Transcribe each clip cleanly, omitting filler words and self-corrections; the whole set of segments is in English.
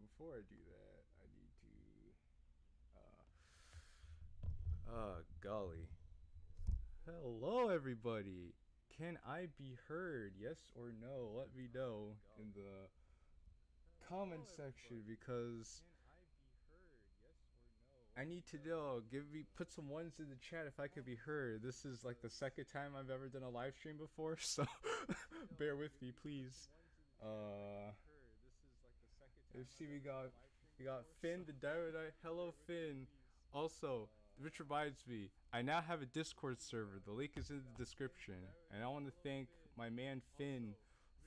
before I do that, I need to. Golly. Hello, everybody. Can I be heard? Yes or no? Let me know in the comment section because I need to know. Put some ones in the chat if I could be heard. This is like the second time I've ever done a live stream before, so bear with me, please. Let's see. We got Finn the Diodite. Hello, Finn. Also, which reminds me, I now have a Discord server. The link is in the description, and I want to thank my man Finn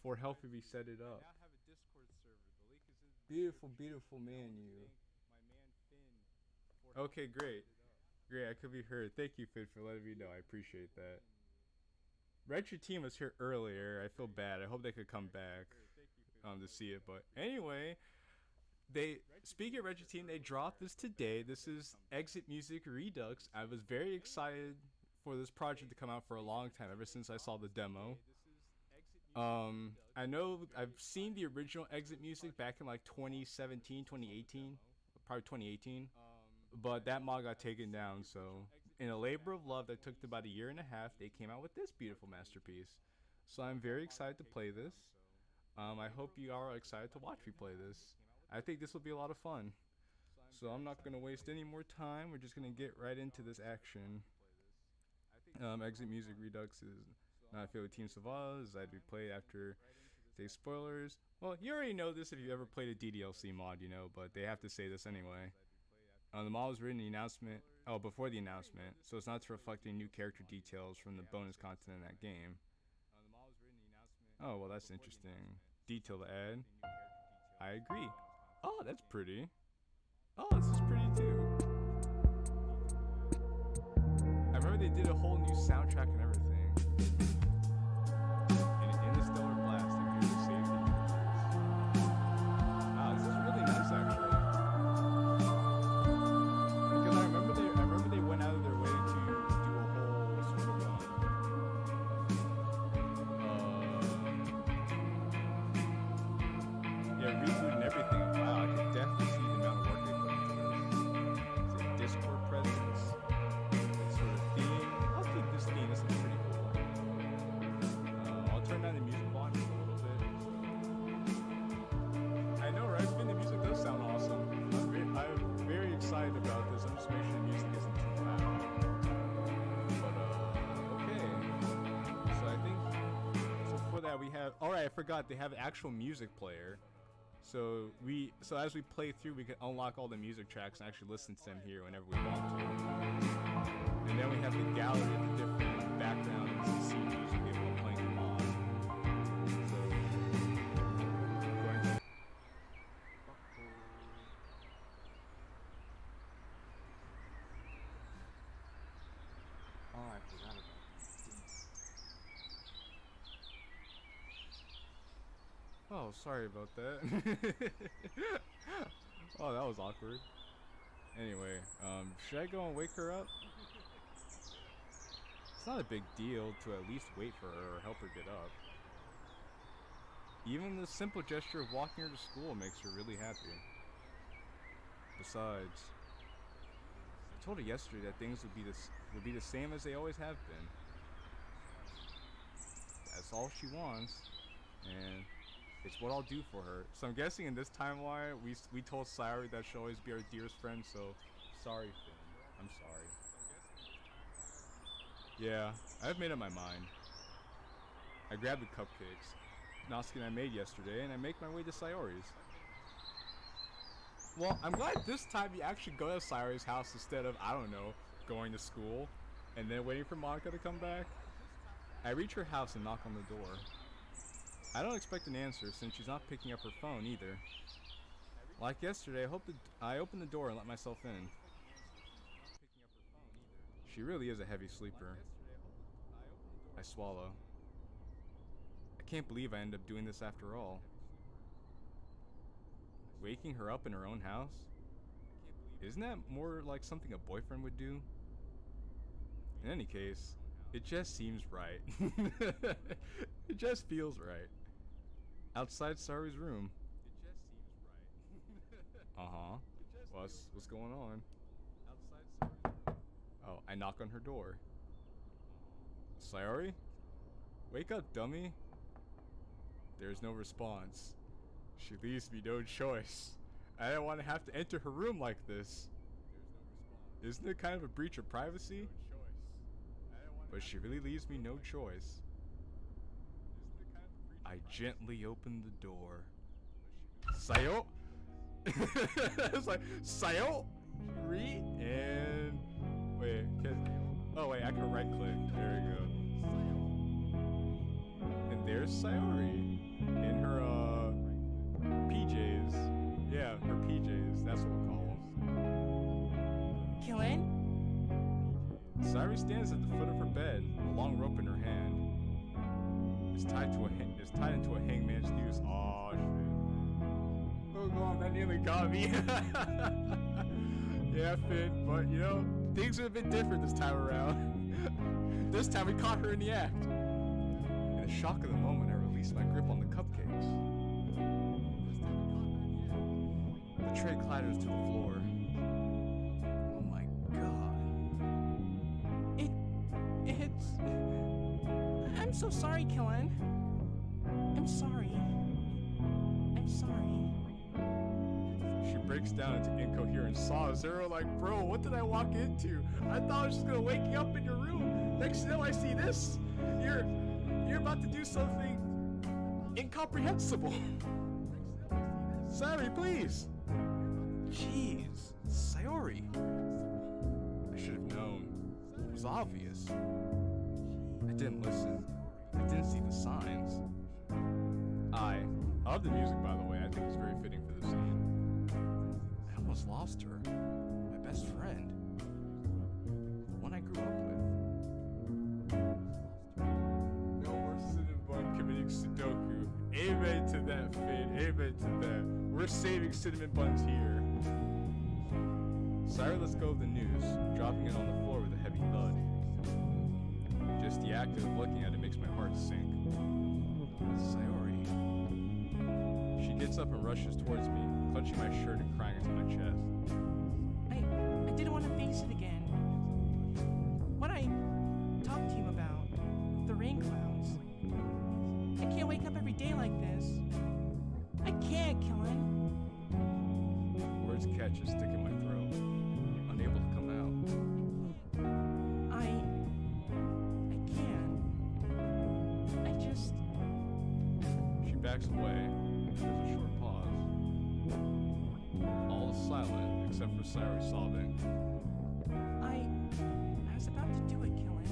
for helping me set it up. Beautiful, beautiful man, you. Okay, great. Great, I could be heard. Thank you, Finn, for letting me know. I appreciate that. Retro Team was here earlier. I feel bad. I hope they could come back to see it. But anyway, speaking of Retro Team, they dropped this today. This is Exit Music Redux. I was very excited for this project to come out for a long time, ever since I saw the demo. I know I've seen the original Exit Music back in like 2017, 2018, probably 2018. But that mod got taken down, so in a labor of love that took about a year and a half, they came out with this beautiful masterpiece. So I'm very excited to play this. I hope you are excited to watch me play this. I think this will be a lot of fun. So I'm not going to waste any more time. We're just going to get right into this action. Exit Music Redux is not affiliated with Team Savage. As I'd be played after today's spoilers. Well, you already know this if you've ever played a DDLC mod, you know, but they have to say this anyway. The mod was written in the announcement, before the announcement, so it's not to reflect any new character details from the bonus content in that game. Oh, well, that's interesting. Detail to add. I agree. Oh, that's pretty. Oh, this is pretty too. I remember they did a whole new soundtrack and everything. In the Stellar Blast, they really saved it. Ah, this is really nice, actually. They went out of their way to do a whole sort of reboot and everything. Wow, I could definitely see the amount of work they put into this. It's a Discord presence, that sort of theme. I'll keep this theme. This looks pretty cool. I'll turn down the music volume a little bit. I know, right? The music does sound awesome. I'm very excited about this. I'm just making sure the music isn't too loud. But okay. So I think for that we have. All right, I forgot they have an actual music player. So as we play through, we can unlock all the music tracks and actually listen to them here whenever we want to. And then we have the gallery of the different backgrounds and CDs we get while playing the mod. Oh, I forgot about that. Oh, sorry about that. Oh, that was awkward. Anyway, should I go and wake her up? It's not a big deal to at least wait for her or help her get up. Even the simple gesture of walking her to school makes her really happy. Besides, I told her yesterday that things would be the same as they always have been. That's all she wants, and it's what I'll do for her. So I'm guessing in this timeline, we told Sayori that she'll always be our dearest friend. So sorry, Finn. I'm sorry. Yeah, I've made up my mind. I grabbed the cupcakes Natsuki and I made yesterday, and I make my way to Sayori's. Well, I'm glad this time you actually go to Sayori's house instead of, I don't know, going to school and then waiting for Monica to come back. I reach her house and knock on the door. I don't expect an answer since she's not picking up her phone either. Like yesterday, I opened the door and let myself in. She really is a heavy sleeper. I swallow. I can't believe I ended up doing this after all. Waking her up in her own house? Isn't that more like something a boyfriend would do? In any case, it just seems right. It just feels right. Outside Sayori's room. Uh-huh. What's going on? Oh, I knock on her door. Sayori? Wake up, dummy. There's no response. She leaves me no choice. I don't want to have to enter her room like this. Isn't it kind of a breach of privacy? But she really leaves me no choice. I gently open the door. Sayo? It's like, Sayo? Re? And... Wait, oh wait, I can right click. There we go. And there's Sayori. In her, PJs. Yeah, her PJs. That's what we'll call them. Killen? Sayori stands at the foot of her bed, a long rope in her hand. It's tied into a hangman's noose. Aw, shit. Oh god, that nearly got me. Yeah, Finn, but you know, things would have been different this time around. This time we caught her in the act. In the shock of the moment, I released my grip on the cupcakes. The tray clatters to the floor. Oh my god. It's... I'm so sorry, Killen. I'm sorry. I'm sorry. She breaks down into incoherent sobs. Zero like, bro, what did I walk into? I thought I was just gonna wake you up in your room. Next thing I see this. You're about to do something incomprehensible. Sorry, please. Jeez, Sayori. I should have known. It was obvious. I didn't listen. I didn't see the signs. I love the music, by the way. I think it's very fitting for the scene. I almost lost her. My best friend. The one I grew up with. No more Cinnamon Bun committing Sudoku. Amen to that, Finn. Amen to that. We're saving Cinnamon Buns here. Sayori lets go of the noose, dropping it on the floor with a heavy thud. Just the act of looking at it makes my heart sink. Sayori. She gets up and rushes towards me, clutching my shirt and crying into my chest. I didn't want to face it again. What I talked to you about, the rain clouds. I can't wake up every day like this. I can't, Killen. Words catch and stick in my throat, unable to come out. I can't. I just... She backs away. There's a short pause. All is silent except for Sayori sobbing. I was about to do it, Killen.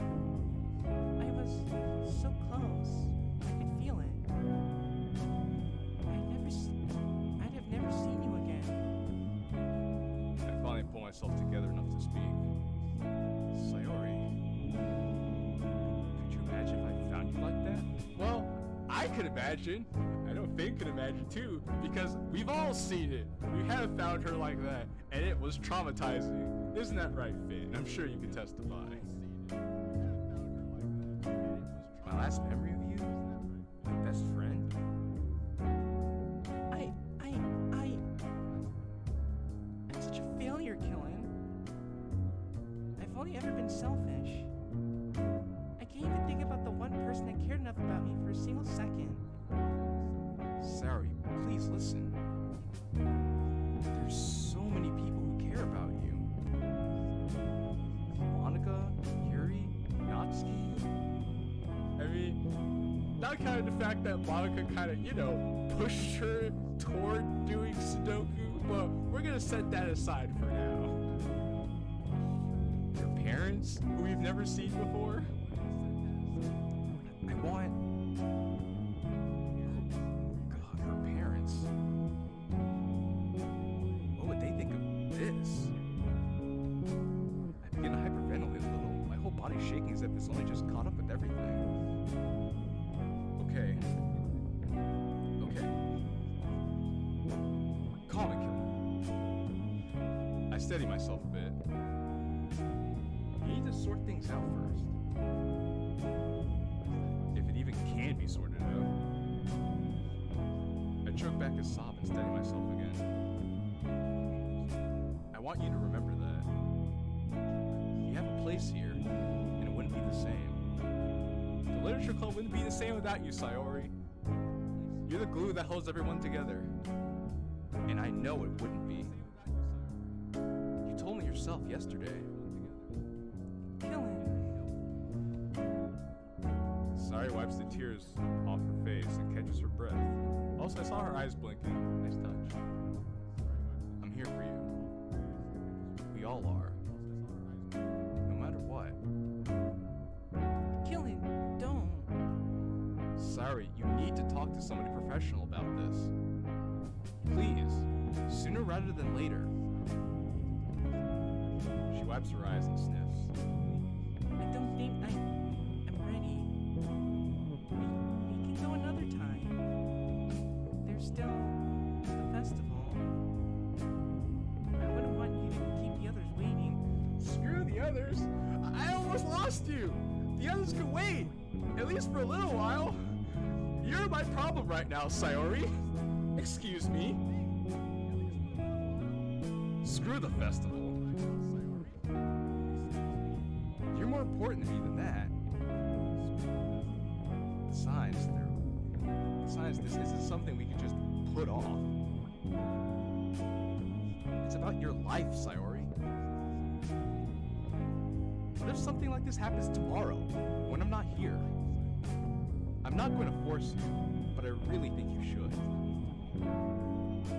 I was so close. I could feel it. I'd have never seen you again. I finally pull myself together enough to speak. Sayori. Could you imagine if I found you like that? Well, I could imagine. I know Finn could imagine too, because we've all seen it. We have found her like that, and it was traumatizing. Isn't that right, Finn? I'm sure you can testify. My last memory of you? My best friend? I'm such a failure, Killen. I've only ever been selfish. I can't even think about the one person that cared enough about me for a single second. Sayori, please listen. There's so many people who care about you. Monica, Yuri, Natsuki. I mean, not kind of the fact that Monica kind of, you know, pushed her toward doing Sudoku, but we're gonna set that aside for now. Your parents, who we've never seen before. I want... God, her parents. What would they think of this? I begin to hyperventilate a little. My whole body's shaking as if it's only just caught up with everything. Okay. Calm it, Killen. I steady myself a bit. You need to sort things out first. If it even can be sorted out. I choke back a sob and steady myself again. want you to remember that. You have a place here, and it wouldn't be the same. The Literature Club wouldn't be the same without you, Sayori. You're the glue that holds everyone together. And I know it wouldn't be. You told me yourself yesterday. Killen. Sayori wipes the tears off her face and catches her breath. Also, I saw her eyes blinking. Nice touch. I'm here for you. We all are. No matter what. Killen, don't. Sayori, you need to talk to somebody professional about this. Please, sooner rather than later. She wipes her eyes and sniffs. I don't think I'm ready. We can go another time. There's still the festival. I wouldn't want you to keep the others waiting. Screw the others. I almost lost you. The others can wait, at least for a little while. You're my problem right now, Sayori. Excuse me. Screw the festival. You're more important to me than that. Besides, this isn't something we can just put off. It's about your life, Sayori. What if something like this happens tomorrow, when I'm not here? I'm not going to force you, but I really think you should.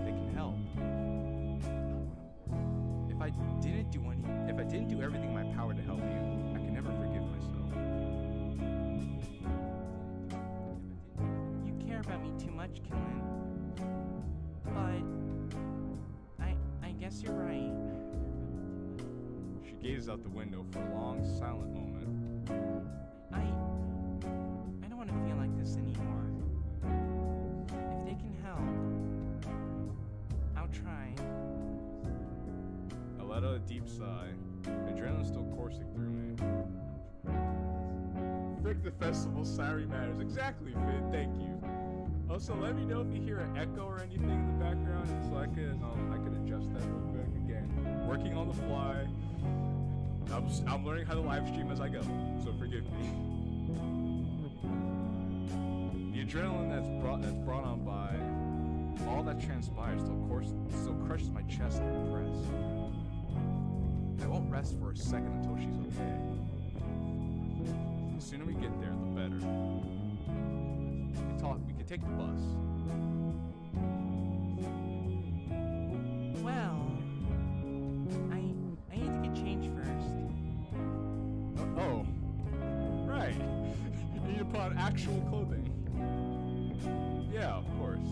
They can help. If I didn't do everything in my power to help you, I can never forgive myself. You care about me too much, Killen. But I guess you're right. She gazes out the window for a long, silent moment. I don't want to feel like this anymore. If they can help, I'll try. I let out a deep sigh. Adrenaline's still coursing through me. Frick the festival, Sayori matters. Exactly, Finn. Thank you. Also, let me know if you hear an echo or anything in the background, so I can adjust that real quick. Again, working on the fly. I'm learning how to live stream as I go, so forgive me. The adrenaline that's brought on by all that transpires still crushes my chest like a press. I won't rest for a second until she's okay. The sooner we get there, the better. We can take the bus. Well, I need to get changed first. Oh, right. You need to put on actual clothing. Yeah, of course.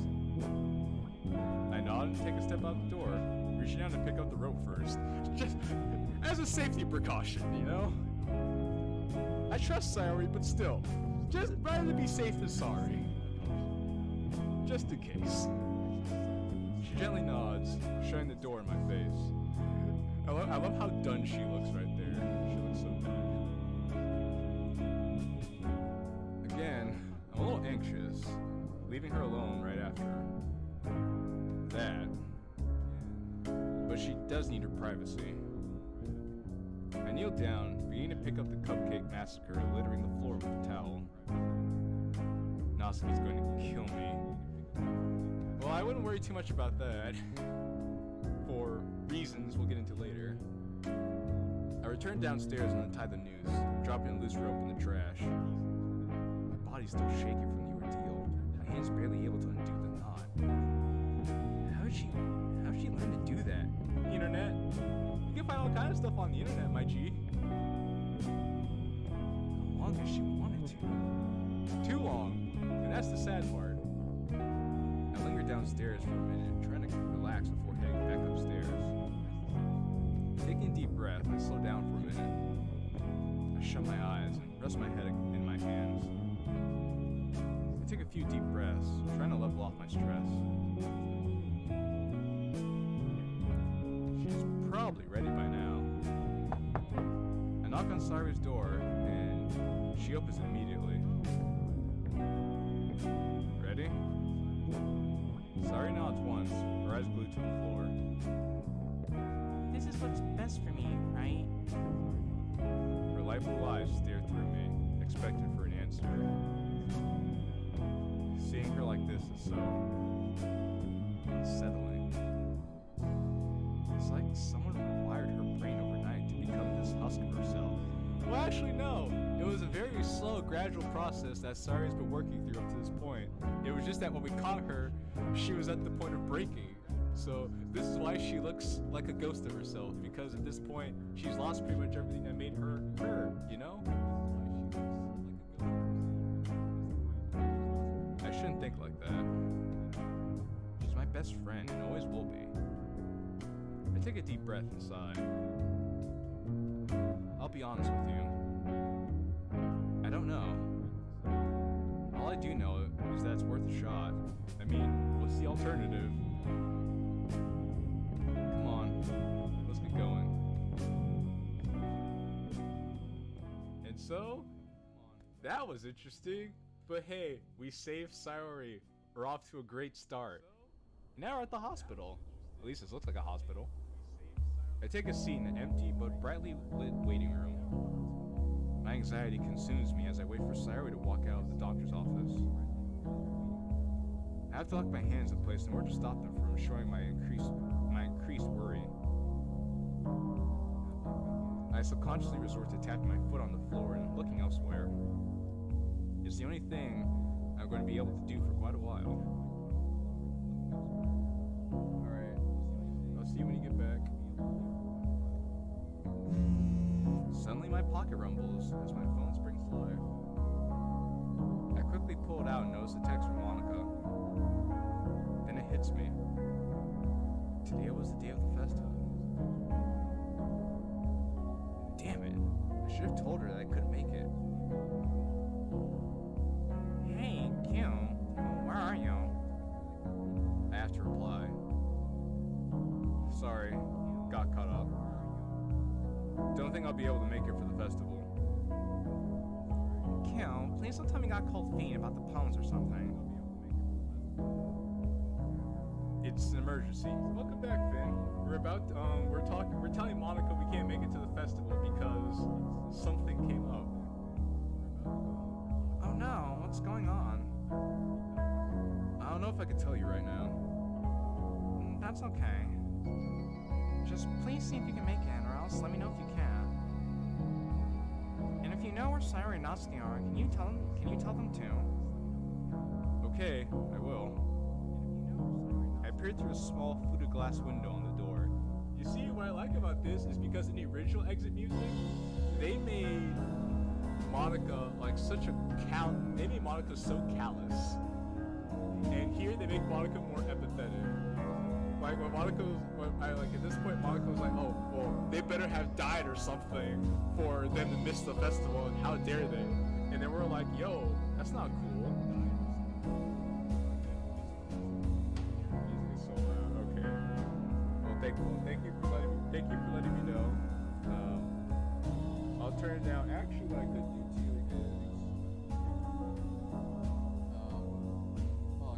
I nod and take a step out the door, reaching down to pick up the rope first. Just as a safety precaution, you know? I trust Sayori, but still. Just rather be safe than sorry. Just in case. She gently nods, shutting the door in my face. I love how done she looks right there. She looks so done. Again, I'm a little anxious, leaving her alone right after that. But she does need her privacy. I kneel down, beginning to pick up the cupcake massacre littering the floor with a towel. Natsuki's going to kill me. Well, I wouldn't worry too much about that. For reasons we'll get into later. I return downstairs and untie the noose, dropping a loose rope in the trash. My body's still shaking from the ordeal. My hand's barely able to undo the knot. How'd she learn to do that? The internet? You can find all kinds of stuff on the internet, my G. How long as she wanted to. Too long. And that's the sad part. I linger downstairs for a minute, trying to relax before heading back upstairs. Taking a deep breath, I slow down for a minute. I shut my eyes and rest my head in my hands. I take a few deep breaths, trying to level off my stress. She's probably ready by now. I knock on Sayori's door, and she opens it immediately. Ready? Sayori nods once, her eyes glued to the floor. This is is what's best for me, right? Her lifeless eyes stared through me, expectant for an answer. Seeing her like this is so unsettling. It's like someone rewired her brain overnight to become this husk of herself. Well, actually, no. It was a very slow, gradual process that Sari's been working through up to this point. It was just that when we caught her, she was at the point of breaking. So this is why she looks like a ghost of herself, because at this point, she's lost pretty much everything that made her her, you know? I shouldn't think like that. She's my best friend and always will be. I take a deep breath and sigh. I'll be honest with you. I don't know. All I do know is that it's worth a shot. I mean, what's the alternative? Come on, let's get going. And so, that was interesting. But hey, we saved Sayori. We're off to a great start. Now we're at the hospital. At least this looks like a hospital. I take a seat in an empty but brightly lit waiting room. My anxiety consumes me as I wait for Sayori to walk out of the doctor's office. I have to lock my hands in place in order to stop them from showing my increased worry. I subconsciously resort to tapping my foot on the floor and looking elsewhere. It's the only thing I'm going to be able to do for quite a while. Alright, I'll see you when you get back. Suddenly my pocket rumbles as my phone springs to life. I quickly pull it out and notice a text from Monica. Then it hits me. Today was the day of the festival. Damn it, I should have told her that I couldn't make it. Hey, Kim, where are you? I have to reply. Sorry, got caught up. Don't think I'll be able to make it for the festival. Kim, please don't tell me you got cold feet about the poems or something. It's an emergency. Welcome back, Finn. We're telling Monica we can't make it to the festival because something came up. Oh no, what's going on? I don't know if I can tell you right now. That's okay. Just please see if you can make it, or else let me know if you can. And if you know where Sayori and Natsuki are, can you tell them too? Okay, I will. I peered through a small fluted glass window on the door. You see, what I like about this is because in the original Exit music, they made Monica like such a they made Monica so callous. And here they make Monica more empathetic. Like when at this point Monica was like, oh, well, they better have died or something for them to miss the festival, and how dare they? And then we're like, yo, that's not cool. Music's so loud. Okay. Well, thank you for letting me know. I'll turn it down. Actually, what I could do too is,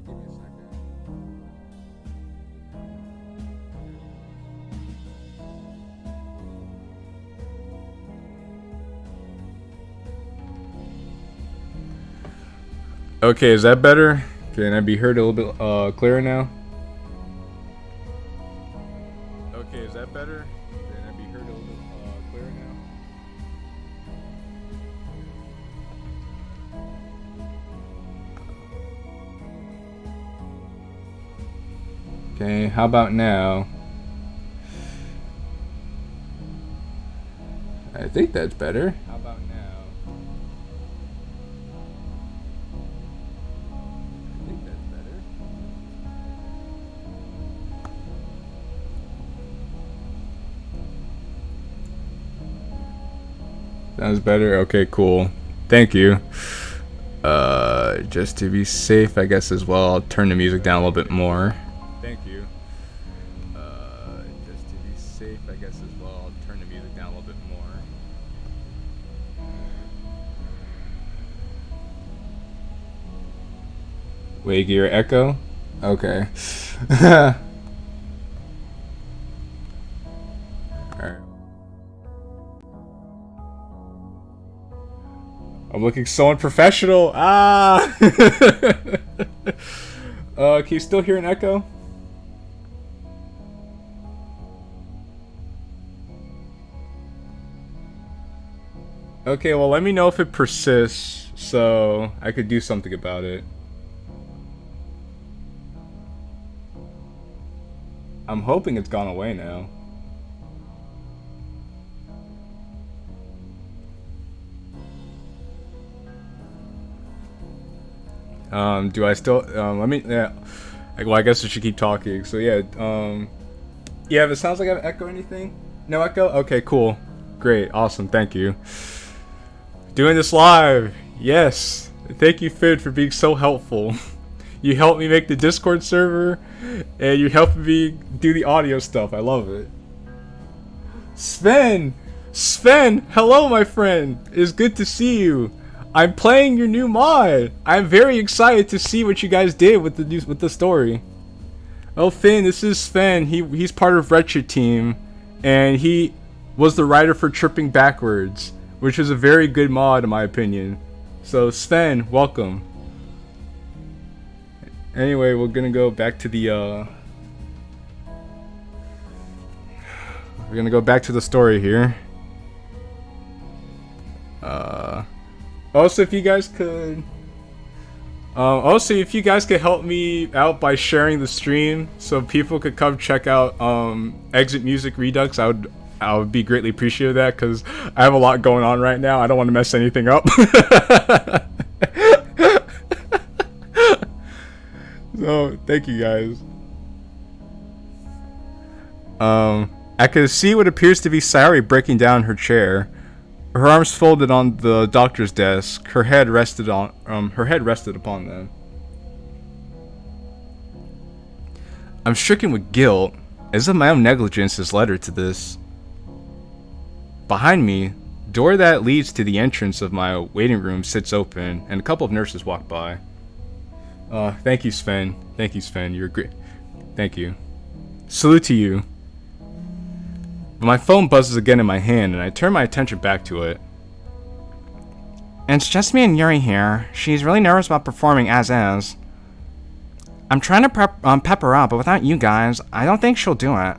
give me a second. Okay, is that better? Can I be heard a little bit clearer now? Okay, is that better? Can I be heard a little bit clearer now? Okay, how about now? I think that's better. How about now? I think that's better. Sounds better? Okay, cool. Thank you. Just to be safe, I guess, as well, I'll turn the music down a little bit more. Thank you. Just to be safe, I guess, as well, I'll turn the music down a little bit more. Wait, your echo? Okay. I'm looking so unprofessional. Ah! Can you still hear an echo? Okay, well, let me know if it persists so I could do something about it. I'm hoping it's gone away now. Do I still, let me, yeah, well, I guess I should keep talking, so yeah, yeah, if it sounds like I have echo or anything? No echo? Okay, cool. Great, awesome, thank you. Doing this live, yes. Thank you, Fid, for being so helpful. You helped me make the Discord server, and you helped me do the audio stuff, I love it. Sven! Sven, hello my friend, it's good to see you. I'm playing your new mod. I'm very excited to see what you guys did with the story. Oh, Finn, this is Sven. He's part of Wretched Team, and he was the writer for Tripping Backwards, which is a very good mod in my opinion. So Sven, welcome. Anyway, we're gonna go back to the we're gonna go back to the story here. Also, if you guys could help me out by sharing the stream so people could come check out Exit Music Redux, I would be greatly appreciative of that, because I have a lot going on right now. I don't want to mess anything up. So thank you guys. I could see what appears to be Sayori breaking down her chair. Her arms folded on the doctor's desk. Her head rested upon them. I'm stricken with guilt, as if my own negligence has led her to this. Behind me, door that leads to the entrance of my waiting room sits open, and a couple of nurses walk by. Thank you, Sven. Thank you, Sven. You're great. Thank you. Salute to you. But my phone buzzes again in my hand, and I turn my attention back to it. It's just me and Yuri here. She's really nervous about performing as is. I'm trying to pep her up, but without you guys, I don't think she'll do it.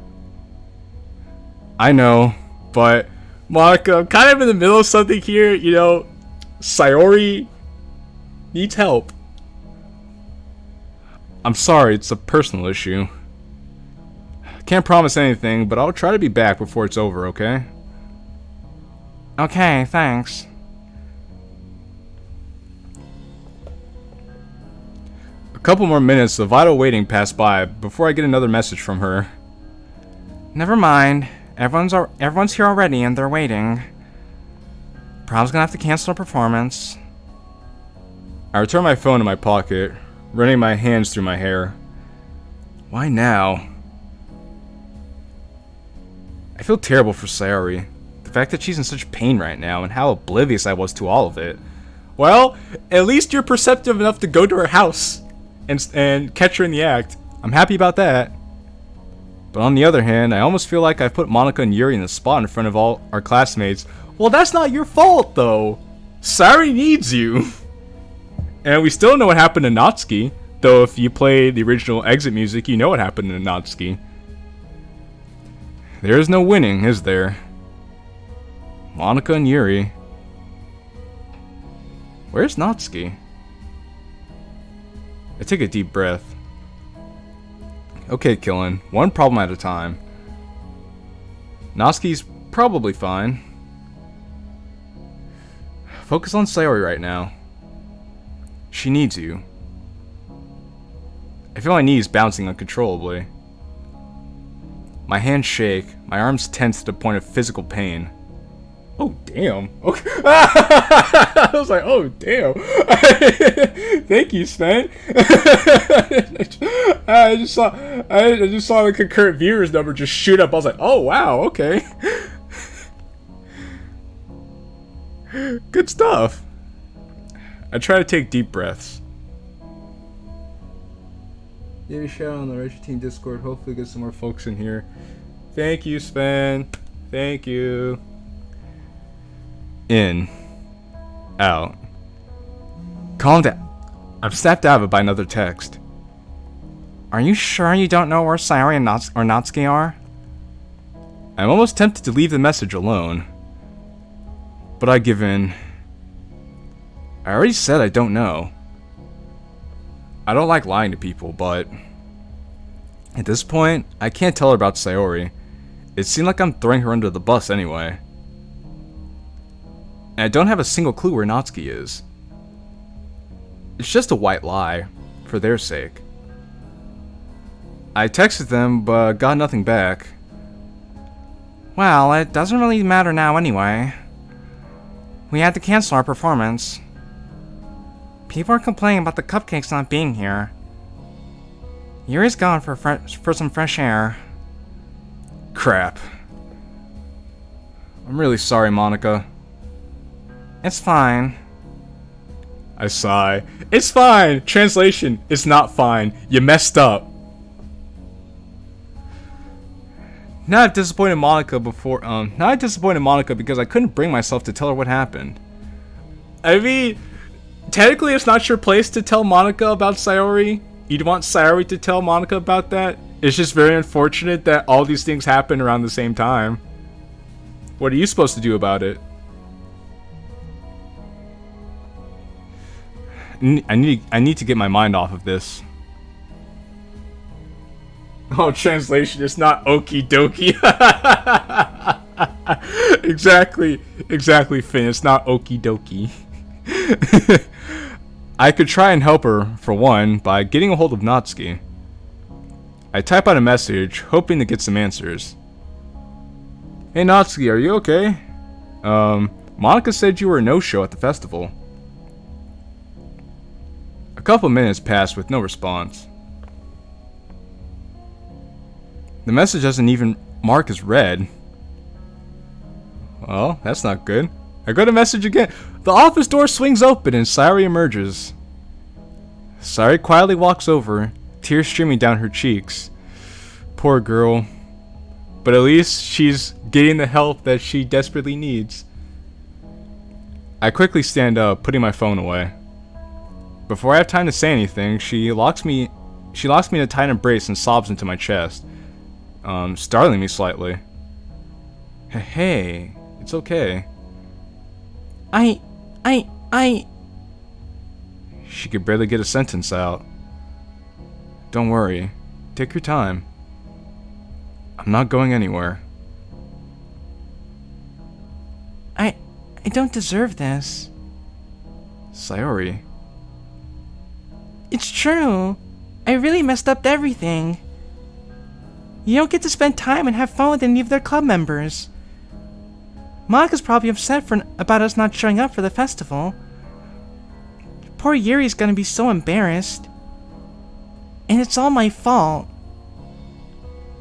I know, but Monica, I'm kind of in the middle of something here, you know. Sayori needs help. I'm sorry, it's a personal issue. Can't promise anything, but I'll try to be back before it's over, okay? Okay, thanks. A couple more minutes of vital waiting pass by before I get another message from her. Never mind. Everyone's here already and they're waiting. Prob's gonna have to cancel a performance. I return my phone to my pocket, running my hands through my hair. Why now? I feel terrible for Sayori. The fact that she's in such pain right now, and how oblivious I was to all of it. Well, at least you're perceptive enough to go to her house and catch her in the act. I'm happy about that. But on the other hand, I almost feel like I've put Monica and Yuri in the spot in front of all our classmates. Well, that's not your fault, though. Sayori needs you. And we still know what happened to Natsuki. Though if you play the original Exit Music, you know what happened to Natsuki. There is no winning, is there? Monica and Yuri. Where's Natsuki? I take a deep breath. Okay, Killen. One problem at a time. Natsuki's probably fine. Focus on Sayori right now. She needs you. I feel my knees bouncing uncontrollably. My hands shake, my arms tense to the point of physical pain. Oh, damn. Okay. I was like, oh, damn. Thank you, Sven. I just saw the concurrent viewers number just shoot up. I was like, oh, wow, okay. Good stuff. I try to take deep breaths. Give a shout out on the Wretched Team Discord. Hopefully get some more folks in here. Thank you, Sven. Thank you. In. Out. Calm down. I'm snapped out of it by another text. Are you sure you don't know where Sayori and Natsuki are? I'm almost tempted to leave the message alone. But I give in. I already said I don't know. I don't like lying to people, but at this point, I can't tell her about Sayori. It seemed like I'm throwing her under the bus anyway. And I don't have a single clue where Natsuki is. It's just a white lie, for their sake. I texted them, but got nothing back. Well, it doesn't really matter now anyway. We had to cancel our performance. People are complaining about the cupcakes not being here. Yuri's gone for some fresh air. Crap. I'm really sorry, Monica. It's fine. I sigh. It's fine! Translation, it's not fine. You messed up. Now I've disappointed Monica because I couldn't bring myself to tell her what happened. I mean, technically it's not your place to tell Monica about Sayori. You'd want Sayori to tell Monica about that. It's just very unfortunate that all these things happen around the same time. What are you supposed to do about it? I need to get my mind off of this. Oh, translation, it's not okie dokie. Exactly, Finn. It's not okie dokie. I could try and help her, for one, by getting a hold of Natsuki. I type out a message, hoping to get some answers. Hey Natsuki, are you okay? Monica said you were a no-show at the festival. A couple minutes passed with no response. The message doesn't even mark as read. Well, that's not good. I got a message again. The office door swings open and Sayori emerges. Sayori quietly walks over, tears streaming down her cheeks. Poor girl. But at least she's getting the help that she desperately needs. I quickly stand up, putting my phone away. Before I have time to say anything, she locks me in a tight embrace and sobs into my chest. Startling me slightly. Hey, it's okay. I... She could barely get a sentence out. Don't worry. Take your time. I'm not going anywhere. I don't deserve this. Sayori. It's true. I really messed up everything. You don't get to spend time and have fun with any of their club members. Monica's probably upset about us not showing up for the festival. Poor Yuri's gonna be so embarrassed. And it's all my fault.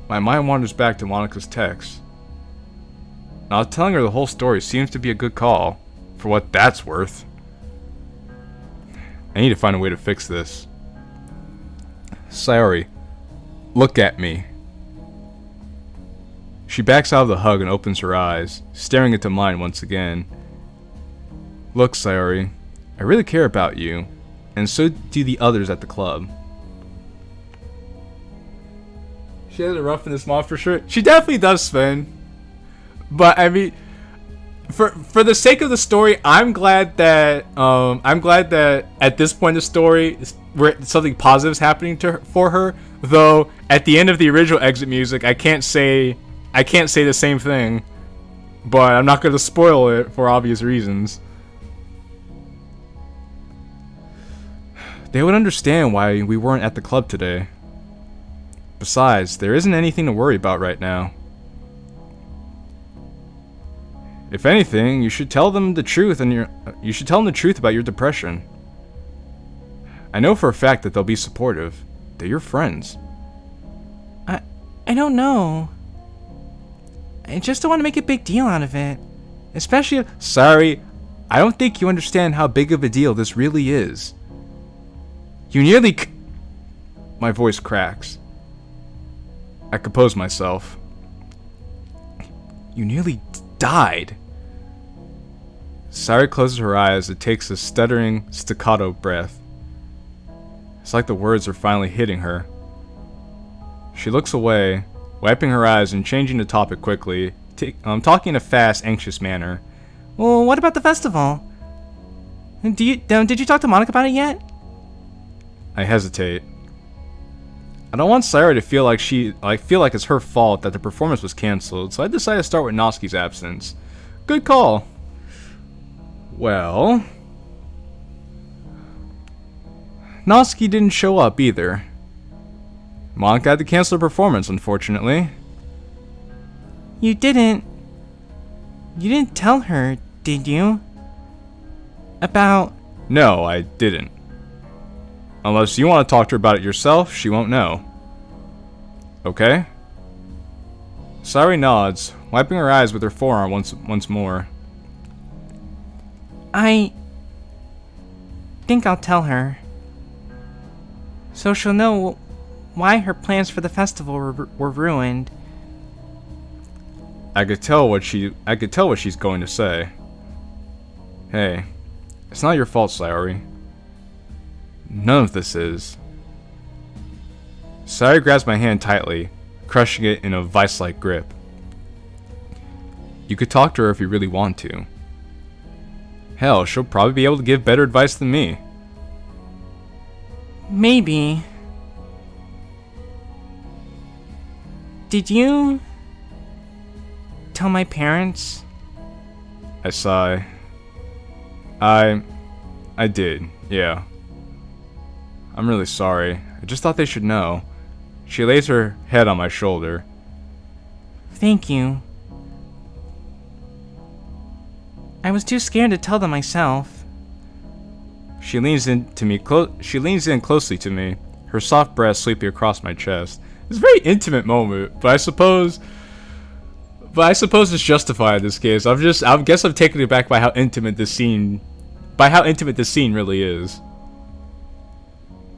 My mind wanders back to Monica's text. Now, telling her the whole story seems to be a good call, for what that's worth. I need to find a way to fix this. Sayori, look at me. She backs out of the hug and opens her eyes, staring into mine once again. Look, Sayori, I really care about you, and so do the others at the club. She has a rough in this mom for sure. She definitely does, Sven. But I mean, for the sake of the story, I'm glad that at this point in the story, where something positive is happening for her. Though at the end of the original exit music, I can't say the same thing. But I'm not going to spoil it for obvious reasons. They would understand why we weren't at the club today. Besides, there isn't anything to worry about right now. If anything, you should tell them the truth about your depression. I know for a fact that they'll be supportive. They're your friends. I don't know. I just don't want to make a big deal out of it. Especially if... Sorry, I don't think you understand how big of a deal this really is. You nearly... My voice cracks. I compose myself. You nearly died. Sayori closes her eyes and takes a stuttering, staccato breath. It's like the words are finally hitting her. She looks away, wiping her eyes and changing the topic quickly, talking in a fast, anxious manner. Well, what about the festival? Did you talk to Monica about it yet? I hesitate. I don't want Sayori to feel like it's her fault that the performance was cancelled, so I decide to start with Natsuki's absence. Good call. Well, Natsuki didn't show up either. Monica had to cancel her performance, unfortunately. You didn't tell her, did you? About... No, I didn't. Unless you want to talk to her about it yourself, she won't know. Okay? Sayori nods, wiping her eyes with her forearm once more. I think I'll tell her. So she'll know why her plans for the festival were ruined. I could tell what she's going to say. Hey, it's not your fault, Sayori. None of this is. Sayori grabs my hand tightly, crushing it in a vice-like grip. You could talk to her if you really want to. Hell, she'll probably be able to give better advice than me. Maybe. Did you tell my parents? I sigh. I did, yeah. I'm really sorry. I just thought they should know. She lays her head on my shoulder. Thank you. I was too scared to tell them myself. She leans in closely to me, her soft breast sweeping across my chest. It's a very intimate moment, but I suppose it's justified in this case. I guess I'm taken aback by how intimate this scene really is.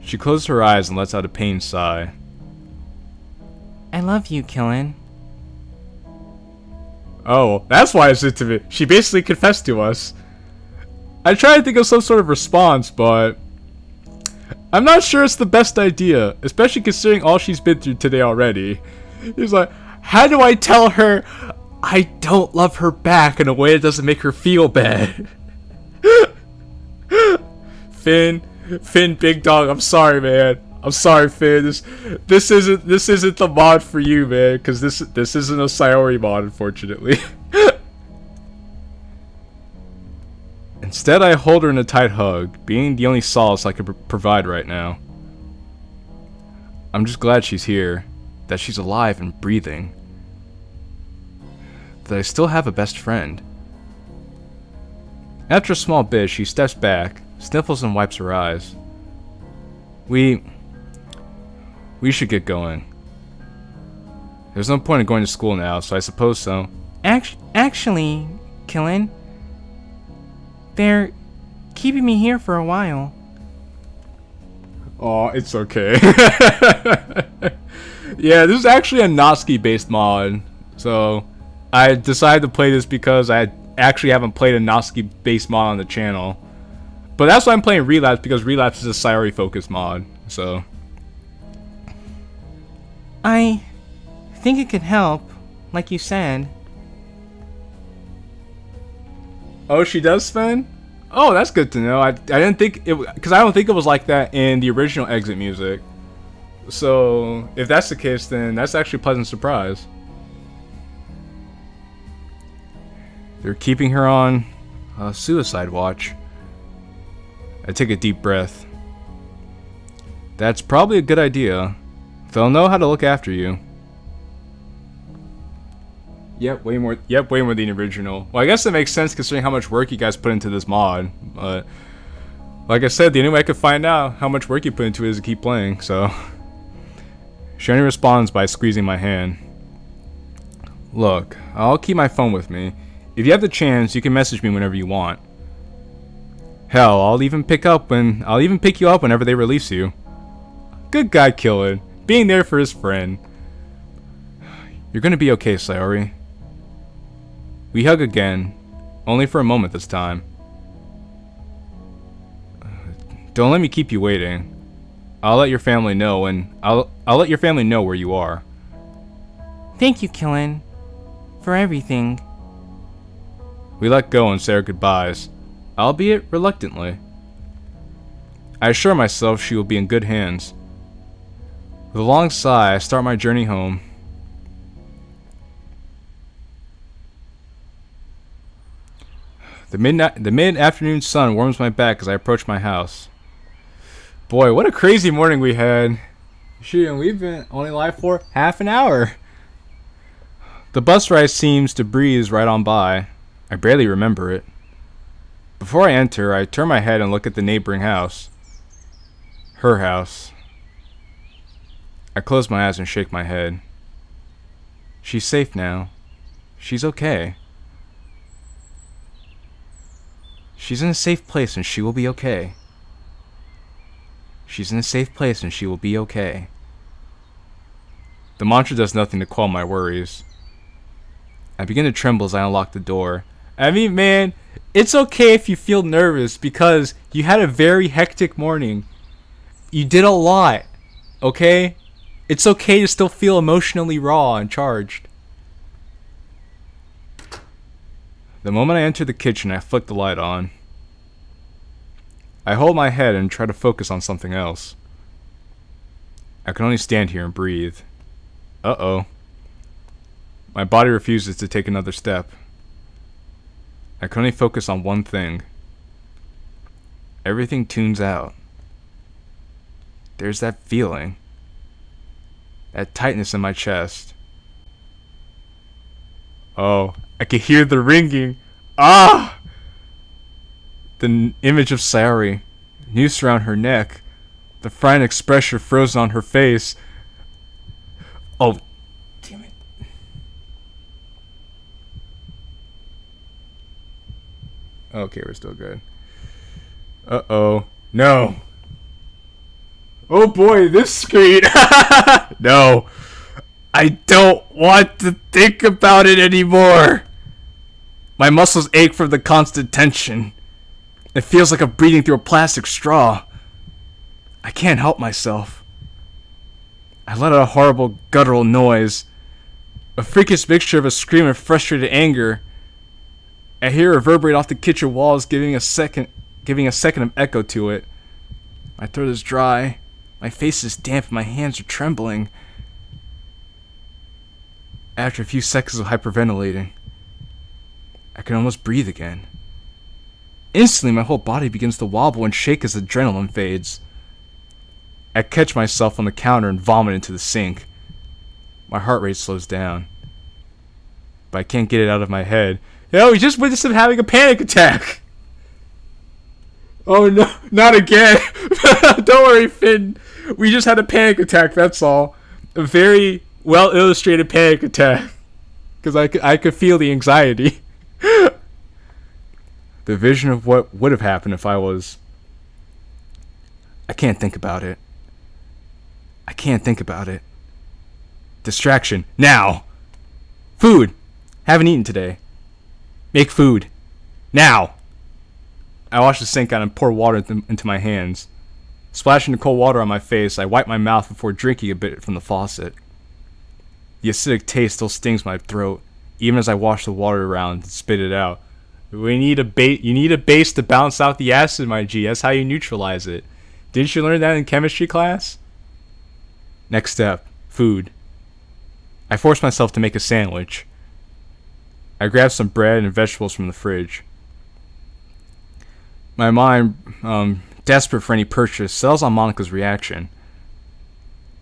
She closes her eyes and lets out a pained sigh. I love you, Killen. Oh, that's why it's intimate. She basically confessed to us. I try to think of some sort of response, but I'm not sure it's the best idea, especially considering all she's been through today already. He's like, how do I tell her I don't love her back in a way that doesn't make her feel bad? Finn, big dog, I'm sorry, man. I'm sorry, Finn. This isn't the mod for you, man, because this isn't a Sayori mod, unfortunately. Instead, I hold her in a tight hug, being the only solace I could provide right now. I'm just glad she's here, that she's alive and breathing, that I still have a best friend. After a small bit, she steps back, sniffles and wipes her eyes. We should get going. There's no point in going to school now, so I suppose so. Actually, Killen, they're keeping me here for a while. Oh, it's okay. Yeah, this is actually a Natsuki-based mod, so I decided to play this because I actually haven't played a Natsuki-based mod on the channel. But that's why I'm playing Relapse, because Relapse is a Sayori-focused mod, so... I think it could help, like you said. Oh, she does, Sven? Oh, that's good to know. I didn't think it, because I don't think it was like that in the original Exit music. So if that's the case, then that's actually a pleasant surprise. They're keeping her on suicide watch. I take a deep breath. That's probably a good idea. They'll know how to look after you. Yep, way more than the original. Well, I guess that makes sense considering how much work you guys put into this mod. But like I said, the only way I could find out how much work you put into it is to keep playing, so. She only responds by squeezing my hand. Look, I'll keep my phone with me. If you have the chance, you can message me whenever you want. Hell, I'll even pick you up whenever they release you. Good guy, Killen. Being there for his friend. You're gonna be okay, Sayori. We hug again, only for a moment this time. Don't let me keep you waiting. I'll let your family know I'll let your family know where you are. Thank you, Killen, for everything. We let go and say our goodbyes, albeit reluctantly. I assure myself she will be in good hands. With a long sigh, I start my journey home. The mid-afternoon sun warms my back as I approach my house. Boy, what a crazy morning we had. Shoot, and we've been only live for half an hour. The bus ride seems to breeze right on by. I barely remember it. Before I enter, I turn my head and look at the neighboring house. Her house. I close my eyes and shake my head. She's safe now. She's okay. She's in a safe place and she will be okay. She's in a safe place and she will be okay. The mantra does nothing to quell my worries. I begin to tremble as I unlock the door. I mean, man, it's okay if you feel nervous because you had a very hectic morning. You did a lot, okay? It's okay to still feel emotionally raw and charged. The moment I enter the kitchen, I flick the light on. I hold my head and try to focus on something else. I can only stand here and breathe. Uh-oh. My body refuses to take another step. I can only focus on one thing. Everything tunes out. There's that feeling. That tightness in my chest. Oh, I can hear the ringing. Ah! The image of Sayori, noose around her neck, the frightened expression frozen on her face. Oh, damn it. Okay, we're still good. Uh-oh. No. Oh boy, this screen. No. I don't want to think about it anymore. My muscles ache from the constant tension. It feels like I'm breathing through a plastic straw. I can't help myself. I let out a horrible guttural noise. A freakish mixture of a scream and frustrated anger. I hear it reverberate off the kitchen walls, giving a second of echo to it. My throat is dry. My face is damp and my hands are trembling. After a few seconds of hyperventilating, I can almost breathe again. Instantly, my whole body begins to wobble and shake as adrenaline fades. I catch myself on the counter and vomit into the sink. My heart rate slows down. But I can't get it out of my head. We just witnessed him having a panic attack! Oh no, not again! Don't worry, Finn. We just had a panic attack, that's all. A very well-illustrated panic attack. Because I could feel the anxiety. The vision of what would have happened if I can't think about it. I can't think about it. Distraction. Now! Food! Haven't eaten today. Make food. Now! I wash the sink out and pour water into my hands. Splashing the cold water on my face, I wipe my mouth before drinking a bit from the faucet. The acidic taste still stings my throat, even as I wash the water around and spit it out. You need a base to balance out the acid, my G. That's how you neutralize it. Didn't you learn that in chemistry class? Next step, food. I force myself to make a sandwich. I grab some bread and vegetables from the fridge. My mind, desperate for any purchase, settles on Monica's reaction.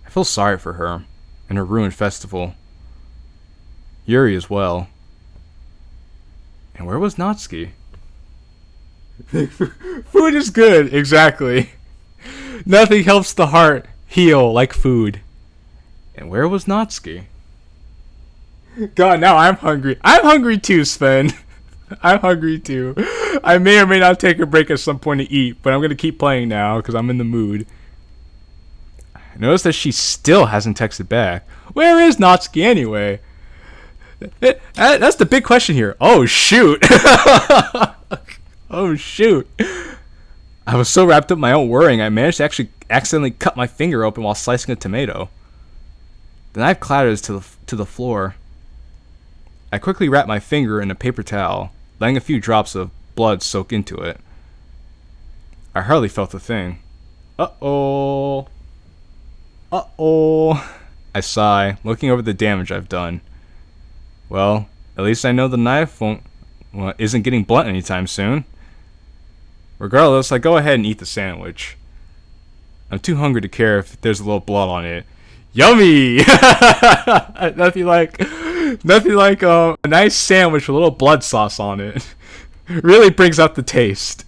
I feel sorry for her and her ruined festival. Yuri as well. And where was Natsuki? Food is good, exactly. Nothing helps the heart heal like food. And where was Natsuki? God, now I'm hungry. I'm hungry too, Sven. I'm hungry too. I may or may not take a break at some point to eat, but I'm going to keep playing now because I'm in the mood. Notice that she still hasn't texted back. Where is Natsuki anyway? That's the big question here. Oh, shoot. Oh, shoot. I was so wrapped up in my own worrying, I managed to actually accidentally cut my finger open while slicing a tomato. The knife clatters to the floor. I quickly wrapped my finger in a paper towel, letting a few drops of blood soak into it. I hardly felt a thing. Uh-oh. Uh-oh. I sigh, looking over the damage I've done. Well, at least I know the knife isn't getting blunt anytime soon. Regardless, I go ahead and eat the sandwich. I'm too hungry to care if there's a little blood on it. Yummy! nothing like a nice sandwich with a little blood sauce on it. Really brings out the taste.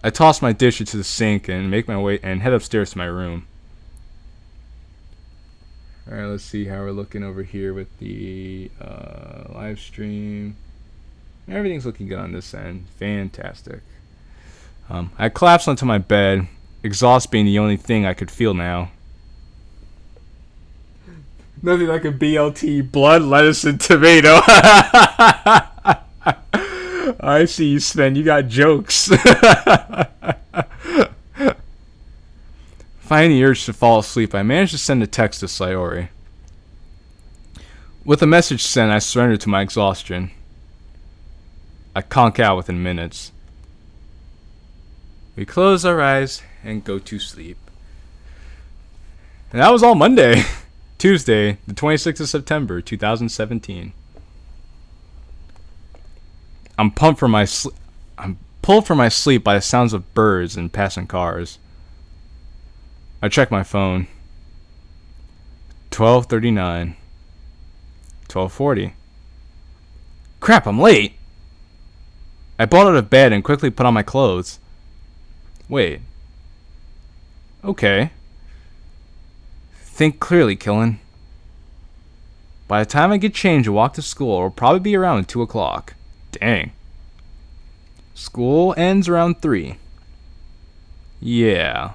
I toss my dish into the sink and make my way and head upstairs to my room. Alright, let's see how we're looking over here with the live stream. Everything's looking good on this end. Fantastic. I collapsed onto my bed, exhaust being the only thing I could feel now. Nothing like a BLT, blood, lettuce, and tomato. I see you, Sven. You got jokes. Finding the urge to fall asleep, I managed to send a text to Sayori. With a message sent, I surrendered to my exhaustion. I conk out within minutes. We close our eyes and go to sleep. And that was all Monday. Tuesday, the 26th of September, 2017. I'm pulled from my sleep by the sounds of birds and passing cars. I check my phone. 12:39. 12:40. Crap, I'm late. I bolt out of bed and quickly put on my clothes. Wait. Okay. Think clearly, Killen. By the time I get changed and walk to school, it'll probably be around 2 o'clock. Dang. School ends around 3. Yeah.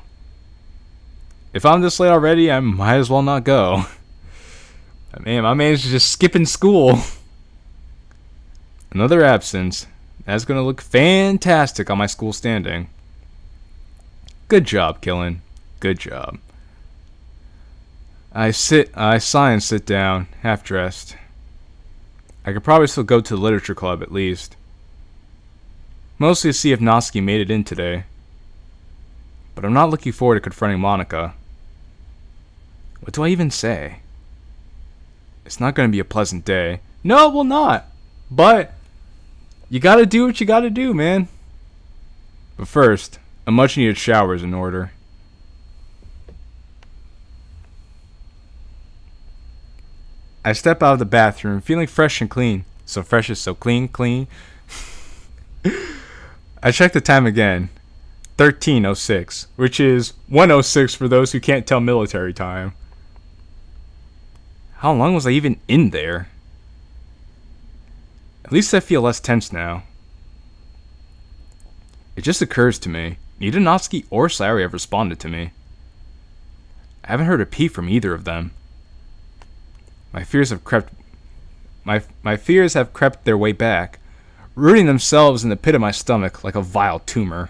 If I'm this late already, I might as well not go. Man, my man's just skipping school. Another absence. That's going to look fantastic on my school standing. Good job, Killen. Good job. I sigh and sit down, half dressed. I could probably still go to the literature club at least. Mostly to see if Natsuki made it in today. But I'm not looking forward to confronting Monica. What do I even say? It's not going to be a pleasant day. No, it will not. But you gotta do what you gotta do, man. But first, a much needed shower is in order. I step out of the bathroom, feeling fresh and clean. So fresh is so clean. I check the time again. 13:06, which is 1:06 for those who can't tell military time. How long was I even in there? At least I feel less tense now. It just occurs to me, neither Natsuki or Sayori have responded to me. I haven't heard a peep from either of them. My fears have crept their way back, rooting themselves in the pit of my stomach like a vile tumor.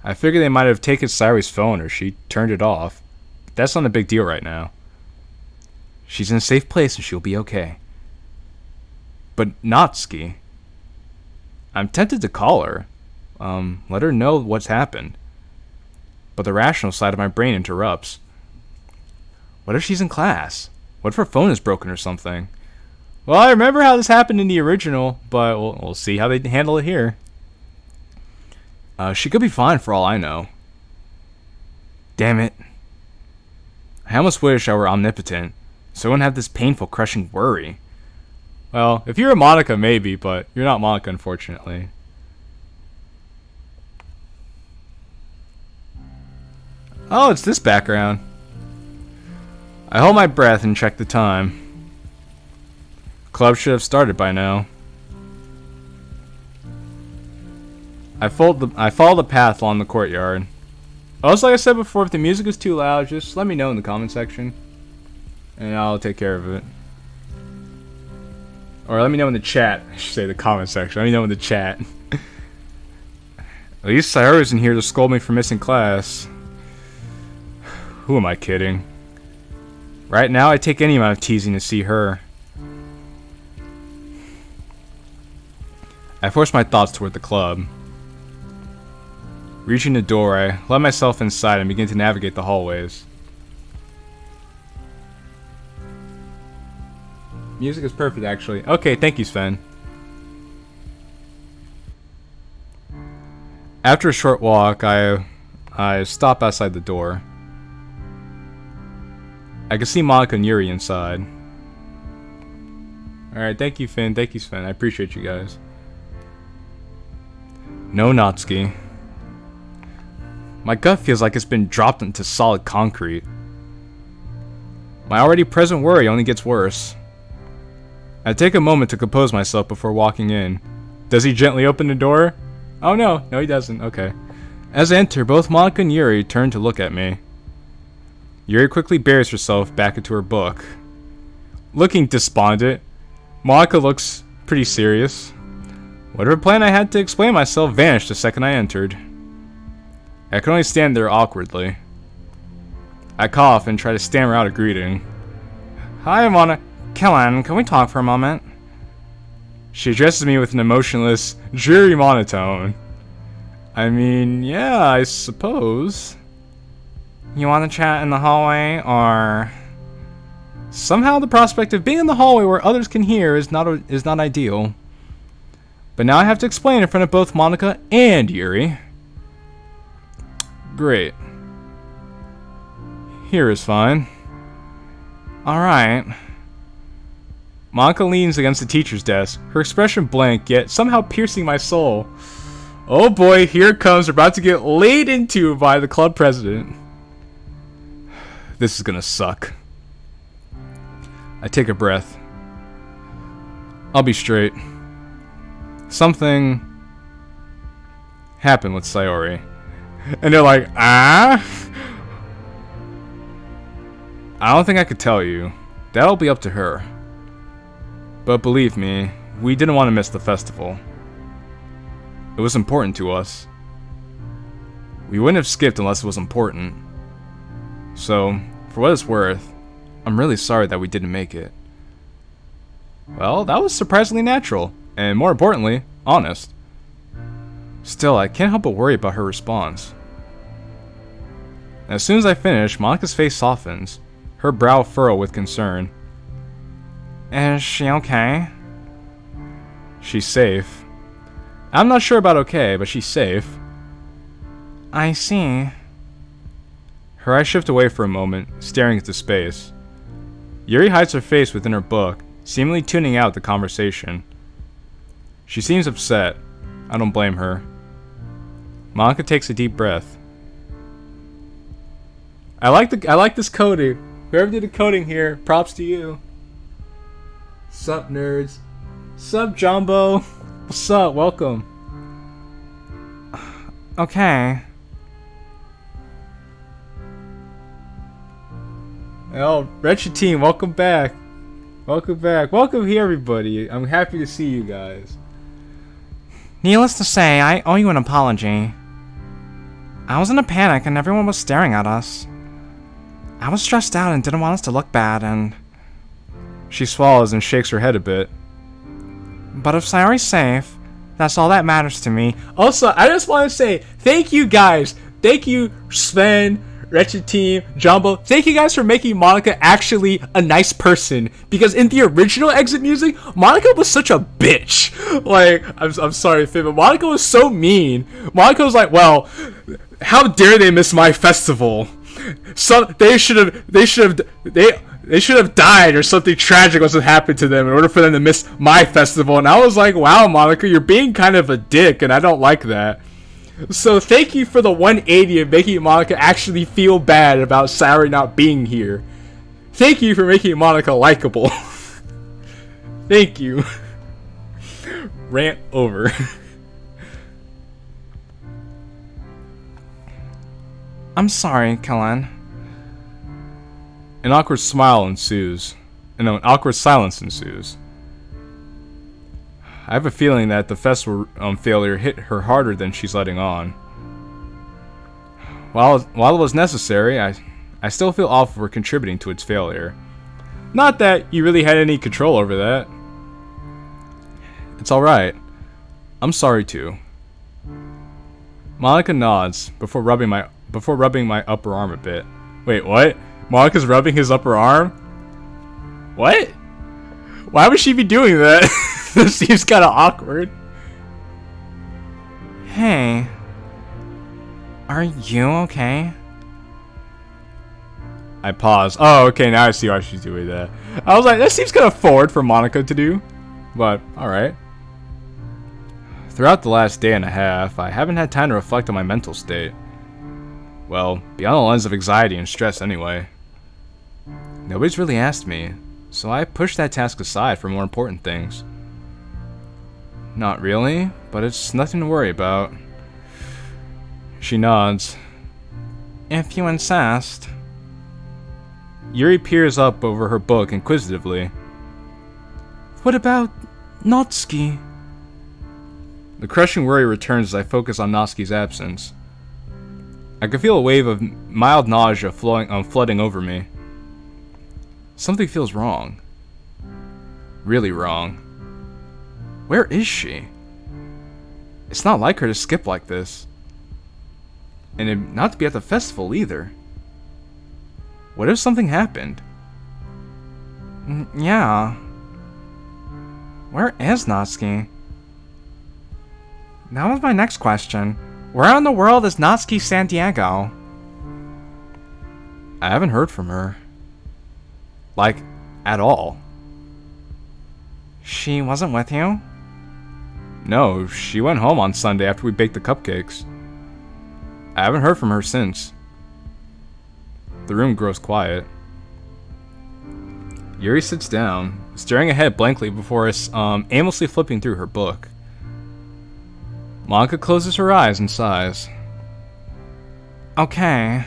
I figure they might have taken Sayori's phone or she turned it off. But that's not a big deal right now. She's in a safe place and she'll be okay. But Natsuki, I'm tempted to call her, let her know what's happened. But the rational side of my brain interrupts. What if she's in class? What if her phone is broken or something? Well, I remember how this happened in the original, but we'll see how they handle it here. She could be fine for all I know. Damn it. I almost wish I were omnipotent, so I wouldn't have this painful, crushing worry. Well, if you were Monica, maybe, but you're not Monica, unfortunately. Oh, it's this background. I hold my breath and check the time. Club should have started by now. I follow the path along the courtyard. Also, like I said before, if the music is too loud, just let me know in the comment section, and I'll take care of it. Or let me know in the chat. I should say the comment section. Let me know in the chat. At least Sayori isn't here to scold me for missing class. Who am I kidding? Right now, I'd take any amount of teasing to see her. I forced my thoughts toward the club. Reaching the door, I let myself inside and begin to navigate the hallways. Music is perfect, actually. Okay, thank you, Sven. After a short walk, I stop outside the door. I can see Monica and Yuri inside. Alright, thank you, Finn. Thank you, Sven. I appreciate you guys. No, Natsuki. My gut feels like it's been dropped into solid concrete. My already present worry only gets worse. I take a moment to compose myself before walking in. Does he gently open the door? Oh no, no he doesn't, okay. As I enter, both Monica and Yuri turn to look at me. Yuri quickly buries herself back into her book. Looking despondent, Monica looks pretty serious. Whatever plan I had to explain myself vanished the second I entered. I could only stand there awkwardly. I cough and try to stammer out a greeting. Hi, Monica. Kellen, can we talk for a moment? She addresses me with an emotionless, dreary monotone. I mean, yeah, I suppose. You want to chat in the hallway, or... Somehow the prospect of being in the hallway where others can hear is not ideal. But now I have to explain in front of both Monica and Yuri. Great. Here is fine. Alright. Monica leans against the teacher's desk, her expression blank, yet somehow piercing my soul. Oh boy, here it comes. We're about to get laid into by the club president. This is gonna suck. I take a breath. I'll be straight. Something happened with Sayori. And they're like, ah? I don't think I could tell you. That'll be up to her. But believe me, we didn't want to miss the festival. It was important to us. We wouldn't have skipped unless it was important. So, for what it's worth, I'm really sorry that we didn't make it. Well, that was surprisingly natural, and more importantly, honest. Still, I can't help but worry about her response. As soon as I finish, Monica's face softens, her brow furrow with concern. Is she okay? She's safe. I'm not sure about okay, but she's safe. I see. Her eyes shift away for a moment, staring into space. Yuri hides her face within her book, seemingly tuning out the conversation. She seems upset. I don't blame her. Monica takes a deep breath. I like this coding. Whoever did the coding here, props to you. Sup, nerds? Sup, Jumbo? What's up? Welcome. Okay. Oh, Wretched Team, welcome back. Welcome back. Welcome here, everybody. I'm happy to see you guys. Needless to say, I owe you an apology. I was in a panic and everyone was staring at us. I was stressed out and didn't want us to look bad, and... She swallows and shakes her head a bit. But if Sayori's safe, that's all that matters to me. Also, I just want to say, thank you guys. Thank you, Sven, Wretched Team, Jumbo. Thank you guys for making Monica actually a nice person. Because in the original Exit Music, Monica was such a bitch. Like, I'm sorry, Finn, but Monica was so mean. Monica was like, well, how dare they miss my festival? They should have died, or something tragic must have happened to them in order for them to miss my festival. And I was like, wow, Monica, you're being kind of a dick, and I don't like that. So thank you for the 180 of making Monica actually feel bad about Sayori not being here. Thank you for making Monica likable. Thank you. Rant over. I'm sorry, Kellen. An awkward smile ensues. And an awkward silence ensues. I have a feeling that the festival failure hit her harder than she's letting on. While it was necessary, I still feel awful for contributing to its failure. Not that you really had any control over that. It's alright. I'm sorry too. Monica nods before rubbing my upper arm a bit. Wait, what? Monica's rubbing his upper arm? What? Why would she be doing that? This seems kind of awkward. Hey. Are you okay? I pause. Oh, okay, now I see why she's doing that. I was like, that seems kind of forward for Monica to do. But, alright. Throughout the last day and a half, I haven't had time to reflect on my mental state. Well, beyond the lens of anxiety and stress anyway. Nobody's really asked me, so I pushed that task aside for more important things. Not really, but it's nothing to worry about. She nods. If you insist. Yuri peers up over her book inquisitively. What about Natsuki? The crushing worry returns as I focus on Natsuki's absence. I can feel a wave of mild nausea flooding over me. Something feels wrong. Really wrong. Where is she? It's not like her to skip like this. And not to be at the festival either. What if something happened? Yeah. Where is Natsuki? That was my next question. Where in the world is Natsuki San Diego? I haven't heard from her. Like, at all. She wasn't with you? No, she went home on Sunday after we baked the cupcakes. I haven't heard from her since. The room grows quiet. Yuri sits down, staring ahead blankly before us, aimlessly flipping through her book. Monica closes her eyes and sighs. Okay.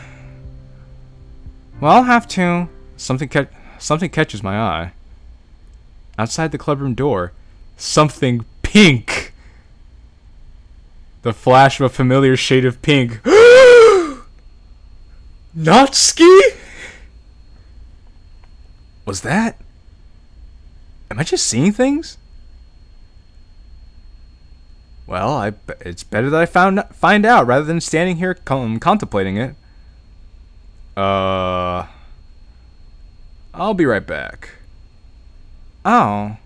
Well, I'll have to. Something catches my eye. Outside the clubroom door, something pink. The flash of a familiar shade of pink. Natsuki? Was that? Am I just seeing things? Well, it's better that I find out rather than standing here contemplating it. I'll be right back. Oh.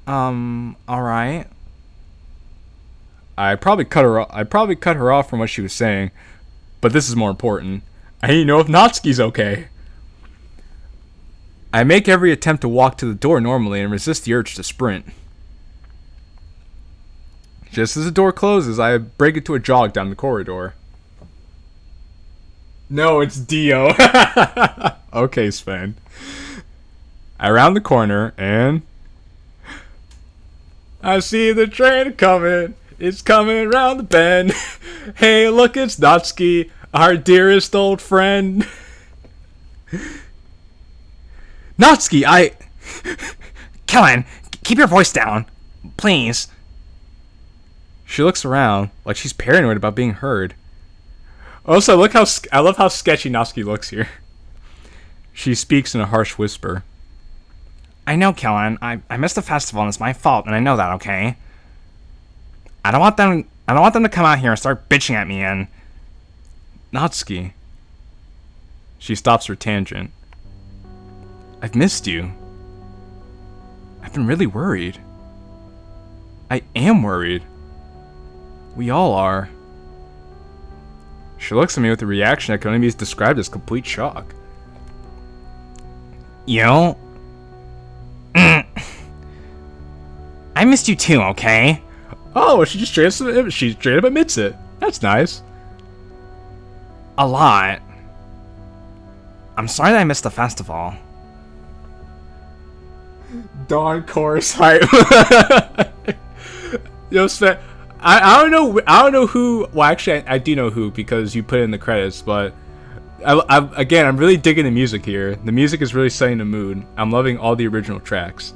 Alright. I probably cut her off from what she was saying, but this is more important. I need to know if Natsuki's okay. I make every attempt to walk to the door normally and resist the urge to sprint. Just as the door closes, I break into a jog down the corridor. No, it's Dio. Okay, Sven. I round the corner and... I see the train coming. It's coming around the bend. Hey, look, it's Natsuki, our dearest old friend. Natsuki, Kellen, keep your voice down. Please. She looks around like she's paranoid about being heard. Also, I love how sketchy Natsuki looks here. She speaks in a harsh whisper. I know, Kellen. I missed the festival and it's my fault, and I know that, okay? I don't want them to come out here and start bitching at me and... Natsuki. She stops her tangent. I've missed you. I've been really worried. I am worried. We all are. She looks at me with a reaction that can only be described as complete shock. You? I missed you too, okay? Oh, she straight up admits it. That's nice. A lot. I'm sorry that I missed the festival. Dawn chorus hype. Yo, Sven, I don't know who. Well, actually, I do know who because you put it in the credits. But I'm really digging the music here. The music is really setting the mood. I'm loving all the original tracks.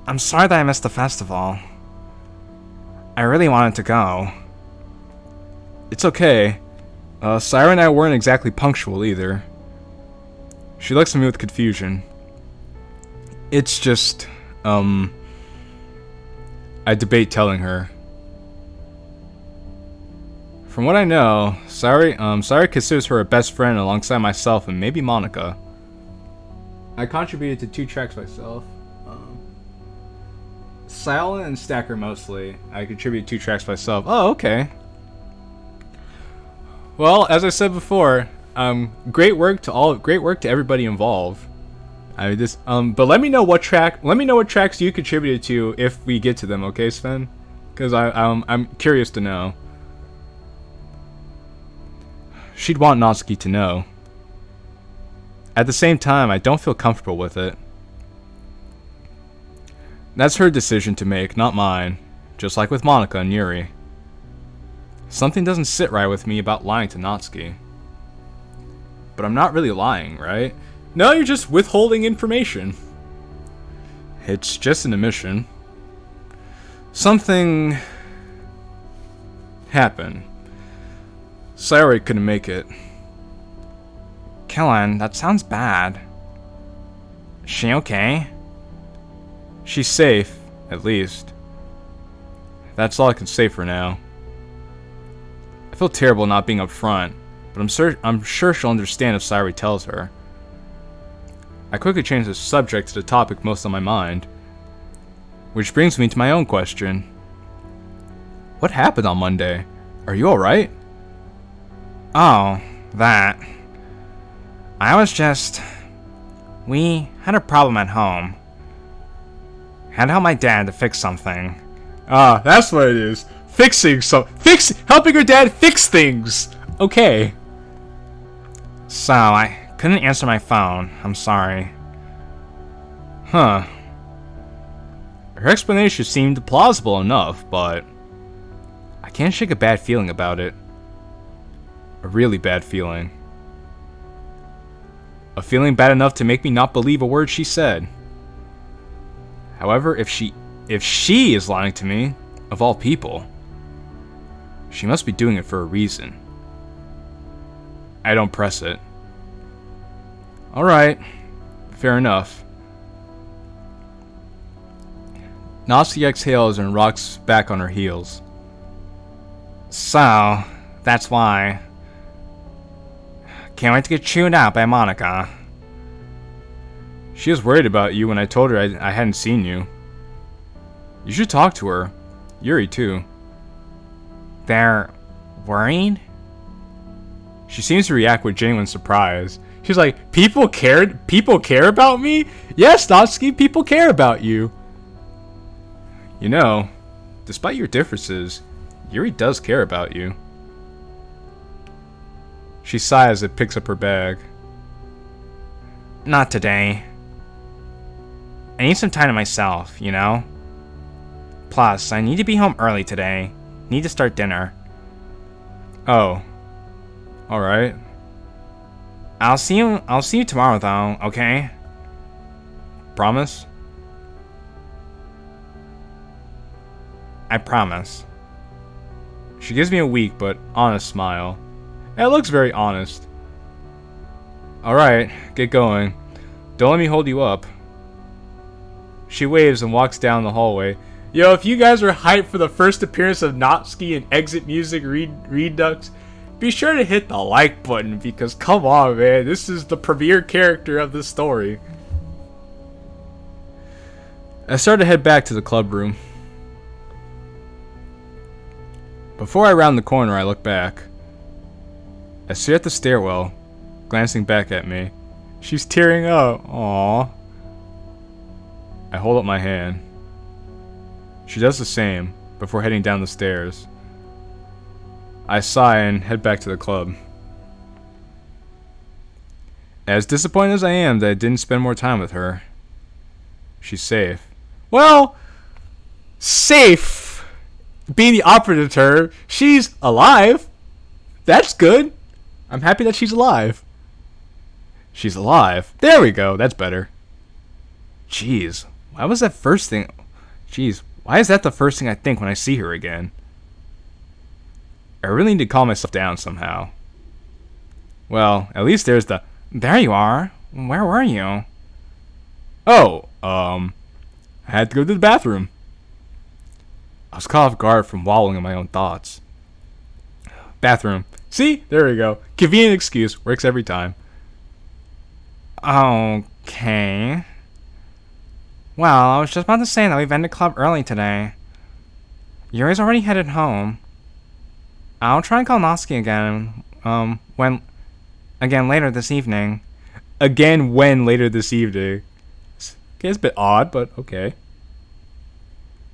I'm sorry that I missed the festival. I really wanted to go. It's okay. Syra and I weren't exactly punctual either. She looks at me with confusion. It's just, I debate telling her. From what I know, Syra considers her a best friend alongside myself and maybe Monica. I contributed to 2 tracks myself. Silent and Stacker mostly. I contribute 2 tracks myself. Oh, okay. Well, as I said before, great work to everybody involved. But let me know what tracks you contributed to if we get to them, okay, Sven? Because I'm curious to know. She'd want Natsuki to know. At the same time, I don't feel comfortable with it. That's her decision to make, not mine. Just like with Monica and Yuri. Something doesn't sit right with me about lying to Natsuki. But I'm not really lying, right? No, you're just withholding information. It's just an admission. Something happened. Sayori couldn't make it. Kellen, that sounds bad. Is she okay? She's safe, at least. That's all I can say for now. I feel terrible not being upfront, but I'm sure she'll understand if Sayori tells her. I quickly changed the subject to the topic most on my mind. Which brings me to my own question. What happened on Monday? Are you alright? Oh, that. We had a problem at home. Had to help my dad to fix something. Ah, that's what it is. Helping her dad fix things. Okay. So, I couldn't answer my phone. I'm sorry. Huh. Her explanation seemed plausible enough, but I can't shake a bad feeling about it. A really bad feeling. A feeling bad enough to make me not believe a word she said. However, if she is lying to me, of all people, she must be doing it for a reason. I don't press it. Alright, fair enough. Natsuki exhales and rocks back on her heels. So, that's why. Can't wait to get chewed out by Monica. She was worried about you when I told her I hadn't seen you. You should talk to her. Yuri, too. They're worried? She seems to react with genuine surprise. She's like, People care about me? Yes, Natsuki, people care about you. You know, despite your differences, Yuri does care about you. She sighs and picks up her bag. Not today. I need some time to myself, you know? Plus, I need to be home early today. Need to start dinner. Oh. Alright. I'll see you tomorrow though, okay? Promise? I promise. She gives me a weak but honest smile. It looks very honest. Alright, get going. Don't let me hold you up. She waves and walks down the hallway. Yo, if you guys are hyped for the first appearance of Natsuki in Exit Music Redux, be sure to hit the like button because come on, man, this is the premier character of this story. I start to head back to the club room. Before I round the corner, I look back. I see her at the stairwell, glancing back at me. She's tearing up. Aww. I hold up my hand. She does the same before heading down the stairs. I sigh and head back to the club. As disappointed as I am that I didn't spend more time with her, she's safe. Well, safe being the operative term, she's alive. That's good. I'm happy that she's alive. She's alive. There we go. That's better. Jeez, Why was that first thing? Jeez, why is that the first thing I think when I see her again? I really need to calm myself down somehow. Well, at least there's the... There you are. Where were you? Oh, I had to go to the bathroom. I was caught off guard from wallowing in my own thoughts. Bathroom. See? There we go. Convenient excuse. Works every time. Okay. Well, I was just about to say that we've ended club early today. Yuri's already headed home. I'll try and call Natsuki again, later this evening. Again, when later this evening? Okay, it's a bit odd, but okay.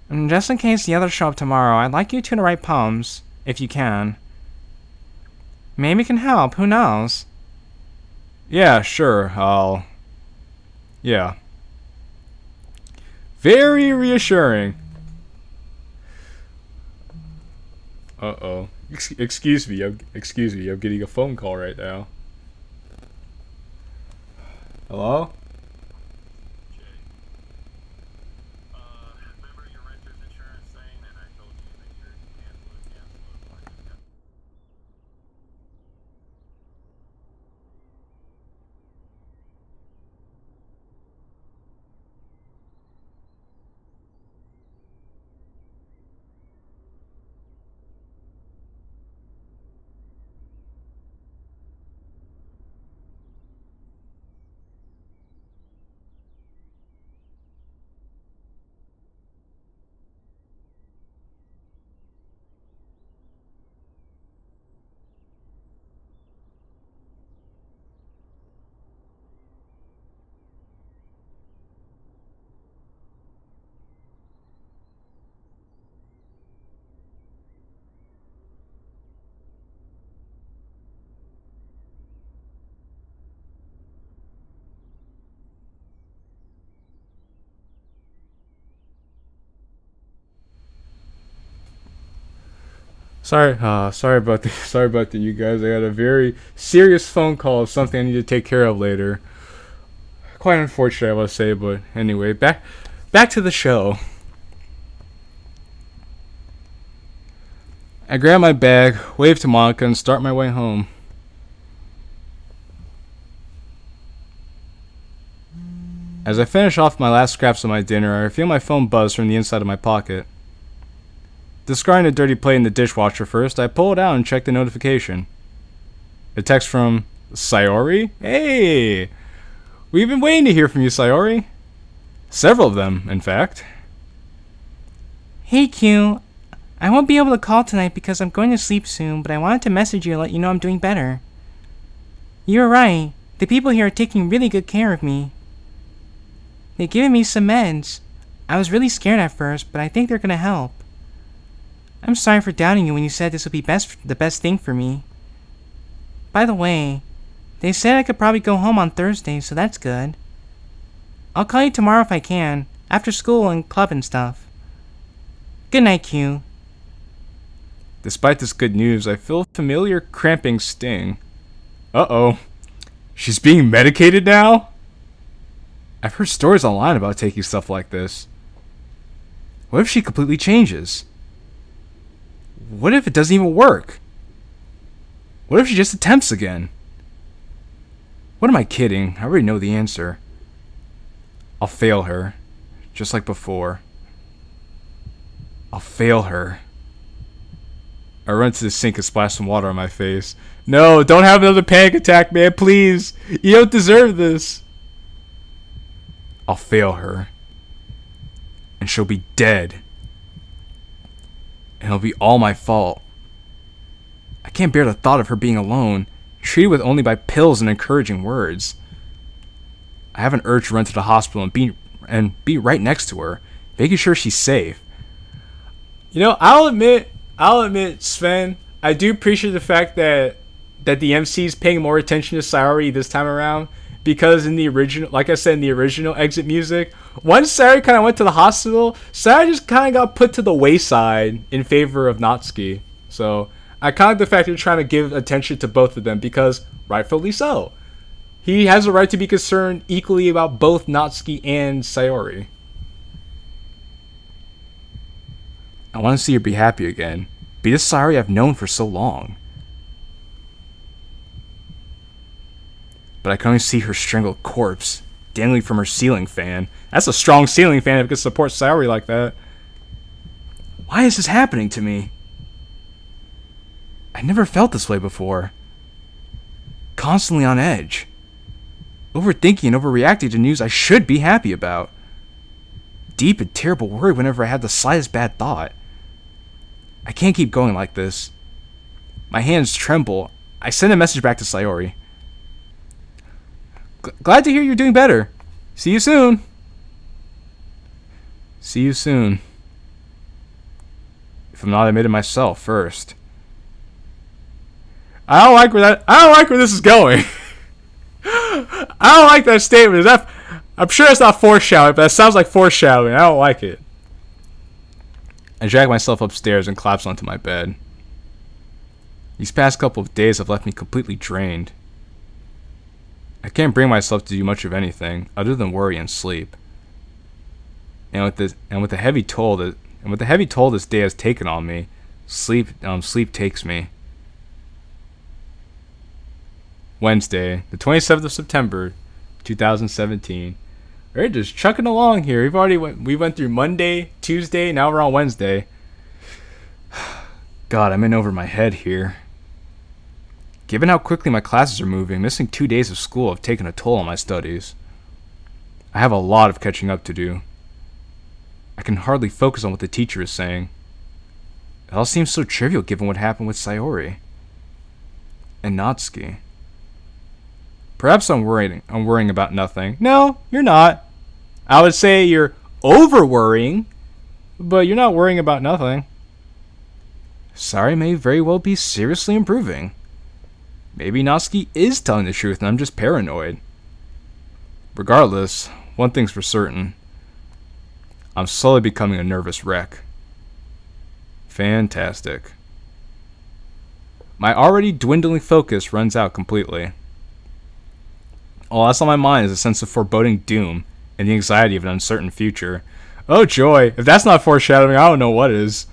And just in case the others show up tomorrow, I'd like you two to write poems, if you can. Maybe it can help, who knows? Yeah, sure, yeah. Very reassuring. Uh-oh. Excuse me, I'm getting a phone call right now. Hello? Remember your renter's insurance thing, and I told you to make sure you cancel it. Sorry about that, you guys. I got a very serious phone call of something I need to take care of later. Quite unfortunate, I must say, but anyway, back to the show. I grab my bag, wave to Monica, and start my way home. As I finish off my last scraps of my dinner, I feel my phone buzz from the inside of my pocket. Discarding the dirty plate in the dishwasher first, I pull it out and check the notification. A text from Sayori? Hey! We've been waiting to hear from you, Sayori. Several of them, in fact. Hey Q, I won't be able to call tonight because I'm going to sleep soon, but I wanted to message you and let you know I'm doing better. You're right, the people here are taking really good care of me. They've given me some meds. I was really scared at first, but I think they're gonna help. I'm sorry for doubting you when you said this would be the best thing for me. By the way, they said I could probably go home on Thursday, so that's good. I'll call you tomorrow if I can, after school and club and stuff. Good night, Q. Despite this good news, I feel a familiar cramping sting. Uh-oh. She's being medicated now? I've heard stories online about taking stuff like this. What if she completely changes? What if it doesn't even work? What if she just attempts again? What am I kidding? I already know the answer. I'll fail her, just like before. I'll fail her. I run to the sink and splash some water on my face. No, don't have another panic attack, man, please. You don't deserve this. I'll fail her. And she'll be dead. And it'll be all my fault. I can't bear the thought of her being alone, treated with only by pills and encouraging words. I have an urge to run to the hospital and be right next to her, making sure she's safe. You know, I'll admit, Sven, I do appreciate the fact that the MC is paying more attention to Sayori this time around, because in the original, like I said, in the original exit music, once Sayori kind of went to the hospital, Sayori just kind of got put to the wayside in favor of Natsuki. So I kind of like the fact they're trying to give attention to both of them, because rightfully so. He has a right to be concerned equally about both Natsuki and Sayori. I want to see her be happy again. Be the Sayori I've known for so long. But I can only see her strangled corpse dangling from her ceiling fan. That's a strong ceiling fan if it could support Sayori like that. Why is this happening to me? I never felt this way before. Constantly on edge. Overthinking and overreacting to news I should be happy about. Deep and terrible worry whenever I had the slightest bad thought. I can't keep going like this. My hands tremble. I send a message back to Sayori. Glad to hear you're doing better. See you soon. See you soon. If I'm not admitting myself first. I don't like where this is going. I don't like that statement. I'm sure it's not foreshadowing, but it sounds like foreshadowing. I don't like it. I drag myself upstairs and collapse onto my bed. These past couple of days have left me completely drained. I can't bring myself to do much of anything other than worry and sleep. And with the heavy toll this day has taken on me, sleep takes me. Wednesday, the 27th of September, 2017. We're just chucking along here. We went through Monday, Tuesday, now we're on Wednesday. God, I'm in over my head here. Given how quickly my classes are moving, missing 2 days of school have taken a toll on my studies. I have a lot of catching up to do. I can hardly focus on what the teacher is saying. It all seems so trivial given what happened with Sayori. And Natsuki. Perhaps I'm worrying about nothing. No, you're not. I would say you're over-worrying, but you're not worrying about nothing. Sayori may very well be seriously improving. Maybe Natsuki is telling the truth and I'm just paranoid. Regardless, one thing's for certain. I'm slowly becoming a nervous wreck. Fantastic. My already dwindling focus runs out completely. All that's on my mind is a sense of foreboding doom and the anxiety of an uncertain future. Oh joy, if that's not foreshadowing, I don't know what is.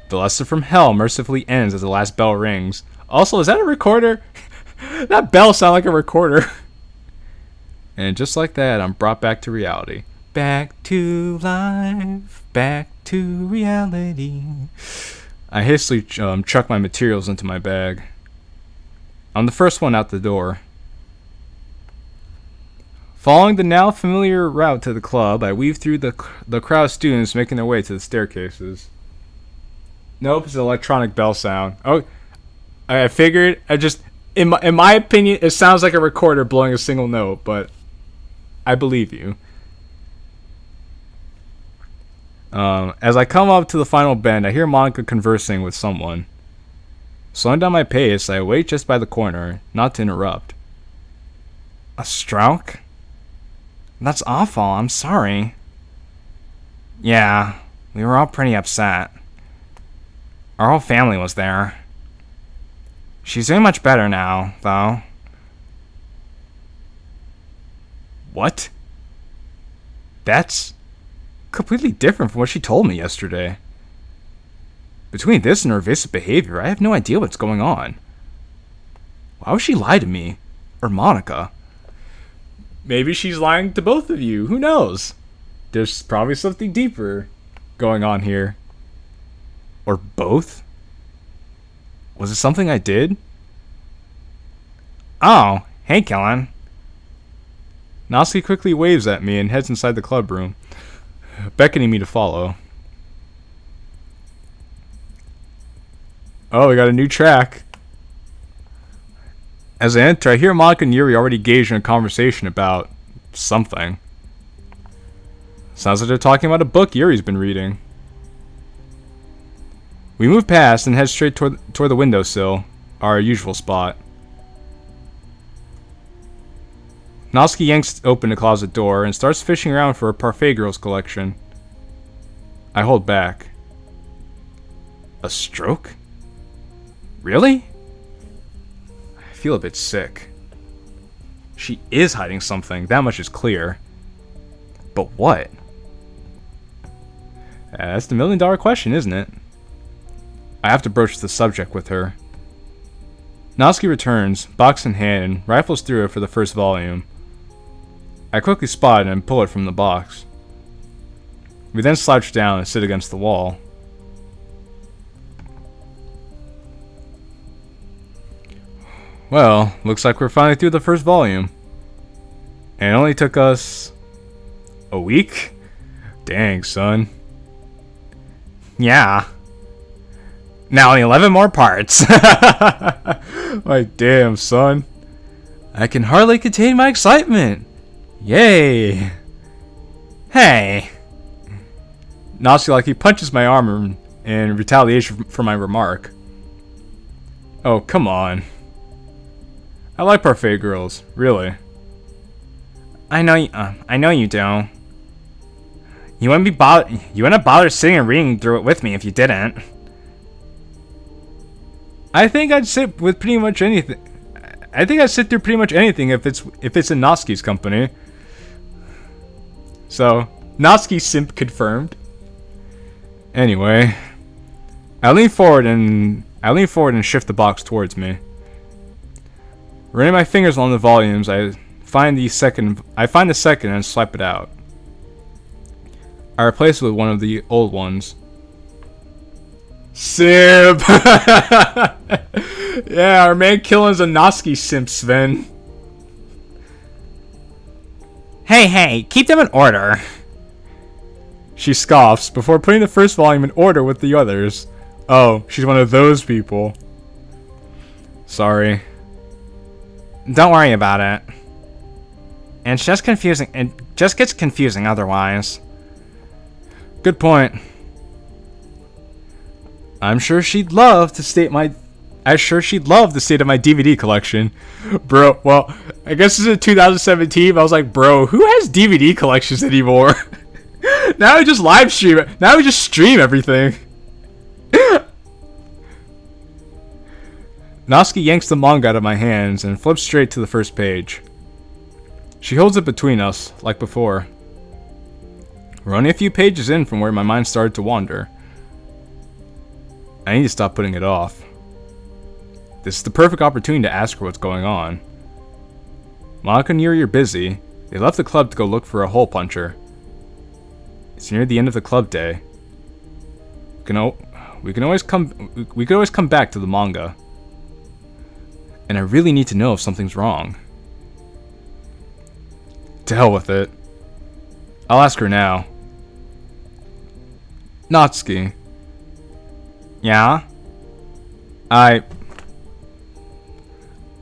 The lesson from hell mercifully ends as the last bell rings. Also, is that a recorder? That bell sounds like a recorder. And just like that, I'm brought back to reality. Back to life, back to reality. I hastily chuck my materials into my bag. I'm the first one out the door. Following the now familiar route to the club, I weave through the crowd of students making their way to the staircases. Nope, it's an electronic bell sound. Oh, I figured. In my opinion, it sounds like a recorder blowing a single note, but I believe you. As I come up to the final bend, I hear Monica conversing with someone. Slowing down my pace, I wait just by the corner, not to interrupt. A stroke? That's awful, I'm sorry. Yeah, we were all pretty upset. Our whole family was there. She's doing much better now, though. What? That's completely different from what she told me yesterday. Between this and her evasive behavior, I have no idea what's going on. Why would she lie to me? Or Monica? Maybe she's lying to both of you. Who knows? There's probably something deeper going on here. Or both? Was it something I did? Oh, hey, Kellen. Natsuki quickly waves at me and heads inside the club room, beckoning me to follow. Oh, we got a new track. As I enter, I hear Monica and Yuri already engaged in a conversation about something. Sounds like they're talking about a book Yuri's been reading. We move past and head straight toward the windowsill, our usual spot. Natsuki yanks open the closet door and starts fishing around for a Parfait Girls collection. I hold back. A stroke? Really? I feel a bit sick. She is hiding something, that much is clear. But what? That's the million-dollar question, isn't it? I have to broach the subject with her. Natsuki returns, box in hand, and rifles through it for the first volume. I quickly spot it and pull it from the box. We then slouch down and sit against the wall. Well, looks like we're finally through the first volume. And it only took us a week? Dang, son. Yeah. Now only 11 more parts. My damn, son. I can hardly contain my excitement. Yay. Hey. Natsuki like he punches my arm in retaliation for my remark. Oh, come on. I like parfait girls, really. I know you do. You wouldn't bother sitting and reading through it with me if you didn't. I think I'd sit with pretty much anything. I think I'd sit through pretty much anything if it's in Natsuki's company. So, Natsuki simp confirmed. Anyway, I lean forward and shift the box towards me. Running my fingers along the volumes, I find the second and swipe it out. I replace it with one of the old ones. Simp! Yeah, our man Killen's a Natsuki simp, Sven. Hey, keep them in order. She scoffs before putting the first volume in order with the others. Oh, she's one of those people. Sorry. Don't worry about it. It's just confusing. It just gets confusing otherwise. Good point. I'm sure she'd love the state of my DVD collection. Bro, well, I guess this is 2017. I was like, bro, who has DVD collections anymore? Now we just live stream it. Now we just stream everything. Natsuki yanks the manga out of my hands and flips straight to the first page. She holds it between us, like before. We're only a few pages in from where my mind started to wander. I need to stop putting it off. This is the perfect opportunity to ask her what's going on. Monica and Yuri are busy. They left the club to go look for a hole puncher. It's near the end of the club day. We could always come back to the manga. And I really need to know if something's wrong. To hell with it. I'll ask her now. Natsuki. Yeah? I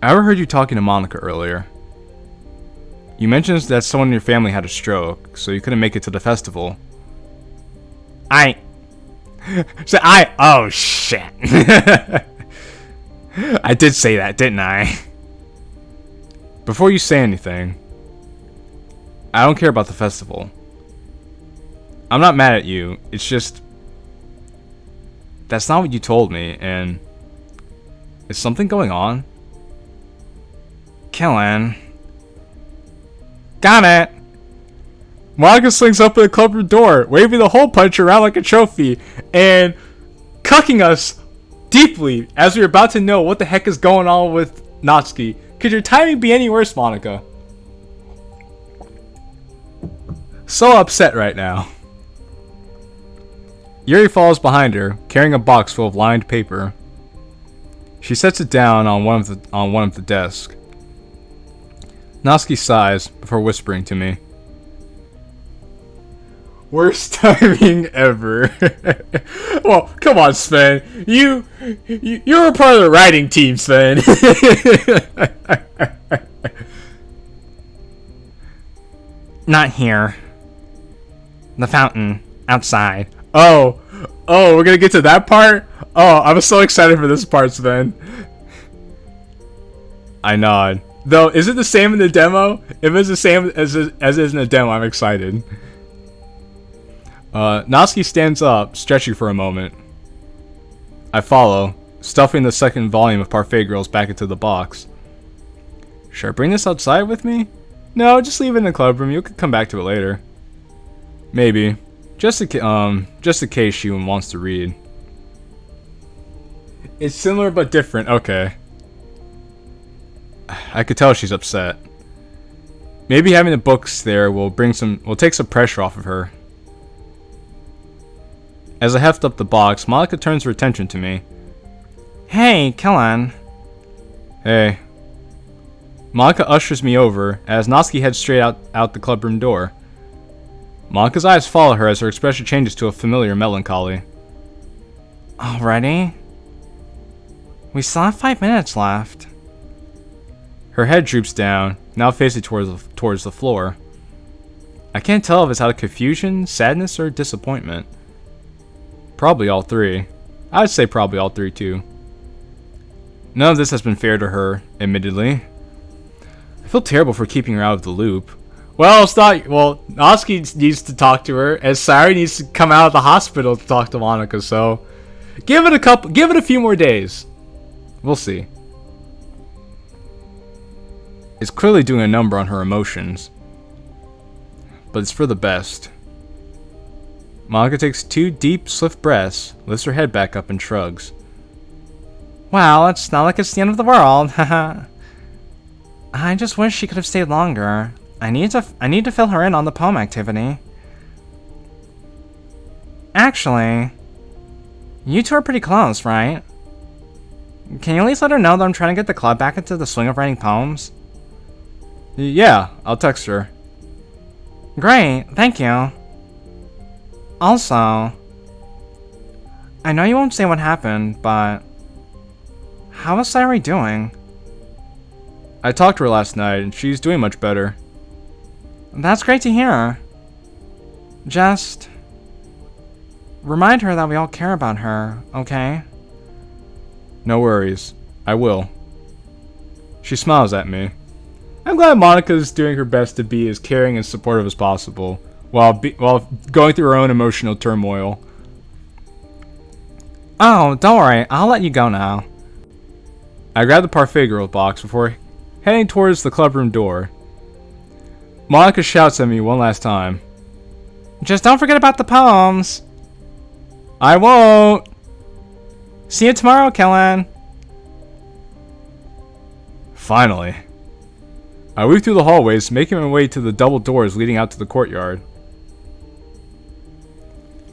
overheard you talking to Monica earlier. You mentioned that someone in your family had a stroke, so you couldn't make it to the festival. Oh shit. I did say that, didn't I? Before you say anything, I don't care about the festival. I'm not mad at you, it's just... That's not what you told me, and... Is something going on? Killen. Got it! Monica slings open the club door, waving the hole puncher around like a trophy, and... cucking us deeply as we're about to know what the heck is going on with Natsuki. Could your timing be any worse, Monica? So upset right now. Yuri follows behind her, carrying a box full of lined paper. She sets it down on one of the desks. Natsuki sighs before whispering to me. Worst timing ever. Well, come on, Sven. You were part of the writing team, Sven. Not here. The fountain. Outside. Oh, we're gonna get to that part? Oh, I'm so excited for this part, Sven. I nod. Though, is it the same in the demo? If it's the same as it is in the demo, I'm excited. Natsuki stands up, stretching for a moment. I follow, stuffing the second volume of Parfait Girls back into the box. Should I bring this outside with me? No, just leave it in the club room. You could come back to it later. Maybe. Just in case she wants to read. It's similar but different. Okay. I could tell she's upset. Maybe having the books there will take some pressure off of her. As I heft up the box, Monica turns her attention to me. Hey, Kellen. Hey. Monica ushers me over as Natsuki heads straight out the clubroom door. Monica's eyes follow her as her expression changes to a familiar melancholy. Already? We still have 5 minutes left. Her head droops down, now facing towards the floor. I can't tell if it's out of confusion, sadness, or disappointment. Probably all three. I would say probably all three too. None of this has been fair to her, admittedly. I feel terrible for keeping her out of the loop. Well, Natsuki needs to talk to her, and Sayori needs to come out of the hospital to talk to Monica, so give it a few more days. We'll see. It's clearly doing a number on her emotions. But it's for the best. Monica takes 2 deep, swift breaths, lifts her head back up and shrugs. Well, it's not like it's the end of the world, haha. I just wish she could have stayed longer. I need to fill her in on the poem activity. Actually, you two are pretty close, right? Can you at least let her know that I'm trying to get the club back into the swing of writing poems? Yeah, I'll text her. Great, thank you. Also, I know you won't say what happened, but how is Sayori doing? I talked to her last night, and she's doing much better. That's great to hear. Just remind her that we all care about her, okay? No worries. I will. She smiles at me. I'm glad Monica's doing her best to be as caring and supportive as possible, while going through her own emotional turmoil. Oh, don't worry. I'll let you go now. I grab the Parfait Girl box before heading towards the clubroom door. Monica shouts at me one last time. Just don't forget about the poems. I won't. See you tomorrow, Kellen. Finally. I weave through the hallways, making my way to the double doors leading out to the courtyard.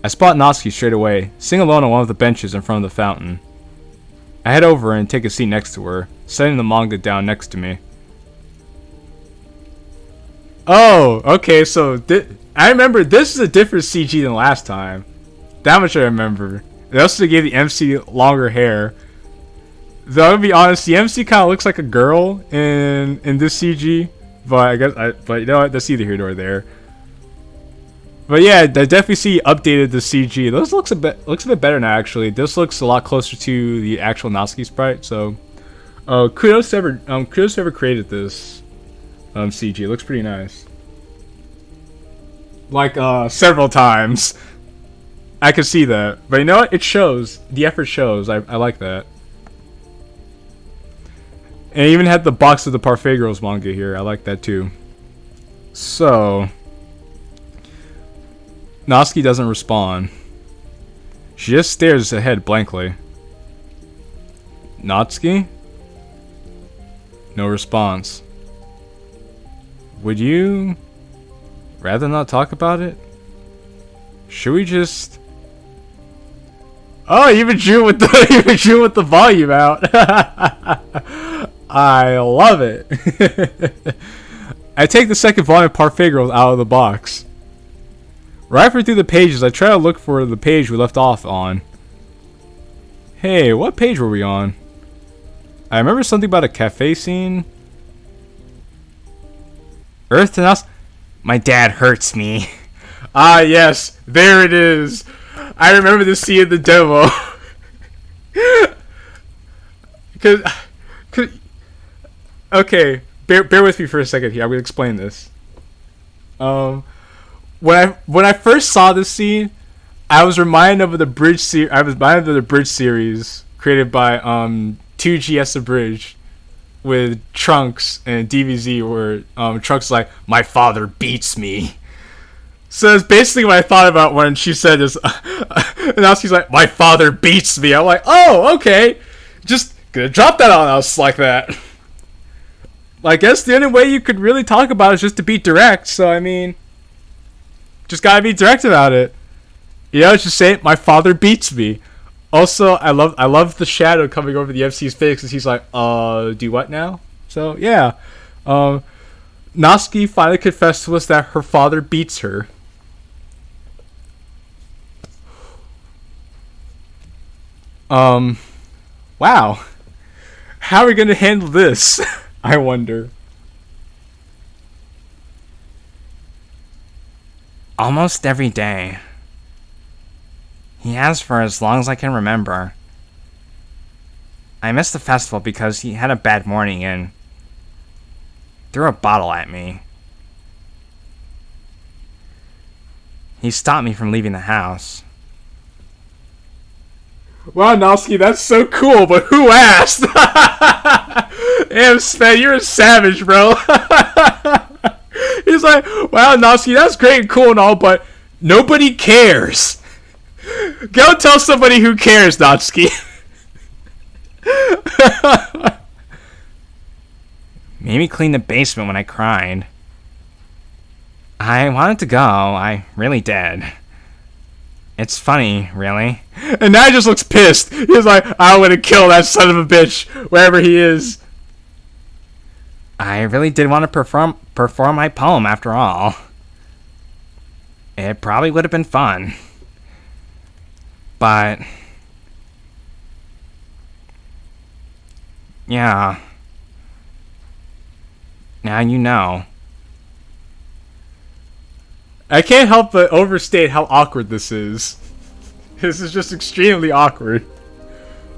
I spot Natsuki straight away, sitting alone on one of the benches in front of the fountain. I head over and take a seat next to her, setting the manga down next to me. Oh, okay, so I remember this is a different CG than last time. That much I remember. They also gave the MC longer hair. Though, I'm gonna be honest, the MC kind of looks like a girl in this CG, but but you know what? That's either here nor there. But yeah, I definitely see updated the CG. This looks a bit better now. Actually, this looks a lot closer to the actual Natsuki sprite. So, kudos to whoever created this CG. It looks pretty nice. Like several times, I can see that. But you know what? It shows. The effort shows. I like that. And I even had the box of the Parfait Girls manga here. I like that too. So, Natsuki doesn't respond. She just stares ahead blankly. Natsuki? No response. Would you rather not talk about it? Should we just... Oh, you even drew with the volume out. I love it. I take the second volume of Parfait Girls out of the box. Rifling through the pages, I try to look for the page we left off on. Hey, what page were we on? I remember something about a cafe scene. Earth to us. My dad hurts me. Ah, yes, there it is. I remember this scene in the demo. Okay, bear with me for a second here. I'm gonna explain this. When I first saw this scene, I was reminded of the bridge series created by 2GS Abridged with Trunks and DBZ, where Trunks is like, my father beats me. So it's basically what I thought about when she said this. And now she's like, my father beats me. I'm like, oh, okay. Just gonna drop that on us like that. I guess the only way you could really talk about it is just to be direct. So, I mean, just gotta be direct about it. You know, just say, my father beats me. Also, I love the shadow coming over the MC's face because he's like, do what now? So, yeah. Natsuki finally confessed to us that her father beats her. Wow. How are we gonna handle this? I wonder. Almost every day. He has for as long as I can remember. I missed the festival because he had a bad morning and threw a bottle at me. He stopped me from leaving the house. Wow, Natsuki, that's so cool, but who asked? Damn, Sven, you're a savage, bro. He's like, wow, Natsuki, that's great and cool and all, but nobody cares. Go tell somebody who cares, Natsuki. Made me clean the basement when I cried. I wanted to go, I really did. It's funny, really. And now he just looks pissed. He's like, I want to kill that son of a bitch, wherever he is. I really did want to perform my poem after all. It probably would have been fun. But yeah. Now you know. I can't help but overstate how awkward this is. This is just extremely awkward.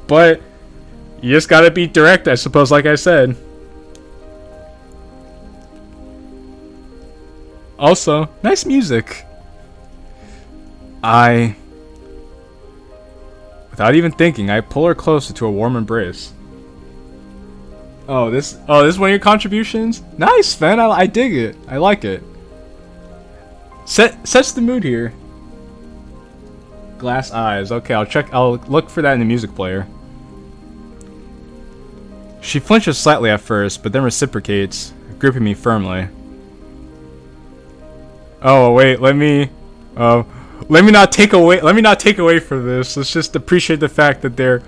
But you just gotta be direct, I suppose, like I said. Also, nice music. Without even thinking, I pull her closer to a warm embrace. This is one of your contributions? Nice, Sven. I dig it. I like it. Sets the mood here. Glass eyes. Okay, I'll look for that in the music player. She flinches slightly at first, but then reciprocates, gripping me firmly. Oh wait, let me not take away from this. Let's just appreciate the fact that they're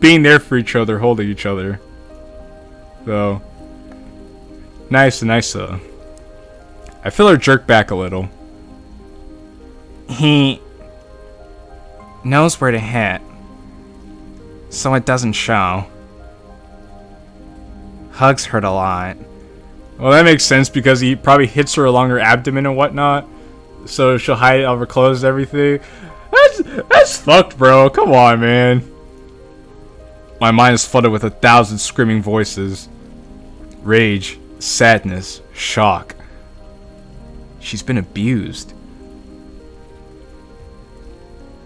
being there for each other, holding each other. So nice. I feel her jerk back a little. He knows where to hit, so it doesn't show. Hugs hurt a lot. Well, that makes sense because he probably hits her along her abdomen and whatnot, so she'll hide it all her clothes and everything. That's fucked, bro. Come on, man. My mind is flooded with 1,000 screaming voices. Rage, sadness, shock. She's been abused.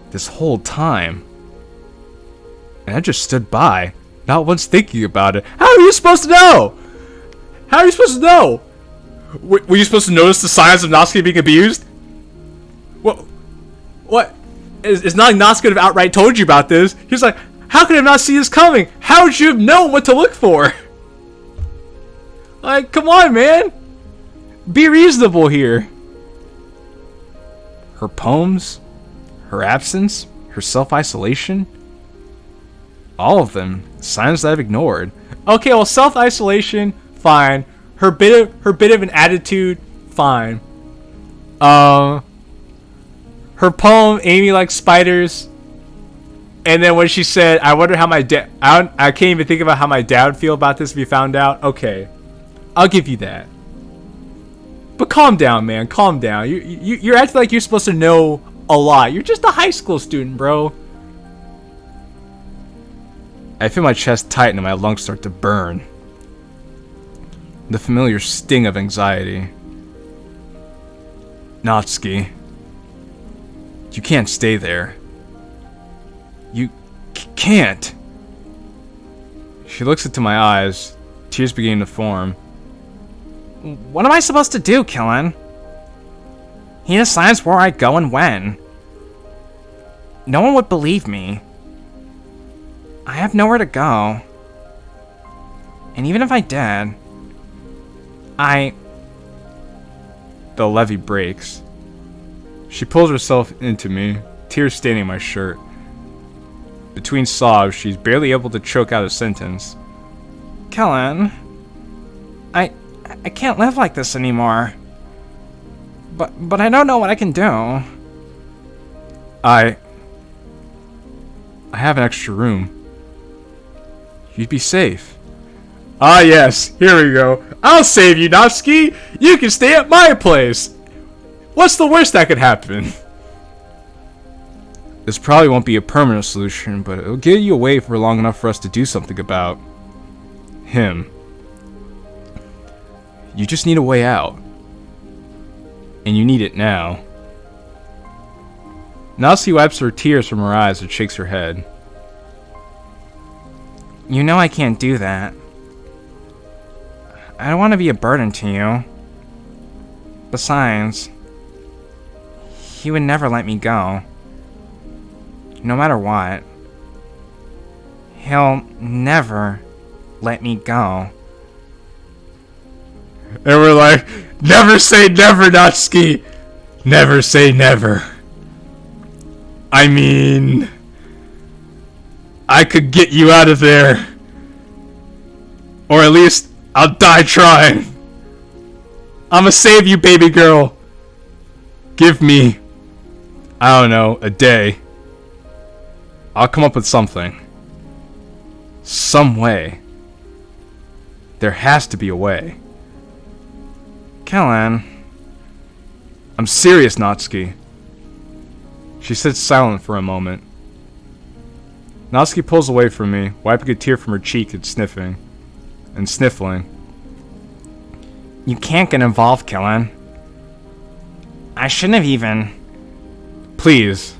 This whole time. And I just stood by, not once thinking about it. How are you supposed to know? How are you supposed to know? Were you supposed to notice the signs of Natsuki being abused? What? It's not like Natsuki would have outright told you about this. He's like, how could I not see this coming? How would you have known what to look for? Like, come on, man. Be reasonable here. Her poems, her absence, her self-isolation, all of them, signs that I've ignored. Okay, well, self-isolation, fine. Her bit of an attitude, fine. Her poem, Amy likes spiders. And then when she said, I wonder how my dad... I can't even think about how my dad would feel about this if he found out. Okay, I'll give you that. But calm down, man. Calm down. You're acting like you're supposed to know a lot. You're just a high school student, bro. I feel my chest tighten and my lungs start to burn. The familiar sting of anxiety. Natsuki. You can't stay there. You can't. She looks into my eyes, tears beginning to form. What am I supposed to do, Killen? He decides where I go and when. No one would believe me. I have nowhere to go. And even if I did, The levee breaks. She pulls herself into me, tears staining my shirt. Between sobs, she's barely able to choke out a sentence. Kellen, I can't live like this anymore. But I don't know what I can do. I have an extra room. You'd be safe. Ah yes, here we go. I'll save you, Natsuki! You can stay at my place! What's the worst that could happen? This probably won't be a permanent solution, but it'll get you away for long enough for us to do something about him. You just need a way out. And you need it now. Natsuki wipes her tears from her eyes and shakes her head. You know I can't do that. I don't want to be a burden to you. Besides, he would never let me go. No matter what. He'll never let me go. And we're like, never say never, Natsuki! Never say never. I mean, I could get you out of there. Or at least, I'll die trying. I'ma save you, baby girl. Give me, I don't know, a day. I'll come up with something. Some way. There has to be a way. Kellen. I'm serious, Natsuki. She sits silent for a moment. Natsuki pulls away from me, wiping a tear from her cheek and sniffling. You can't get involved, Kellen. I shouldn't have even... Please.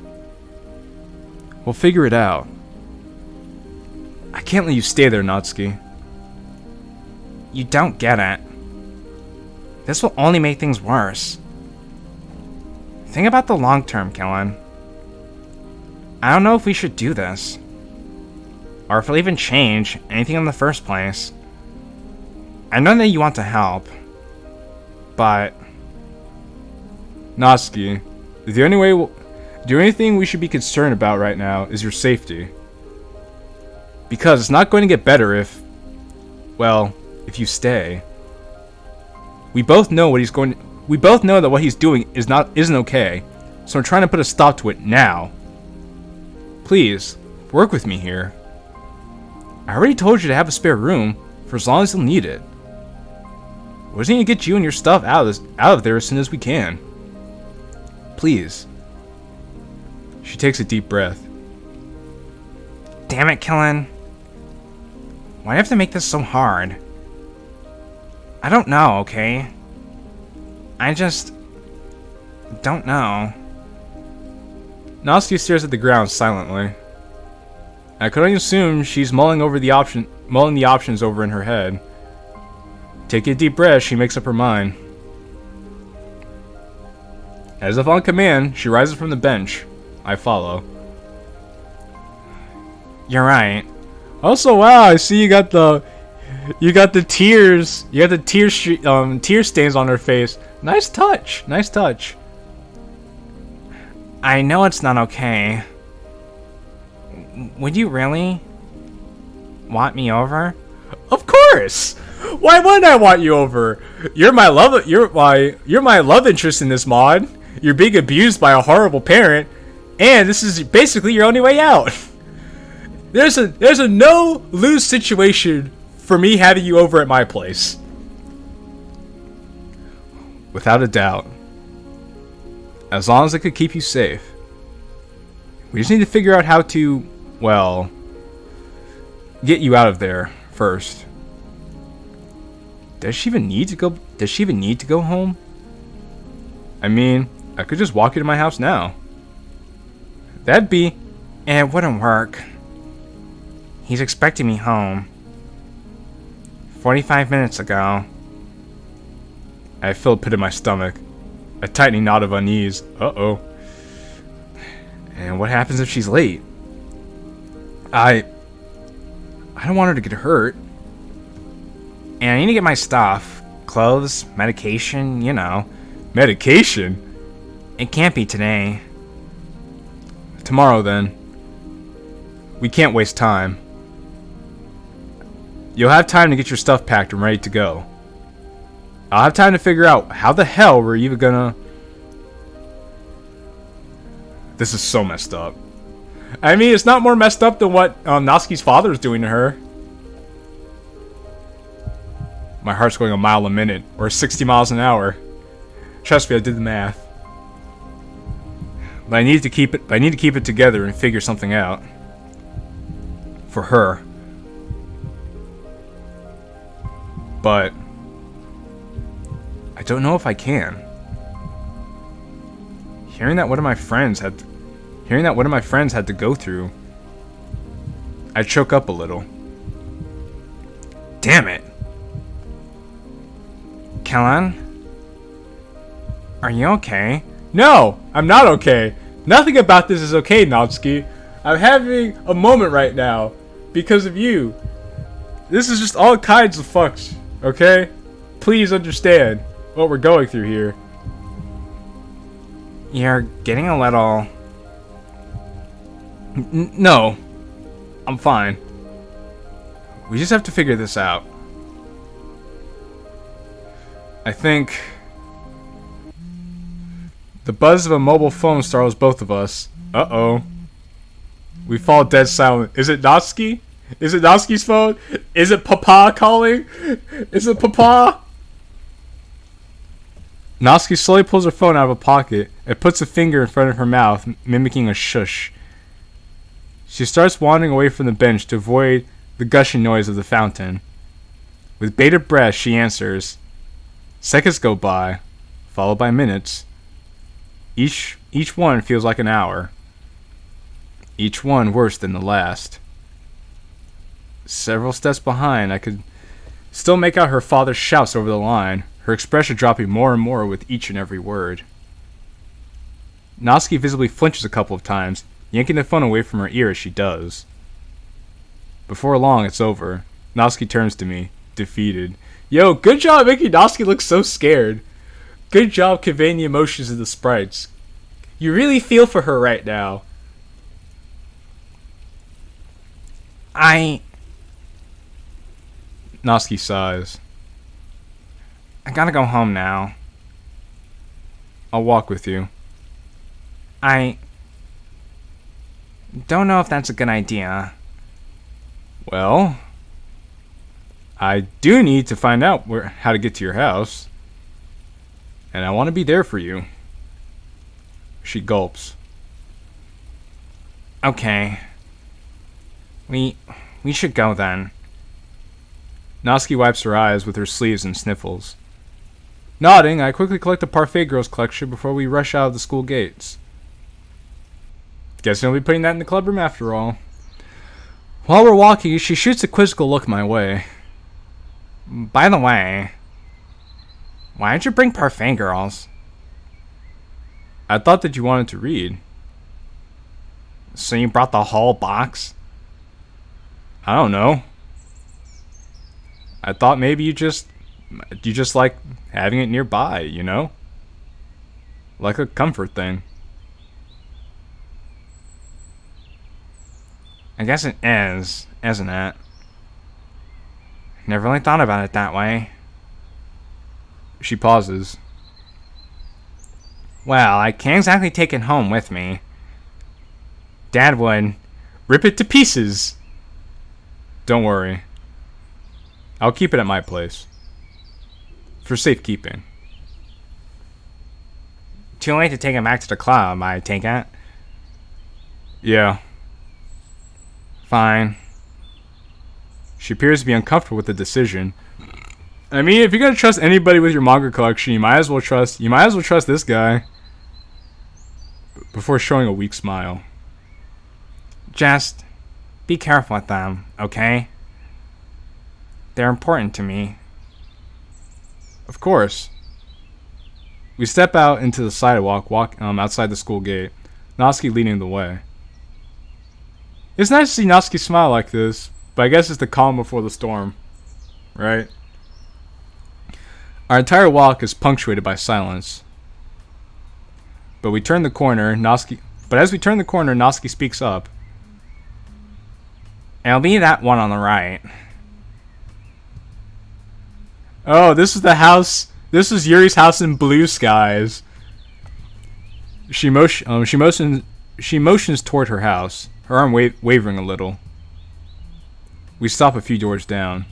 We'll figure it out. I can't let you stay there, Natsuki. You don't get it. This will only make things worse. Think about the long term, Kellen. I don't know if we should do this. Or if it'll even change anything in the first place. I know that you want to help. But... Natsuki, the only thing we should be concerned about right now is your safety. Because it's not going to get better if... Well, if you stay. We both know that what he's doing isn't okay. So I'm trying to put a stop to it now. Please, work with me here. I already told you to have a spare room for as long as you'll need it. We're just gonna get you and your stuff out of there as soon as we can. Please. She takes a deep breath. Damn it, Kellen. Why do you have to make this so hard? I don't know, okay? I just... don't know. Natsuki stares at the ground silently. I could only assume she's mulling the options over in her head. Taking a deep breath, she makes up her mind. As if on command, she rises from the bench. I follow. You're right. Also, wow, I see you got the tears. You got the tear stains on her face. Nice touch. Nice touch. I know it's not okay. Would you really want me over? Of course. Why wouldn't I want you over? You're my love interest in this mod. You're being abused by a horrible parent, and this is basically your only way out. There's a no-lose situation for me having you over at my place. Without a doubt. As long as I could keep you safe. We just need to figure out how to, well, get you out of there first. Does she even need to go home? I mean, I could just walk you to my house now. And it wouldn't work. He's expecting me home. 45 minutes ago. I feel a pit in my stomach. A tightening knot of unease. Uh-oh. And what happens if she's late? I don't want her to get hurt. And I need to get my stuff. Clothes, medication, you know. Medication? It can't be today. Tomorrow, then. We can't waste time. You'll have time to get your stuff packed and ready to go. I'll have time to figure out how the hell we're even gonna... This is so messed up. I mean, it's not more messed up than what Natsuki's father is doing to her. My heart's going a mile a minute, or 60 miles an hour. Trust me, I did the math. But I need to keep it together and figure something out. For her. But I don't know if I can. Hearing that one of my friends had to go through, I choke up a little. Damn it. Kellen? Are you okay? No, I'm not okay. Nothing about this is okay, Natsuki. I'm having a moment right now because of you. This is just all kinds of fucks, okay? Please understand what we're going through here. You're getting a little... No. I'm fine. We just have to figure this out. I think... The buzz of a mobile phone startles both of us. Uh-oh. We fall dead silent. Is it Natsuki? Is it Natsuki's phone? Is it Papa calling? Is it Papa? Natsuki slowly pulls her phone out of her pocket and puts a finger in front of her mouth, mimicking a shush. She starts wandering away from the bench to avoid the gushing noise of the fountain. With bated breath, she answers. Seconds go by, followed by minutes. Each one feels like an hour. Each one worse than the last. Several steps behind, I could still make out her father's shouts over the line, her expression dropping more and more with each and every word. Natsuki visibly flinches a couple of times, yanking the phone away from her ear as she does. Before long, it's over. Natsuki turns to me, defeated. Yo, good job making Natsuki look so scared. Good job conveying the emotions of the sprites. You really feel for her right now. Natsuki sighs. I gotta go home now. I'll walk with you. I don't know if that's a good idea. Well, I do need to find out how to get to your house. And I want to be there for you. She gulps. Okay. We should go then. Natsuki wipes her eyes with her sleeves and sniffles. Nodding, I quickly collect the Parfait Girls collection before we rush out of the school gates. Guessing I'll be putting that in the clubroom after all. While we're walking, she shoots a quizzical look my way. By the way, why'd you bring Parfait Girls? I thought that you wanted to read. So you brought the whole box? I don't know. I thought maybe you just like having it nearby, you know? Like a comfort thing. I guess it is, isn't it? Never really thought about it that way. She pauses. Well, I can't exactly take it home with me. Dad would rip it to pieces. Don't worry. I'll keep it at my place. For safekeeping. Too late to take it back to the club, I take it? Yeah. Fine. She appears to be uncomfortable with the decision. I mean, if you're gonna trust anybody with your manga collection, you might as well trust this guy. Before showing a weak smile. Just be careful with them, okay? They're important to me. Of course. We step out into the sidewalk, outside the school gate, Natsuki leading the way. It's nice to see Natsuki smile like this, but I guess it's the calm before the storm, right? Our entire walk is punctuated by silence. But as we turn the corner, Natsuki speaks up. It'll be that one on the right. Oh, this is the house. This is Yuri's house in blue skies. She motions toward her house, her arm wavering a little. We stop a few doors down.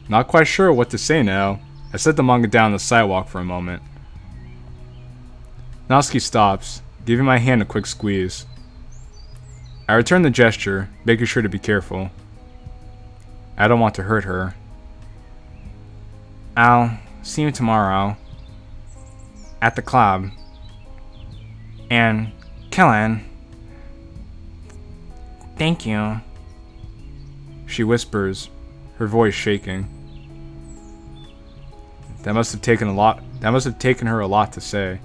Not quite sure what to say now. I set the manga down the sidewalk for a moment. Natsuki stops, giving my hand a quick squeeze. I return the gesture, making sure to be careful. I don't want to hurt her. I'll see you tomorrow. At the club. And, Kellen. Thank you. She whispers, her voice shaking. That must have taken her a lot to say.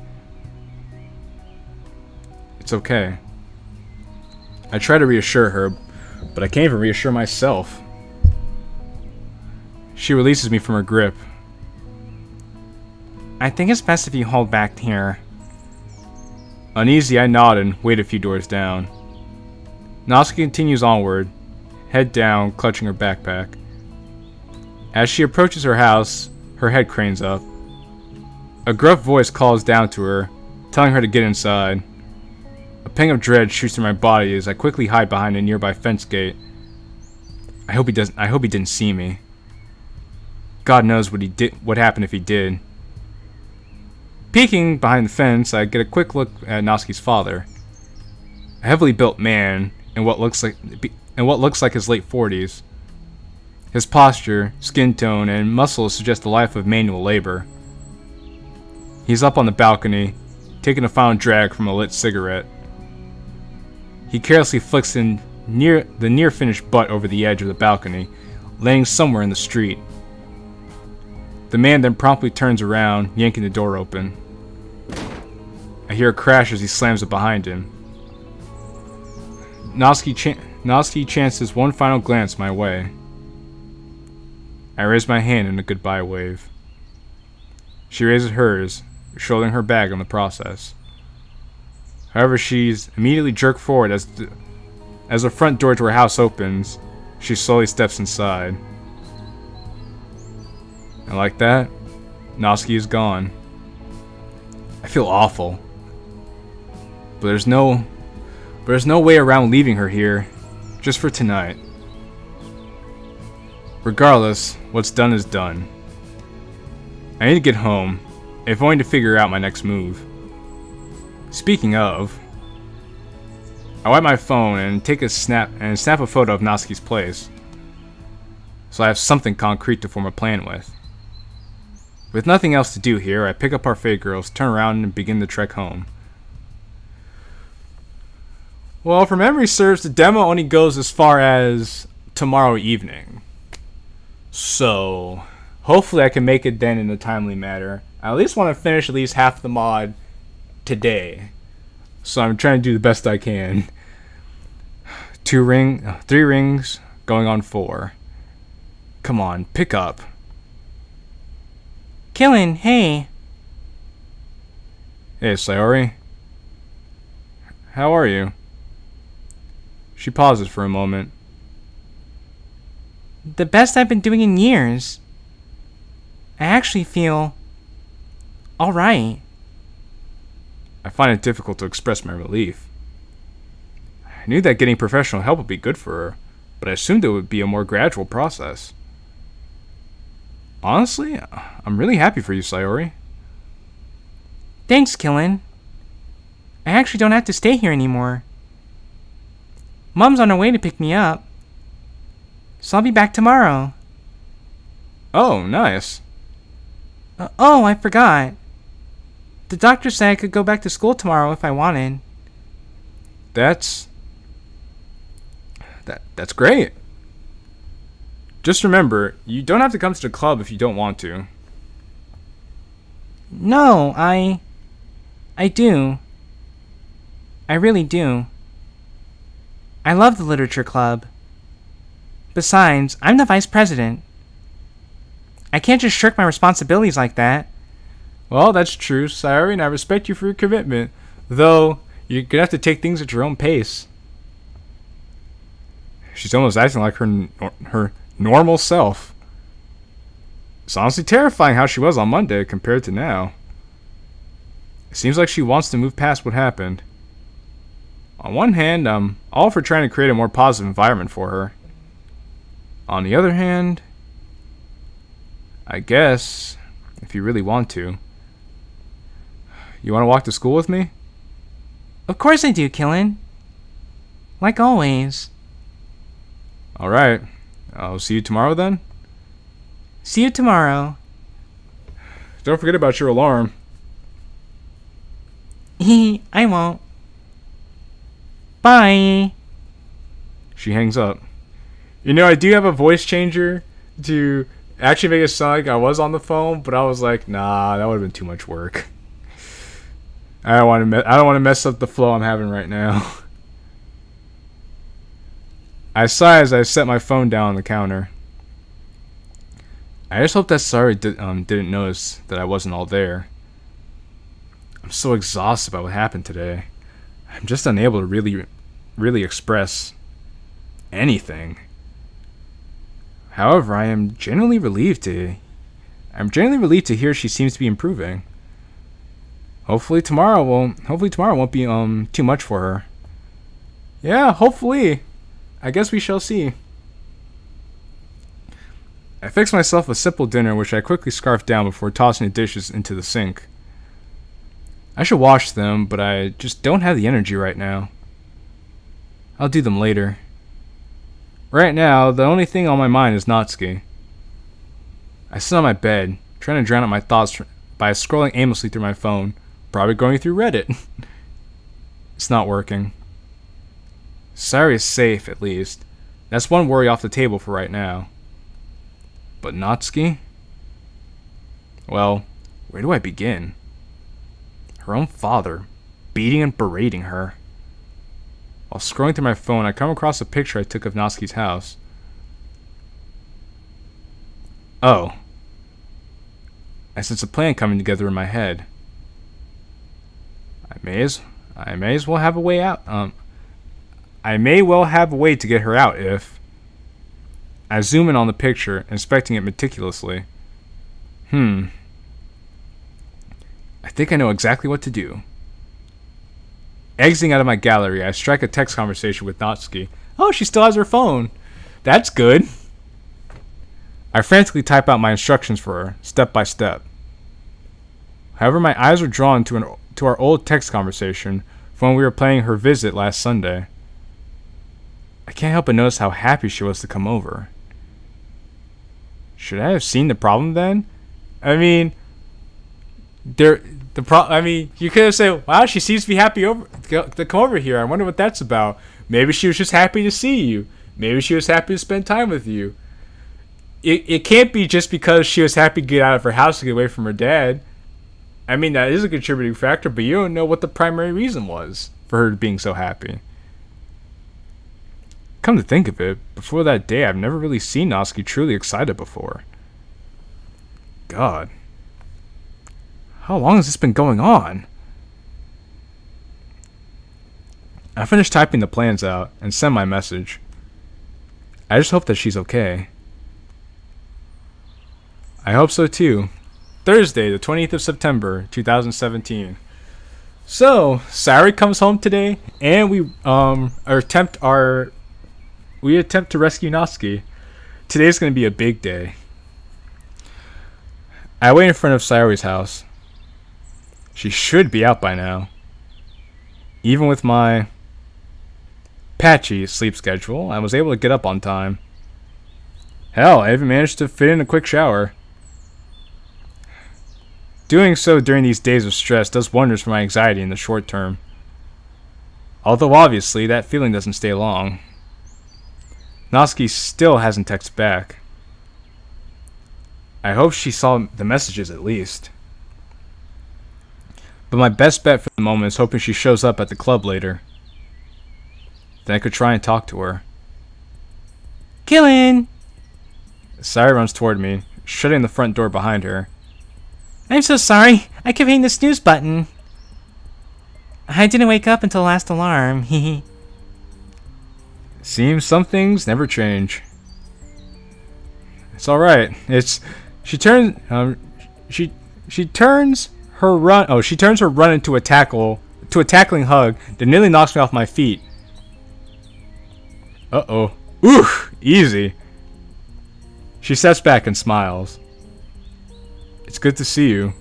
It's okay. I try to reassure her, but I can't even reassure myself. She releases me from her grip. I think it's best if you hold back here. Uneasy, I nod and wait a few doors down. Natsuki continues onward, head down, clutching her backpack. As she approaches her house, her head cranes up. A gruff voice calls down to her, telling her to get inside. A pang of dread shoots through my body as I quickly hide behind a nearby fence gate. I hope he didn't see me. God knows what happened if he did. Peeking behind the fence, I get a quick look at Natsuki's father. A heavily built man in what looks like his late 40s. His posture, skin tone, and muscles suggest a life of manual labor. He's up on the balcony, taking a final drag from a lit cigarette. He carelessly flicks the near-finished butt over the edge of the balcony, laying somewhere in the street. The man then promptly turns around, yanking the door open. I hear a crash as he slams it behind him. Natsuki chances one final glance my way. I raise my hand in a goodbye wave. She raises hers, shouldering her bag in the process. However, she's immediately jerked forward as the front door to her house opens. She slowly steps inside. And like that, Natsuki is gone. I feel awful. But there's no way around leaving her here, just for tonight. Regardless, what's done is done. I need to get home, if only to figure out my next move. Speaking of, I wipe my phone and snap a photo of Natsuki's place, so I have something concrete to form a plan with. With nothing else to do here, I pick up our fake girls, turn around, and begin the trek home. Well, if memory serves, the demo only goes as far as tomorrow evening. So, hopefully I can make it then in a timely manner. I at least want to finish at least half the mod today. So I'm trying to do the best I can. 3 rings, going on 4. Come on, pick up. Kellen, hey. Hey, Sayori. How are you? She pauses for a moment. The best I've been doing in years. I actually feel alright. I find it difficult to express my relief. I knew that getting professional help would be good for her, but I assumed it would be a more gradual process. Honestly, I'm really happy for you, Sayori. Thanks, Kellen. I actually don't have to stay here anymore. Mom's on her way to pick me up, so I'll be back tomorrow. Oh, nice. Oh, I forgot. The doctor said I could go back to school tomorrow if I wanted. That's great. Just remember, you don't have to come to the club if you don't want to. No, I do. I really do. I love the literature club. Besides, I'm the vice president. I can't just shirk my responsibilities like that. Well, that's true, Sayori, and I respect you for your commitment. Though, you're gonna have to take things at your own pace. She's almost acting like her normal self. It's honestly terrifying how she was on Monday compared to now. It seems like she wants to move past what happened. On one hand, I'm all for trying to create a more positive environment for her. On the other hand, I guess, if you really want to. You want to walk to school with me? Of course I do, Killen. Like always. Alright. I'll see you tomorrow then? See you tomorrow. Don't forget about your alarm. I won't. Bye. She hangs up. You know, I do have a voice changer to actually make it sound like I was on the phone, but I was like, nah, that would have been too much work. I don't want to mess up the flow I'm having right now. I sigh as I set my phone down on the counter. I just hope that Sari didn't notice that I wasn't all there. I'm so exhausted by what happened today. I'm just unable to really express anything. However, I'm genuinely relieved to hear she seems to be improving. Hopefully tomorrow won't be too much for her. Yeah, hopefully. I guess we shall see. I fixed myself a simple dinner, which I quickly scarfed down before tossing the dishes into the sink. I should wash them, but I just don't have the energy right now. I'll do them later. Right now, the only thing on my mind is Natsuki. I sit on my bed, trying to drown out my thoughts by scrolling aimlessly through my phone, probably going through Reddit. It's not working. Sari is safe, at least. That's one worry off the table for right now. But Natsuki? Well, where do I begin? Her own father, beating and berating her. While scrolling through my phone, I come across a picture I took of Natsuki's house. Oh. I sense a plan coming together in my head. I may well have a way to get her out if... I zoom in on the picture, inspecting it meticulously. I think I know exactly what to do. Exiting out of my gallery, I strike a text conversation with Natsuki. Oh, she still has her phone. That's good. I frantically type out my instructions for her, step by step. However, my eyes were drawn to our old text conversation from when we were planning her visit last Sunday. I can't help but notice how happy she was to come over. Should I have seen the problem then? I mean, you could have said, "Wow, she seems to be happy to come over here. I wonder what that's about. Maybe she was just happy to see you. Maybe she was happy to spend time with you." It can't be just because she was happy to get out of her house to get away from her dad. I mean, that is a contributing factor, but you don't know what the primary reason was for her being so happy. Come to think of it, before that day, I've never really seen Natsuki truly excited before. God. How long has this been going on? I finished typing the plans out and sent my message. I just hope that she's okay. I hope so too. Thursday, the 20th of September, 2017. So, Sari comes home today, and we attempt to rescue Natsuki. Today's going to be a big day. I wait in front of Sayori's house. She should be out by now. Even with my patchy sleep schedule, I was able to get up on time. Hell, I even managed to fit in a quick shower. Doing so during these days of stress does wonders for my anxiety in the short term. Although obviously, that feeling doesn't stay long. Natsuki still hasn't texted back. I hope she saw the messages at least. But my best bet for the moment is hoping she shows up at the club later. Then I could try and talk to her. Killin! Sayuri runs toward me, shutting the front door behind her. I'm so sorry. I kept hitting the snooze button. I didn't wake up until last alarm. Hehe. Seems some things never change. It's all right. She turns her run into a tackling hug that nearly knocks me off my feet. Uh-oh. Ooh, easy. She steps back and smiles. It's good to see you.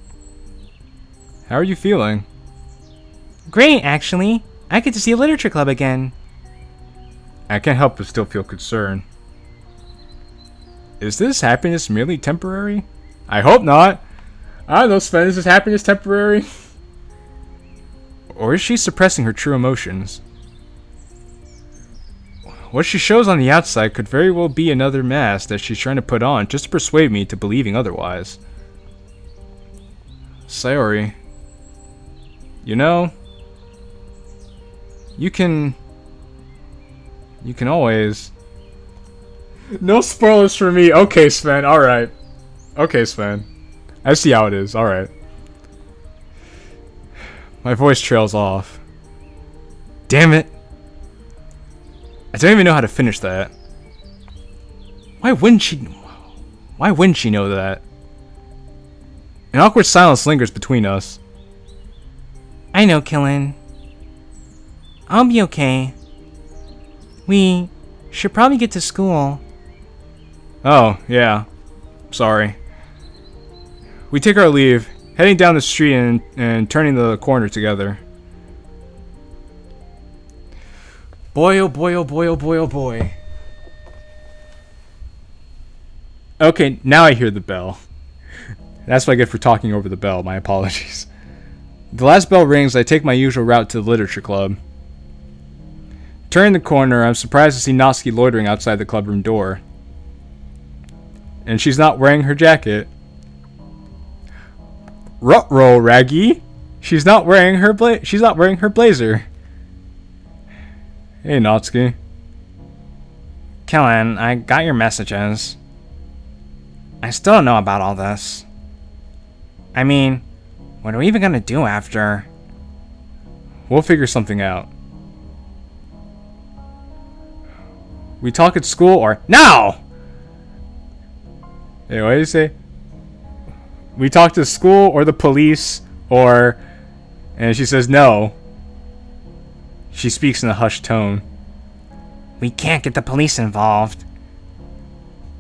How are you feeling? Great, actually. I get to see a literature club again. I can't help but still feel concerned. Is this happiness merely temporary? I hope not. I don't know, Sven. Is this happiness temporary? Or is she suppressing her true emotions? What she shows on the outside could very well be another mask that she's trying to put on just to persuade me to believing otherwise. Sayuri. You know, you can always... No spoilers for me. Okay, Sven. Alright. Okay, Sven. I see how it is. Alright. My voice trails off. Damn it. I don't even know how to finish that. Why wouldn't she know that? An awkward silence lingers between us. I know, Killin. I'll be okay. We should probably get to school. Oh, yeah. Sorry. We take our leave, heading down the street and turning the corner together. Boy, oh boy, oh boy, oh boy, oh boy. Okay, now I hear the bell. That's what I get for talking over the bell. My apologies. The last bell rings, I take my usual route to the literature club. Turning the corner, I'm surprised to see Natsuki loitering outside the clubroom door. And she's not wearing her jacket. Ruh-roh, Raggy. She's not wearing her blazer. Hey, Natsuki. Killin, I got your messages. I still don't know about all this. I mean, what are we even gonna do after? We'll figure something out. We talk at school or... Now! Hey, what do you say? We talk to school or the police or... And she says no. She speaks in a hushed tone. We can't get the police involved.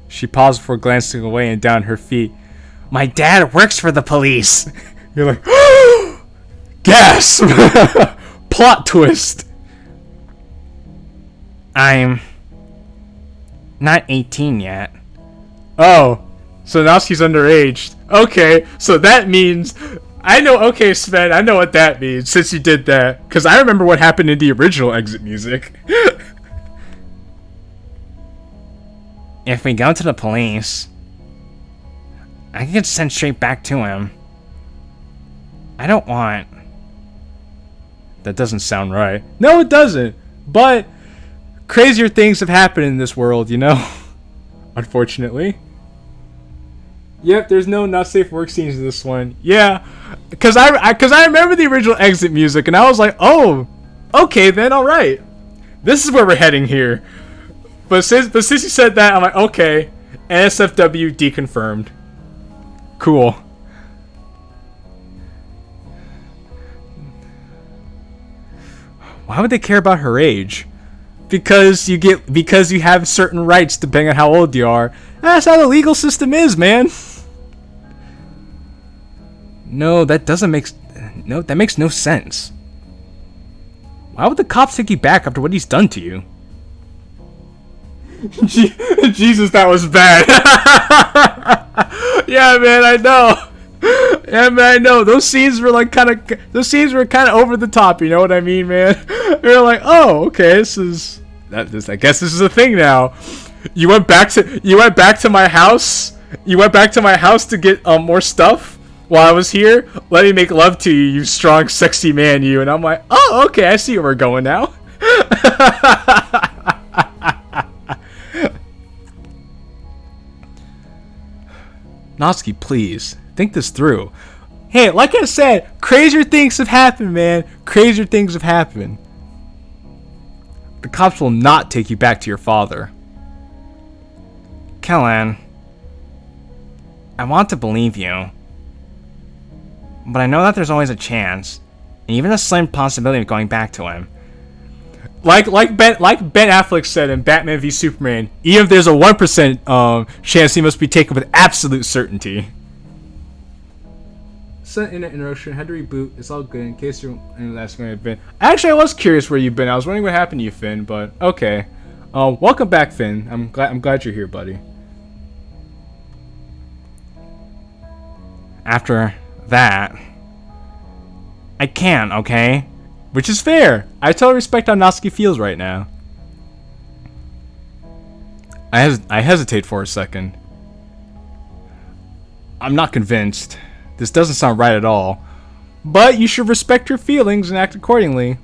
She paused before glancing away and down her feet. My dad works for the police. You're like... Gasp! Plot twist! I'm... not 18 yet. Oh, so now she's underage. Okay, so that means... I know, okay, Sven, I know what that means, since you did that. Because I remember what happened in the original exit music. If we go to the police, I can get sent straight back to him. I don't want... That doesn't sound right. No, it doesn't. But crazier things have happened in this world, you know? Unfortunately. Yep, there's no not safe work scenes in this one. Yeah, because I remember the original exit music, and I was like, oh, okay then, all right. This is where we're heading here. But since you said that, I'm like, okay, NSFW deconfirmed. Cool. Why would they care about her age? Because you have certain rights depending on how old you are. That's how the legal system is, man. No, that makes no sense. Why would the cops take you back after what he's done to you? Jesus, that was bad. Yeah, man, I know. Yeah, man, I know. Those scenes were kind of over the top. You know what I mean, man? You're like, oh, okay, I guess this is a thing now. You went back to my house. You went back to my house to get more stuff. while I was here, let me make love to you, you strong, sexy man, you. And I'm like, oh, okay, I see where we're going now. Natsuki, please, think this through. Hey, like I said, crazier things have happened, man. Crazier things have happened. The cops will not take you back to your father. Kellen, I want to believe you, but I know that there's always a chance, and even a slim possibility of going back to him. Like Ben Affleck said in Batman v Superman, even if there's a 1% chance, he must be taken with absolute certainty. Sudden internet interruption, had to reboot. It's all good in case you're in the last one I've been. Actually, I was curious where you've been. I was wondering what happened to you, Finn, but okay. Welcome back, Finn. I'm glad you're here, buddy. After that, I can't, okay? Which is fair. I totally respect how Natsuki feels right now. I hesitate for a second. I'm not convinced. This doesn't sound right at all. But you should respect your feelings and act accordingly.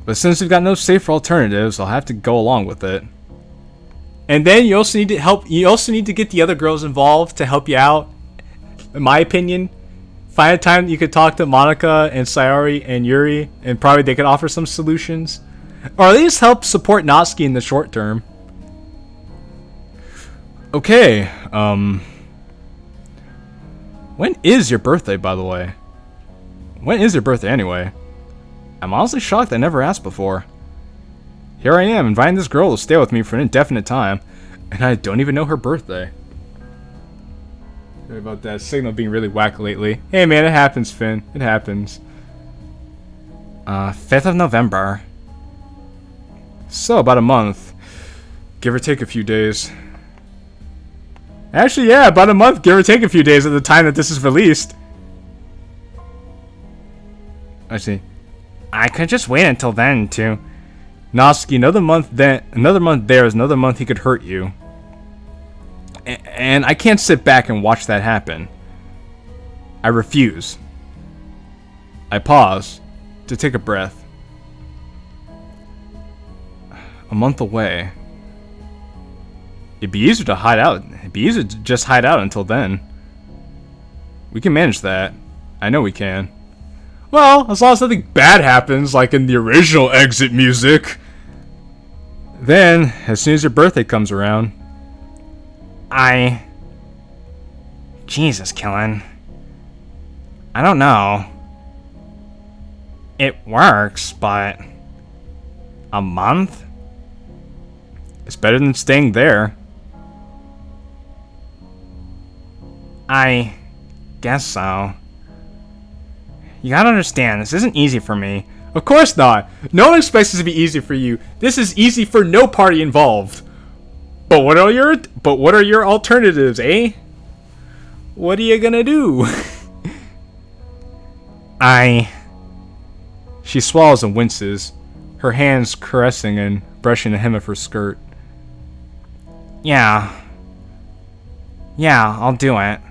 But since we've got no safer alternatives, I'll have to go along with it. And then you also need to help. You also need to get the other girls involved to help you out. In my opinion, find a time that you could talk to Monica and Sayori and Yuri, and probably they could offer some solutions, or at least help support Natsuki in the short term. Okay. When is your birthday, by the way? When is your birthday anyway? I'm honestly shocked I never asked before. Here I am, inviting this girl to stay with me for an indefinite time, and I don't even know her birthday. Sorry about that signal being really whack lately. Hey man, it happens, Finn. It happens. 5th of November. So, about a month. Give or take a few days. Actually, yeah, about a month, give or take a few days at the time that this is released. I see. I could just wait until then, too. Natsuki, another month there is another month he could hurt you. And I can't sit back and watch that happen. I refuse. I pause to take a breath. A month away. It'd be easier to hide out. It'd be easier to just hide out until then. We can manage that. I know we can. Well, as long as nothing bad happens, like in the original exit music. Then, as soon as your birthday comes around, Jesus, Kellen. I don't know. It works, but a month? It's better than staying there. I guess so. You gotta understand, this isn't easy for me. Of course not. No one expects this to be easy for you. This is easy for no party involved. But what are your alternatives, eh? What are you gonna do? She swallows and winces, her hands caressing and brushing the hem of her skirt. Yeah, I'll do it.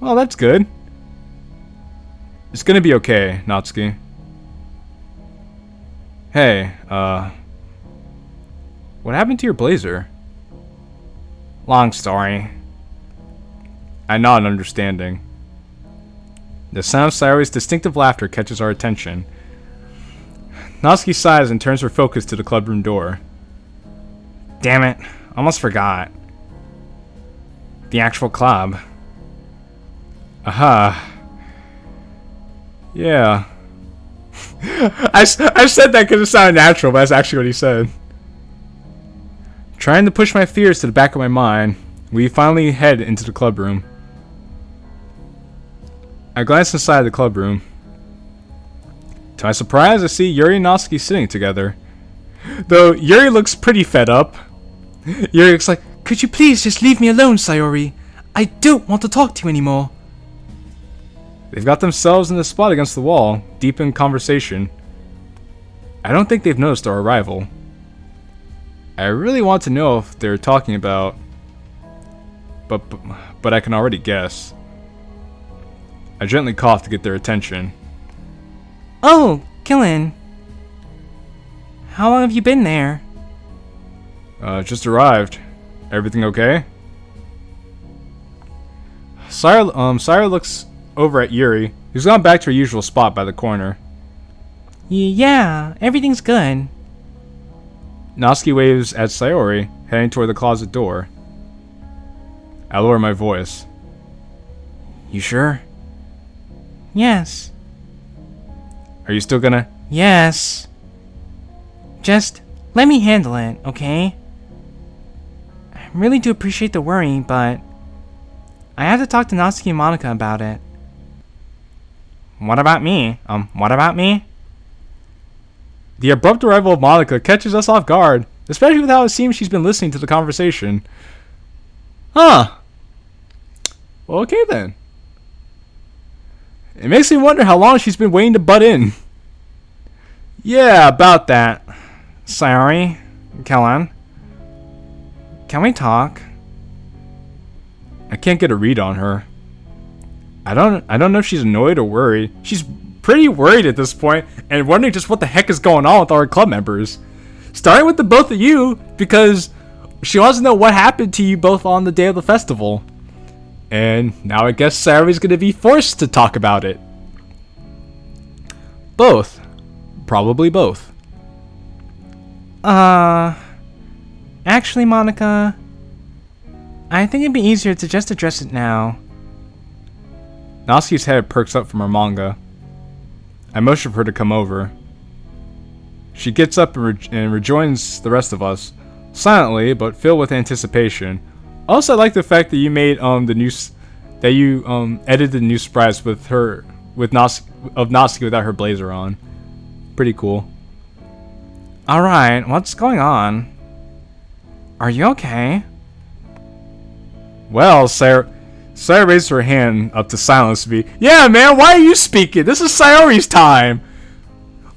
Well, that's good. It's gonna be okay, Natsuki. Hey, what happened to your blazer? Long story. I nod in understanding. The sound of Sayori's distinctive laughter catches our attention. Natsuki sighs and turns her focus to the clubroom door. Damn it, almost forgot. The actual club. Aha. Yeah. I said that because it sounded natural, but that's actually what he said. Trying to push my fears to the back of my mind, we finally head into the clubroom. I glance inside the clubroom. To my surprise, I see Yuri and Natsuki sitting together. Though Yuri looks pretty fed up. Yuri looks like, "Could you please just leave me alone, Sayori? I don't want to talk to you anymore." They've got themselves in the spot against the wall, deep in conversation. I don't think they've noticed our arrival. I really want to know if they're talking about but I can already guess. I gently cough to get their attention. Oh, Killen. How long have you been there? Just arrived. Everything okay? Sayori looks over at Yuri, who's gone back to her usual spot by the corner. Yeah, everything's good. Natsuki waves at Sayori, heading toward the closet door. I lower my voice. You sure? Yes. Are you still gonna? Yes. Just let me handle it, okay? I really do appreciate the worry, but I have to talk to Natsuki and Monica about it. What about me? What about me? The abrupt arrival of Monica catches us off guard, especially with how it seems she's been listening to the conversation. Huh. Well, okay then. It makes me wonder how long she's been waiting to butt in. Yeah, about that. Sayori, Kellen, can we talk? I can't get a read on her. I don't know if she's annoyed or worried. She's pretty worried at this point and wondering just what the heck is going on with our club members. Starting with the both of you, because she wants to know what happened to you both on the day of the festival. And now I guess Sayori's gonna be forced to talk about it. Both. Probably both. Actually, Monica, I think it'd be easier to just address it now. Natsuki's head perks up from her manga. I motion for her to come over. She gets up and rejoins the rest of us, silently but filled with anticipation. Also, I like the fact that you made edited the new sprites with Natsuki without her blazer on. Pretty cool. Alright, what's going on? Are you okay? Well, Sayori raised her hand up to silence me. Yeah, man, why are you speaking? This is Sayori's time.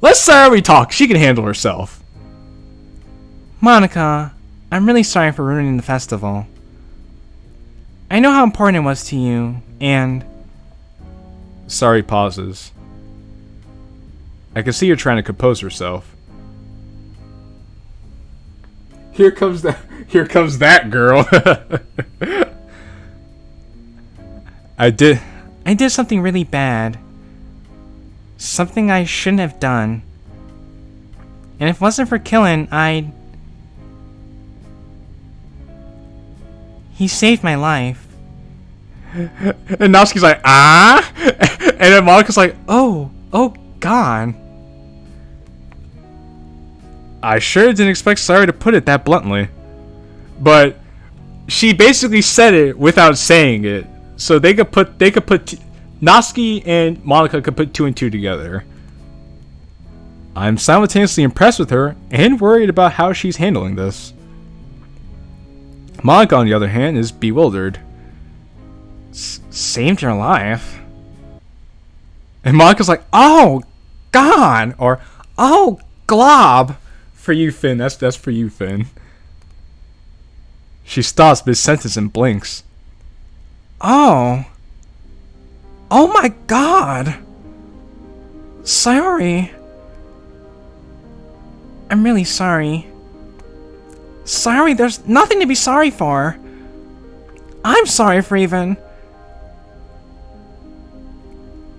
Let Sayori talk. She can handle herself. Monica, I'm really sorry for ruining the festival. I know how important it was to you, and... Sayori pauses. I can see her trying to compose herself. Here comes that girl. I did something really bad. Something I shouldn't have done. And if it wasn't for Killen, he saved my life. And Natsuki's like, ah? And then Monica's like, oh God. I sure didn't expect Sayori to put it that bluntly. But she basically said it without saying it. So they could put Natsuki and Monica could put two and two together. I'm simultaneously impressed with her and worried about how she's handling this. Monica, on the other hand, is bewildered. Saved your life? And Monica's like, oh God, or oh glob. For you, Finn. That's for you, Finn. She stops mid-sentence and blinks. Oh my God. Sayori. I'm really sorry. Sayori, there's nothing to be sorry for. I'm sorry for even...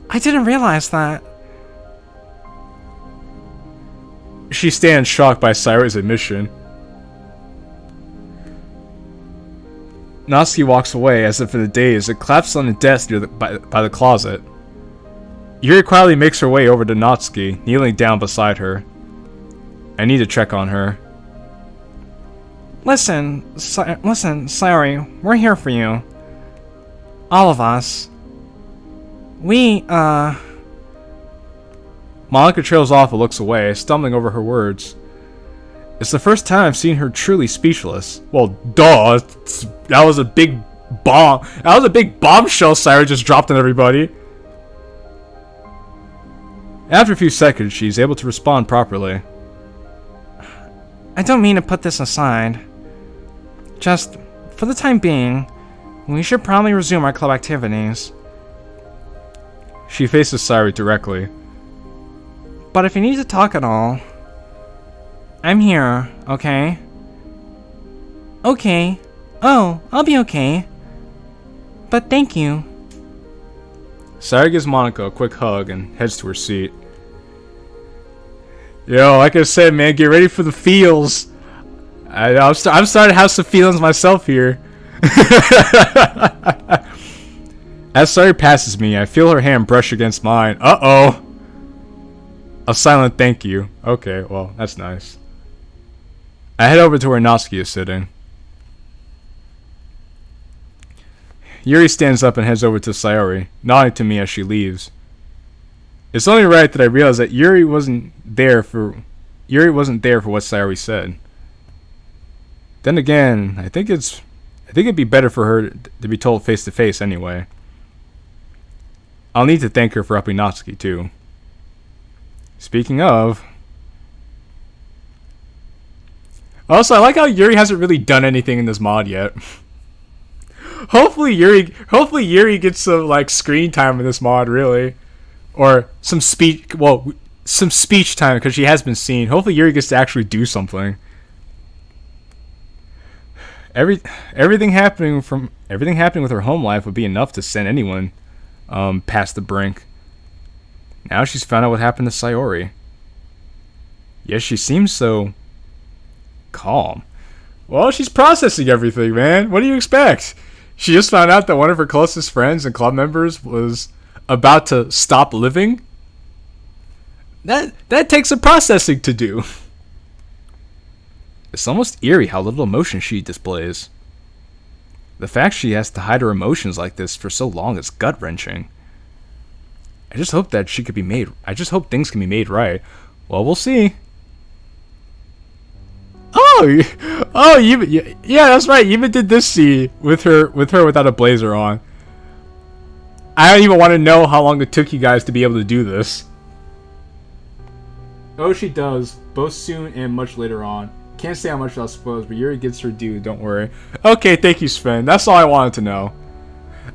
I didn't realize that. She stands shocked by Sayori's admission. Natsuki walks away as if in a daze and collapses on the desk by the closet. Yuri quietly makes her way over to Natsuki, kneeling down beside her. I need to check on her. Listen, Sayori, we're here for you. All of us. Monica trails off and looks away, stumbling over her words. It's the first time I've seen her truly speechless. Well, duh. That was a big bomb. That was a big bombshell Sayori just dropped on everybody. After a few seconds, she's able to respond properly. I don't mean to put this aside. Just, for the time being, We should probably resume our club activities. She faces Sayori directly. But if you need to talk at all, I'm here, okay? Okay. Oh, I'll be okay. But thank you. Sayori gives Monica a quick hug and heads to her seat. Yo, like I said, man, get ready for the feels. I'm starting to have some feelings myself here. As Sayori passes me, I feel her hand brush against mine. Uh-oh. A silent thank you. Okay, well, that's nice. I head over to where Natsuki is sitting. Yuri stands up and heads over to Sayori, nodding to me as she leaves. It's only right that I realize that Yuri wasn't there for what Sayori said. Then again, I think it'd be better for her to be told face to face anyway. I'll need to thank her for helping Natsuki too. Speaking of, also I like how Yuri hasn't really done anything in this mod yet. Hopefully Yuri gets some like screen time in this mod, really, or some speech time because she has been seen. Hopefully Yuri gets to actually do something. Everything happening with her home life would be enough to send anyone past the brink. Now she's found out what happened to Sayori. Yes, she seems so calm. Well, she's processing everything, man. What do you expect? She just found out that one of her closest friends and club members was about to stop living. That takes some processing to do. It's almost eerie how little emotion she displays. The fact she has to hide her emotions like this for so long is gut-wrenching. I just hope things can be made right. Well, we'll see. Yeah, that's right. You even did this scene with her without a blazer on. I don't even want to know how long it took you guys to be able to do this. Oh, she does, both soon and much later on. Can't say how much I'll spoil, but Yuri gets her due, don't worry. Okay, thank you, Sven. That's all I wanted to know.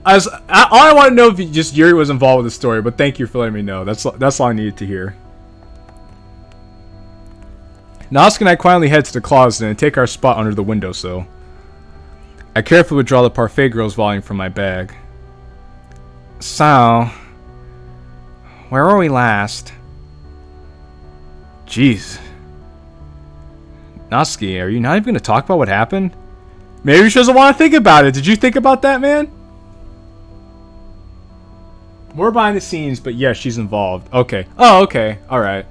All I want to know if just Yuri was involved with the story, but thank you for letting me know. That's all I needed to hear. Natsuki and I quietly head to the closet and take our spot under the windowsill. I carefully withdraw the Parfait Girls volume from my bag. So, where were we last? Jeez. Natsuki, are you not even going to talk about what happened? Maybe she doesn't want to think about it. Did you think about that, man? More behind the scenes, but yes, she's involved. Okay. Oh, okay. Alright.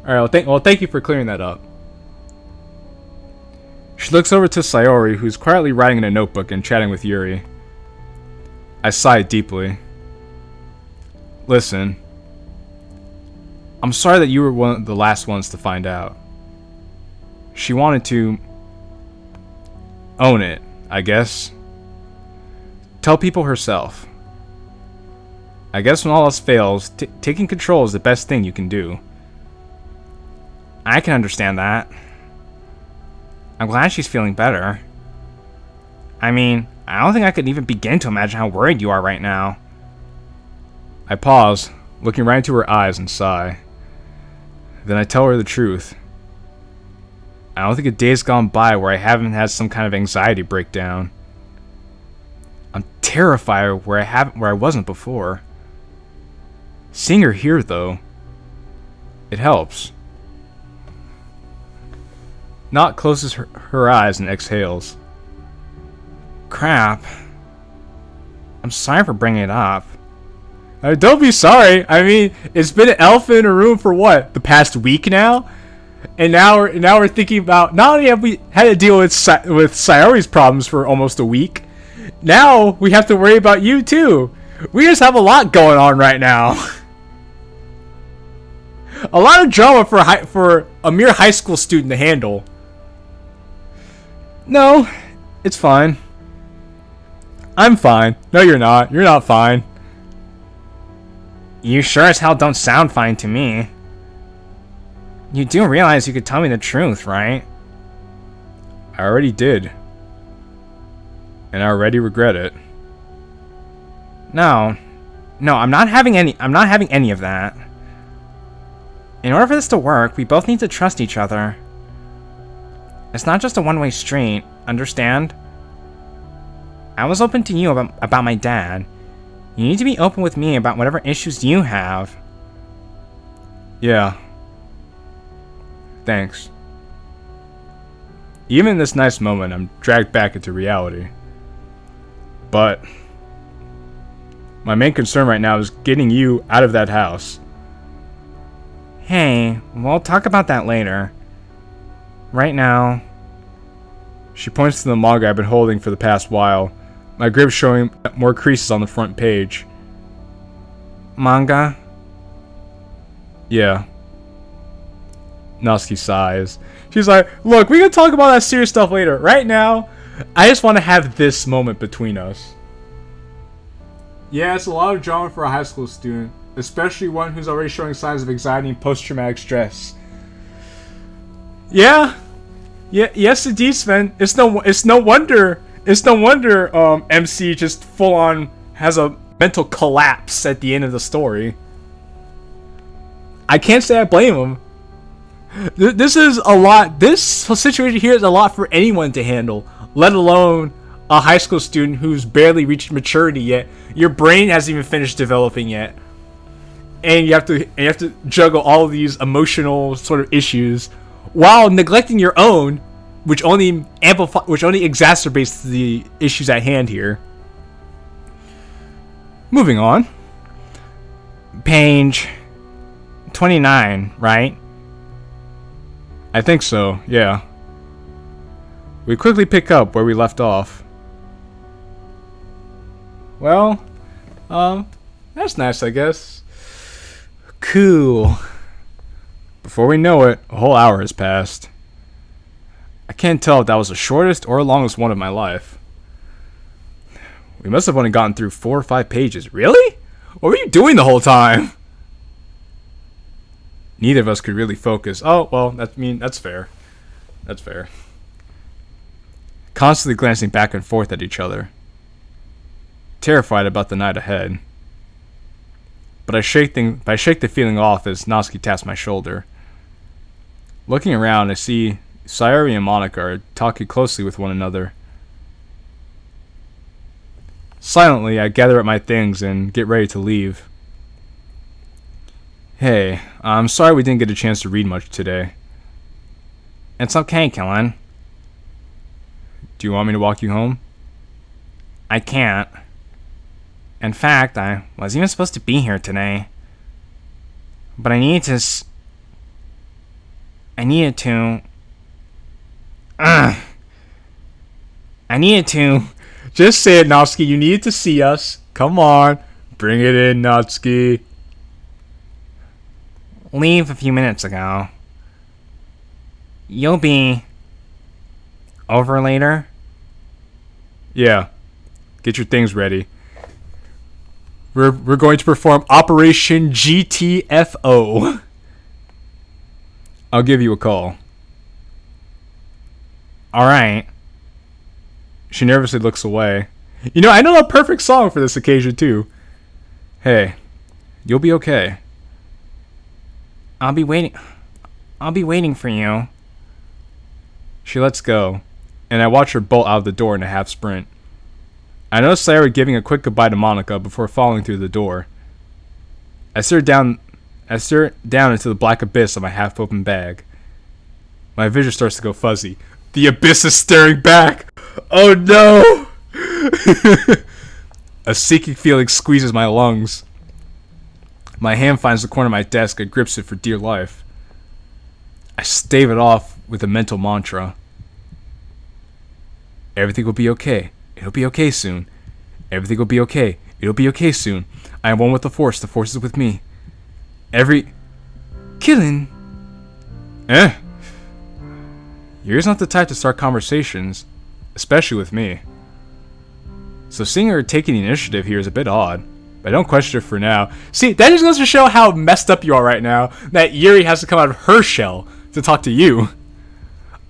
Alright, well, thank you for clearing that up. She looks over to Sayori, who's quietly writing in a notebook and chatting with Yuri. I sigh deeply. Listen. I'm sorry that you were one of the last ones to find out. She wanted to own it, I guess. Tell people herself. I guess when all else fails, taking control is the best thing you can do. I can understand that. I'm glad she's feeling better. I mean, I don't think I could even begin to imagine how worried you are right now. I pause, looking right into her eyes and sigh. Then I tell her the truth. I don't think a day's gone by where I haven't had some kind of anxiety breakdown. I'm terrified where I wasn't before. Seeing her here, though, it helps. Not closes her eyes and exhales. Crap. I'm sorry for bringing it up. Don't be sorry. I mean, it's been an elephant in a room for what? The past week now? And now we're thinking about, not only have we had to deal with Sayori's problems for almost a week, now we have to worry about you too. We just have a lot going on right now. A lot of drama for a mere high school student to handle. No, it's fine. I'm fine. No, you're not. You're not fine. You sure as hell don't sound fine to me. You do realize you could tell me the truth, right? I already did. And I already regret it. No. No, I'm not having any of that. In order for this to work, we both need to trust each other. It's not just a one-way street, understand? I was open to you about my dad. You need to be open with me about whatever issues you have. Yeah. Thanks. Even in this nice moment, I'm dragged back into reality. But my main concern right now is getting you out of that house. Hey, we'll talk about that later. Right now... She points to the manga I've been holding for the past while, my grip showing more creases on the front page. Manga? Yeah. Natsuki sighs. She's like, look, we can talk about that serious stuff later. Right now, I just want to have this moment between us. Yeah, it's a lot of drama for a high school student, especially one who's already showing signs of anxiety and post-traumatic stress. Yeah, yes indeed, Sven. It's no wonder MC just full on has a mental collapse at the end of the story. I can't say I blame him. This is a lot. This situation here is a lot for anyone to handle, let alone a high school student who's barely reached maturity yet. Your brain hasn't even finished developing yet, and you have to juggle all of these emotional sort of issues while neglecting your own, which only exacerbates the issues at hand here. Moving on. Page 29, right? I think so, yeah. We quickly pick up where we left off. Well, that's nice, I guess. Cool. Before we know it, a whole hour has passed. I can't tell if that was the shortest or longest one of my life. We must have only gotten through 4 or 5 pages. Really? What were you doing the whole time? Neither of us could really focus. Oh, well, that's fair. That's fair. Constantly glancing back and forth at each other. Terrified about the night ahead. But I shake the feeling off as Natsuki taps my shoulder. Looking around, I see Sayori and Monica are talking closely with one another. Silently, I gather up my things and get ready to leave. Hey, I'm sorry we didn't get a chance to read much today. It's okay, Kellen. Do you want me to walk you home? I can't. In fact, I wasn't even supposed to be here today. But I needed to... I needed to... Just say it, Natsuki. You needed to see us. Come on. Bring it in, Natsuki. Leave a few minutes ago. You'll be... over later? Yeah. Get your things ready. We're going to perform Operation GTFO. I'll give you a call. Alright. She nervously looks away. You know, I know a perfect song for this occasion, too. Hey, you'll be okay. I'll be waiting for you. She lets go, and I watch her bolt out of the door in a half sprint. I notice Sayori giving a quick goodbye to Monica before falling through the door. I stare down into the black abyss of my half-open bag. My vision starts to go fuzzy. The abyss is staring back! Oh no! A seeking feeling squeezes my lungs. My hand finds the corner of my desk and grips it for dear life. I stave it off with a mental mantra. Everything will be okay. It'll be okay soon. Everything will be okay. It'll be okay soon. I am one with the Force. The Force is with me. Killing? You're not the type to start conversations, especially with me. So seeing her taking the initiative here is a bit odd, but I don't question her for now. See, that just goes to show how messed up you are right now, that Yuri has to come out of her shell to talk to you.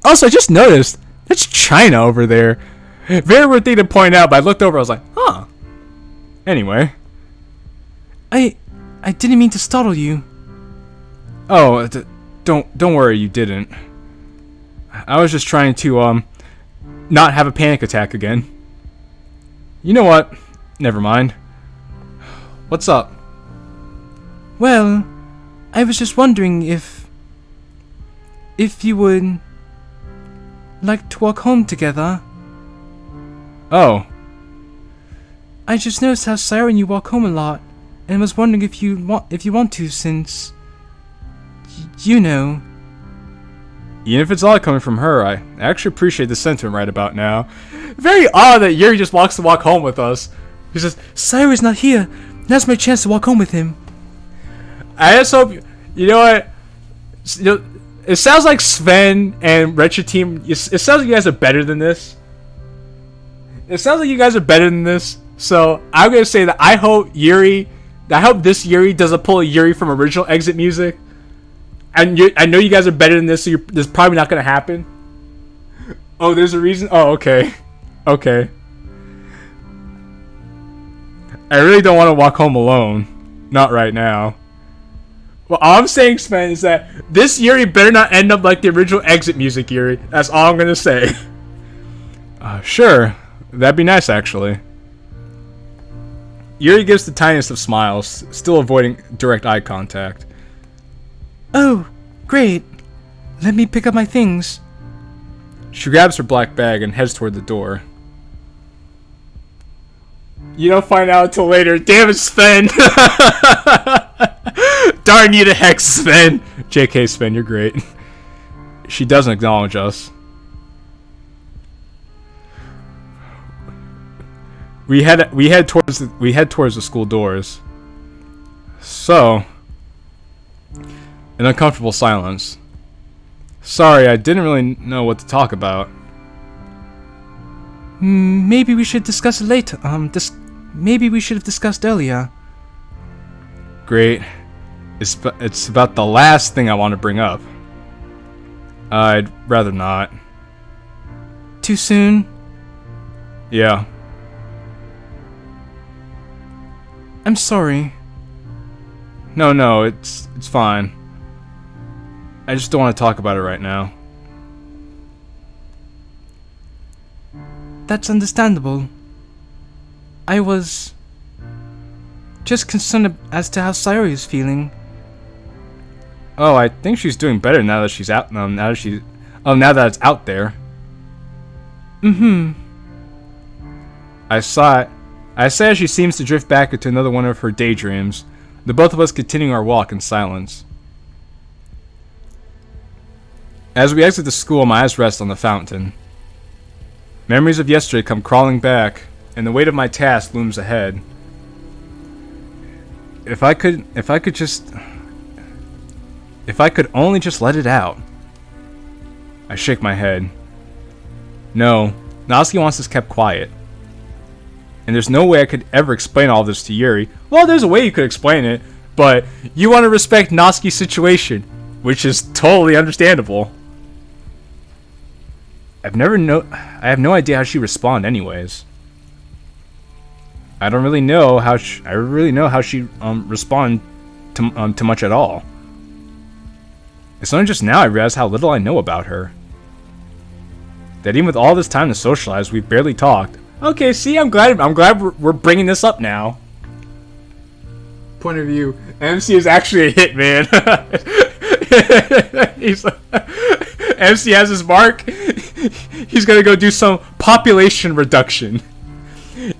Also, I just noticed, that's China over there. Very weird thing to point out, but I looked over, I was like, huh. Anyway. I didn't mean to startle you. Oh, don't worry, you didn't. I was just trying to, not have a panic attack again. You know what? Never mind. What's up? Well, I was just wondering if you would like to walk home together. Oh. I just noticed how Sarah and you walk home a lot, and was wondering if you want to, since you know. Even if it's all coming from her, I actually appreciate the sentiment right about now. Very odd that Yuri just wants to walk home with us. He says, Cyrus not here. Now's my chance to walk home with him. I just hope, you know what? It sounds like Sven and Retro Team, it sounds like you guys are better than this. It sounds like you guys are better than this. So I'm going to say that I hope this Yuri doesn't pull a Yuri from original Exit music. And I know you guys are better than this, so this is probably not going to happen. Oh, there's a reason? Oh, okay. Okay. I really don't want to walk home alone. Not right now. Well, all I'm saying, Sven, is that this Yuri better not end up like the original Exit music Yuri. That's all I'm going to say. Sure. That'd be nice, actually. Yuri gives the tiniest of smiles, still avoiding direct eye contact. Oh, great. Let me pick up my things. She grabs her black bag and heads toward the door. You don't find out until later. Damn it, Sven! Darn you to heck, Sven! JK, Sven, you're great. She doesn't acknowledge us. We head towards the school doors. So, an uncomfortable silence. Sorry, I didn't really know what to talk about. Maybe we should discuss it later. Maybe we should have discussed earlier. Great. It's about the last thing I want to bring up. I'd rather not. Too soon? Yeah. I'm sorry. No, it's fine. I just don't want to talk about it right now. That's understandable. I was just concerned as to how Sayori is feeling. Oh, I think she's doing better now that she's out. Now that it's out there. I saw it. I say as she seems to drift back into another one of her daydreams. The both of us continuing our walk in silence. As we exit the school, my eyes rest on the fountain. Memories of yesterday come crawling back, and the weight of my task looms ahead. If I could only just let it out. I shake my head. No, Natsuki wants us kept quiet. And there's no way I could ever explain all this to Yuri. Well, there's a way you could explain it, but you want to respect Natsuki's situation, which is totally understandable. I have no idea how she respond anyways. I don't really know how she respond to much at all. It's only just now I realize how little I know about her. That even with all this time to socialize, we barely talked. Okay, see, I'm glad we're bringing this up now. Point of view, MC is actually a hit, man. MC has his mark. He's gonna go do some population reduction.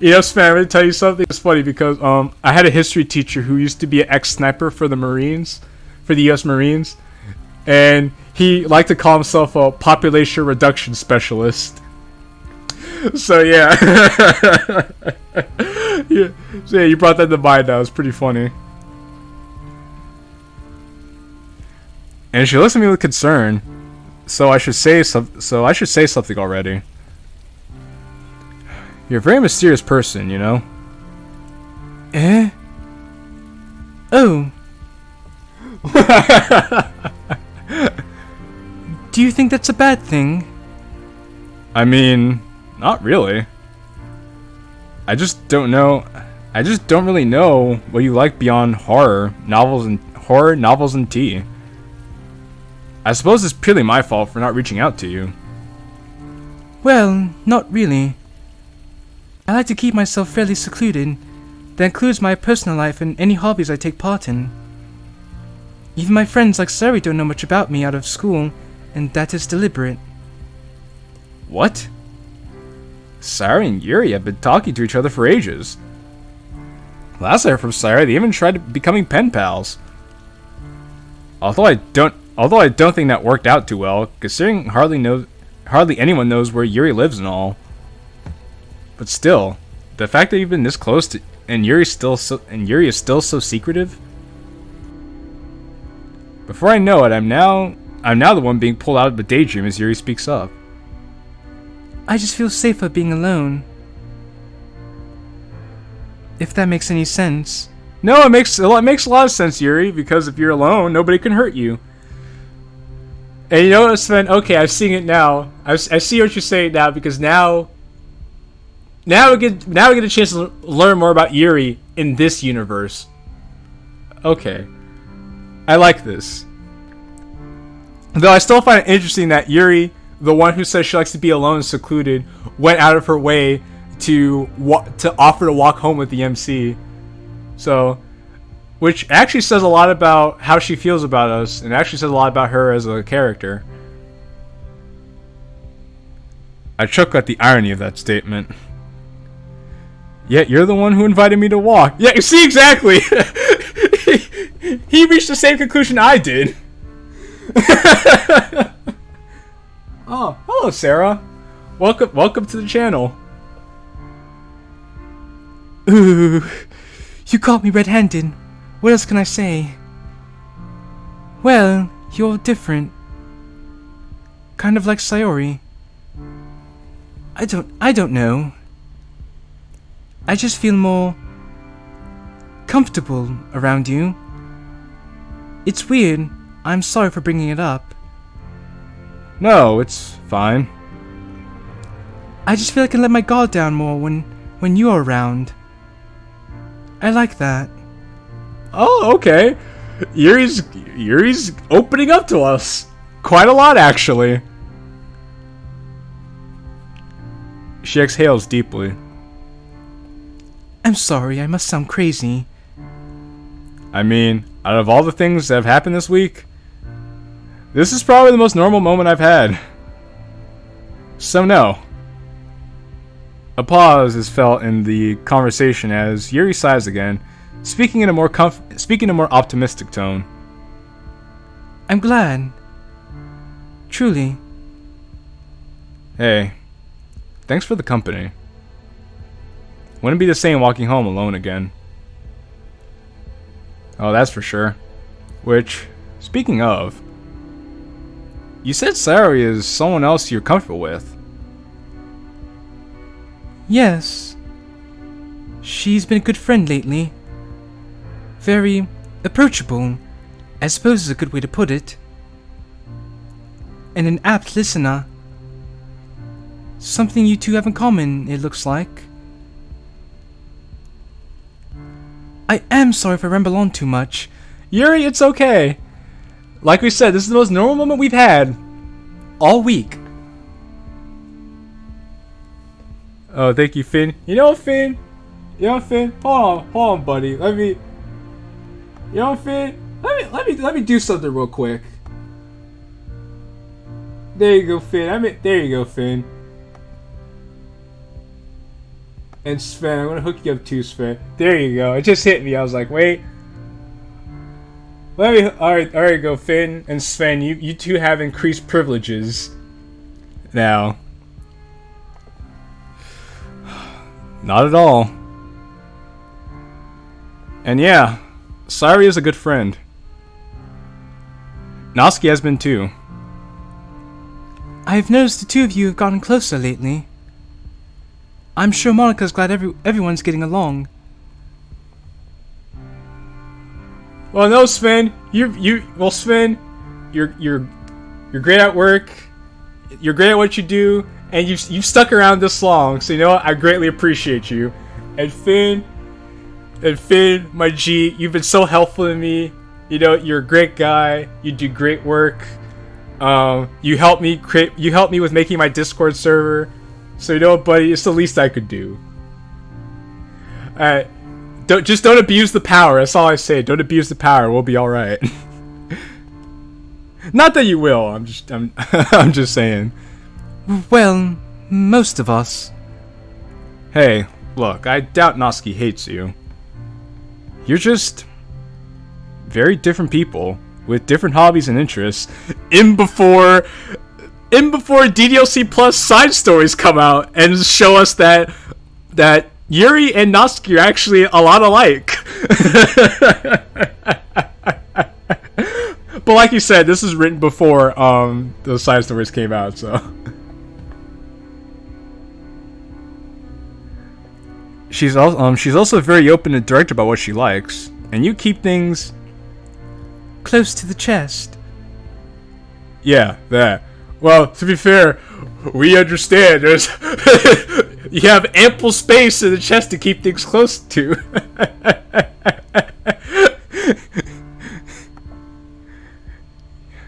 Yes, man, I'm gonna tell you something. It's funny because I had a history teacher who used to be an ex-sniper for the Marines, for the U.S. Marines, and he liked to call himself a population reduction specialist. So yeah. Yeah. So yeah, you brought that to mind. That was pretty funny. And she looks at me with concern. So I should say something already. You're a very mysterious person, you know. Eh? Oh. Do you think that's a bad thing? I mean, not really. I just don't know. I just don't really know what you like beyond horror novels and tea. I suppose it's purely my fault for not reaching out to you. Well, not really. I like to keep myself fairly secluded. That includes my personal life and any hobbies I take part in. Even my friends like Sari don't know much about me out of school, and that is deliberate. What? Sari and Yuri have been talking to each other for ages. Last I heard from Sari, they even tried becoming pen pals. Although I don't think that worked out too well, considering hardly anyone knows where Yuri lives and all. But still, the fact that you've been this close to and Yuri is still so secretive. Before I know it, I'm now the one being pulled out of the daydream as Yuri speaks up. I just feel safer being alone. If that makes any sense. No, it makes a lot of sense, Yuri, because if you're alone, nobody can hurt you. And you know what, Sven? Okay, I'm seeing it now. I see what you're saying now, because now we get a chance to learn more about Yuri in this universe. Okay. I like this. Though I still find it interesting that Yuri, the one who says she likes to be alone and secluded, went out of her way to offer to walk home with the MC. So, which actually says a lot about how she feels about us, and actually says a lot about her as a character. I chuckle at the irony of that statement. Yet you're the one who invited me to walk. Yeah, you see, exactly. He reached the same conclusion I did. Oh, hello, Sarah. Welcome to the channel. Ooh, you caught me red-handed. What else can I say? Well, you're different. Kind of like Sayori. I don't know. I just feel more comfortable around you. It's weird. I'm sorry for bringing it up. No, it's fine. I just feel I can let my guard down more when you're around. I like that. Oh, okay. Yuri's opening up to us. Quite a lot, actually. She exhales deeply. I'm sorry, I must sound crazy. I mean, out of all the things that have happened this week, this is probably the most normal moment I've had. So no. A pause is felt in the conversation as Yuri sighs again, speaking in a more optimistic tone. I'm glad. Truly. Hey, thanks for the company. Wouldn't be the same walking home alone again. Oh, that's for sure. Which, speaking of, you said Sayori is someone else you're comfortable with. Yes. She's been a good friend lately. Very approachable, I suppose is a good way to put it. And an apt listener. Something you two have in common, it looks like. I am sorry if I ramble on too much. Yuri, it's okay. Like we said, this is the most normal moment we've had all week. Oh, thank you, Finn. You know what, Finn? Hold on, buddy. Let me do something real quick. There you go, Finn. And Sven, I'm gonna hook you up too, Sven. There you go. It just hit me. I was like, wait. Alright, go, Finn and Sven. You two have increased privileges now. Not at all. And yeah, Sayori is a good friend. Natsuki has been too. I've noticed the two of you have gotten closer lately. I'm sure Monika's glad everyone's getting along. Well, no, Sven. Sven, you're great at work. You're great at what you do, and you've stuck around this long. So you know what? I greatly appreciate you. And Finn, And Finn, my G, you've been so helpful to me. You know, you're a great guy. You do great work. You helped me with making my Discord server. So you know what, buddy, it's the least I could do. Don't abuse the power. That's all I say. Don't abuse the power. We'll be all right. Not that you will. I'm just saying. Well, most of us. Hey, look, I doubt Noski hates you. You're just very different people with different hobbies and interests. In before DDLC Plus side stories come out and show us that Yuri and Noski are actually a lot alike. But like you said, this is written before those side stories came out, so. She's also very open and direct about what she likes, and you keep things close to the chest. Yeah, that. Well, to be fair, we understand. There's you have ample space in the chest to keep things close to.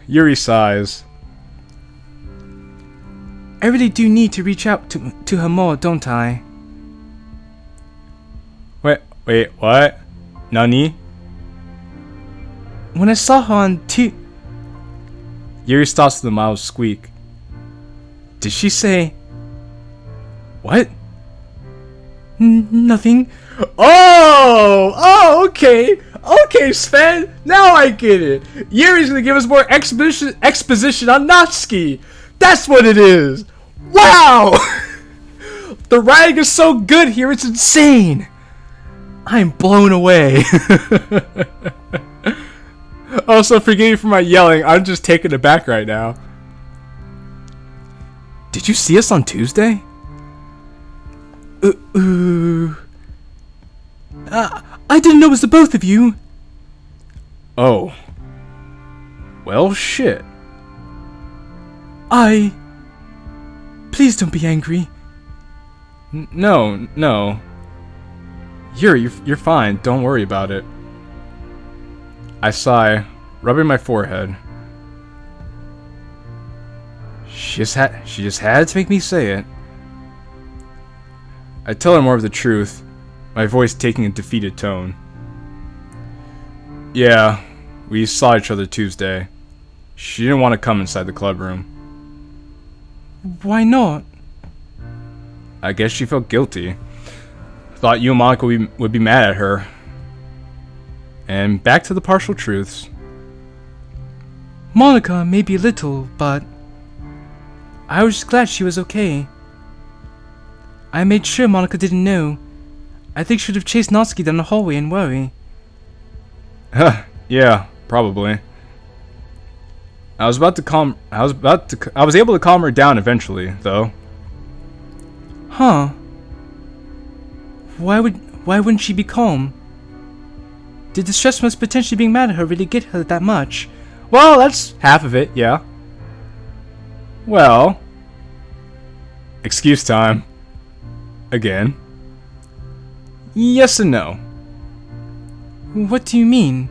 Yuri sighs. I really do need to reach out to her more, don't I? Wait, what? Nani? When I saw her on Yuri stops with a mild squeak. Did she say... What? Nothing. Oh, okay. Okay, Sven. Now I get it. Yuri's gonna give us more exposition on Natsuki. That's what it is. Wow! The writing is so good here, it's insane. I'm blown away. Also, forgive me for my yelling. I'm just taken aback right now. Did you see us on Tuesday? I didn't know it was the both of you. Oh. Well, shit. Please don't be angry. No. Yuri, you're fine. Don't worry about it. I sigh, rubbing my forehead. She just had to make me say it. I tell her more of the truth, my voice taking a defeated tone. Yeah, we saw each other Tuesday. She didn't want to come inside the club room. Why not? I guess she felt guilty. Thought you and Monica would be mad at her. And back to the partial truths. Monica may be a little, but I was just glad she was okay. I made sure Monica didn't know. I think she would have chased Natsuki down the hallway and worry. Yeah, probably. I was able to calm her down eventually, though. Huh. Why wouldn't she be calm? Did the stress from us potentially being mad at her really get her that much? Well, that's half of it, yeah. Well, excuse time. Again. Yes and no. What do you mean?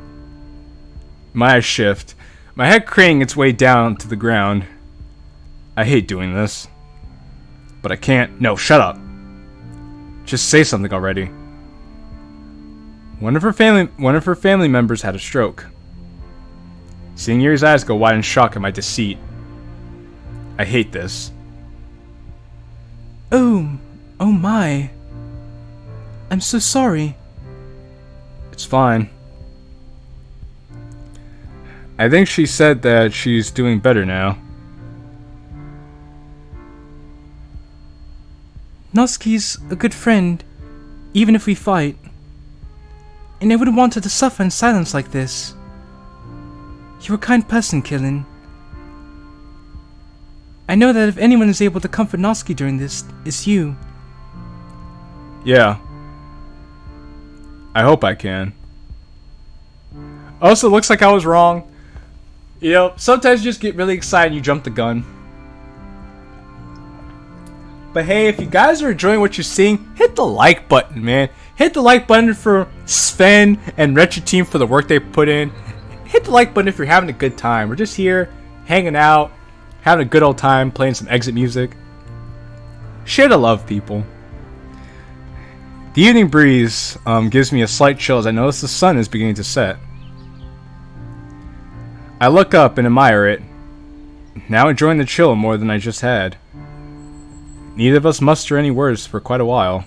My eyes shift, my head craning its way down to the ground. I hate doing this. But I can't. No, shut up. Just say something already. One of her family members had a stroke. Seeing Yuri's eyes go wide in shock at my deceit. I hate this. Oh my. I'm so sorry. It's fine. I think she said that she's doing better now. Natsuki's a good friend, even if we fight. And I wouldn't want her to suffer in silence like this. You're a kind person, Killin. I know that if anyone is able to comfort Natsuki during this, it's you. Yeah. I hope I can. Also, looks like I was wrong. You know, sometimes you just get really excited and you jump the gun. But hey, if you guys are enjoying what you're seeing, hit hit the like button, man. Hit the like button for Sven and Retro Team for the work they put in. Hit the like button if you're having a good time. We're just here, hanging out, having a good old time, playing some exit music. Share the love, people. The evening breeze gives me a slight chill as I notice the sun is beginning to set. I look up and admire it, now enjoying the chill more than I just had. Neither of us muster any words for quite a while.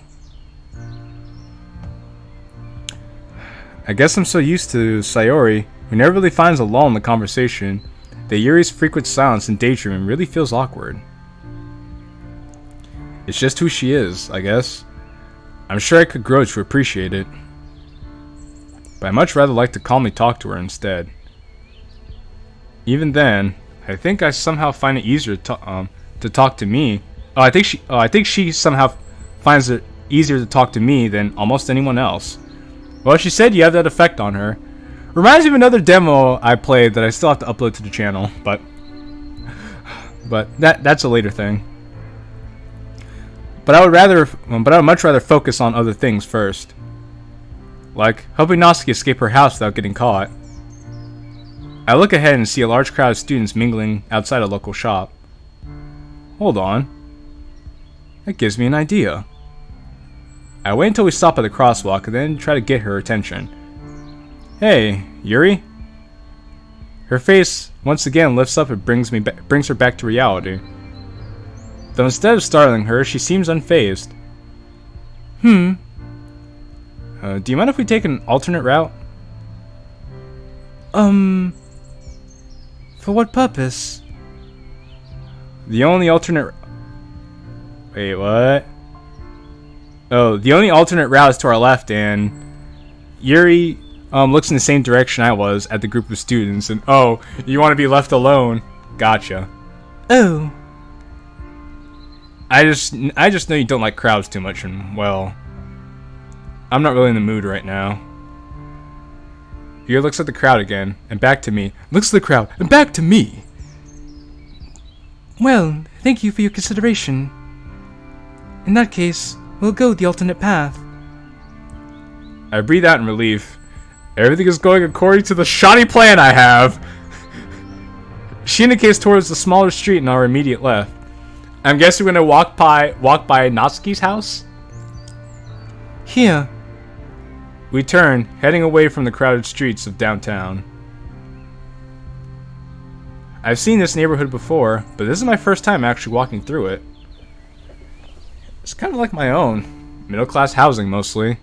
I guess I'm so used to Sayori, who never really finds a lull in the conversation, that Yuri's frequent silence and daydreaming really feels awkward. It's just who she is, I guess. I'm sure I could grow to appreciate it. But I'd much rather like to calmly talk to her instead. Even then, I think I somehow find it easier to talk to me. I think she somehow finds it easier to talk to me than almost anyone else. Well, she said you have that effect on her. Reminds me of another demo I played that I still have to upload to the channel, but that's a later thing. But I would much rather focus on other things first. Like helping Natsuki escape her house without getting caught. I look ahead and see a large crowd of students mingling outside a local shop. Hold on. That gives me an idea. I wait until we stop at the crosswalk and then try to get her attention. Hey, Yuri? Her face once again lifts up and brings her back to reality. Though instead of startling her, she seems unfazed. Do you mind if we take an alternate route? For what purpose? The only alternate... Wait, what? Oh, the only alternate route is to our left, and Yuri looks in the same direction I was at the group of students, and oh, you want to be left alone? Gotcha. Oh. I just know you don't like crowds too much, and well, I'm not really in the mood right now. Yuri looks at the crowd again, and back to me. Looks at the crowd, and back to me. Well, thank you for your consideration. In that case, we'll go the alternate path. I breathe out in relief. Everything is going according to the shoddy plan I have. She indicates towards the smaller street in our immediate left. I'm guessing we're gonna walk by Natsuki's house? Here. We turn, heading away from the crowded streets of downtown. I've seen this neighborhood before, but this is my first time actually walking through it. It's kind of like my own. Middle-class housing, mostly.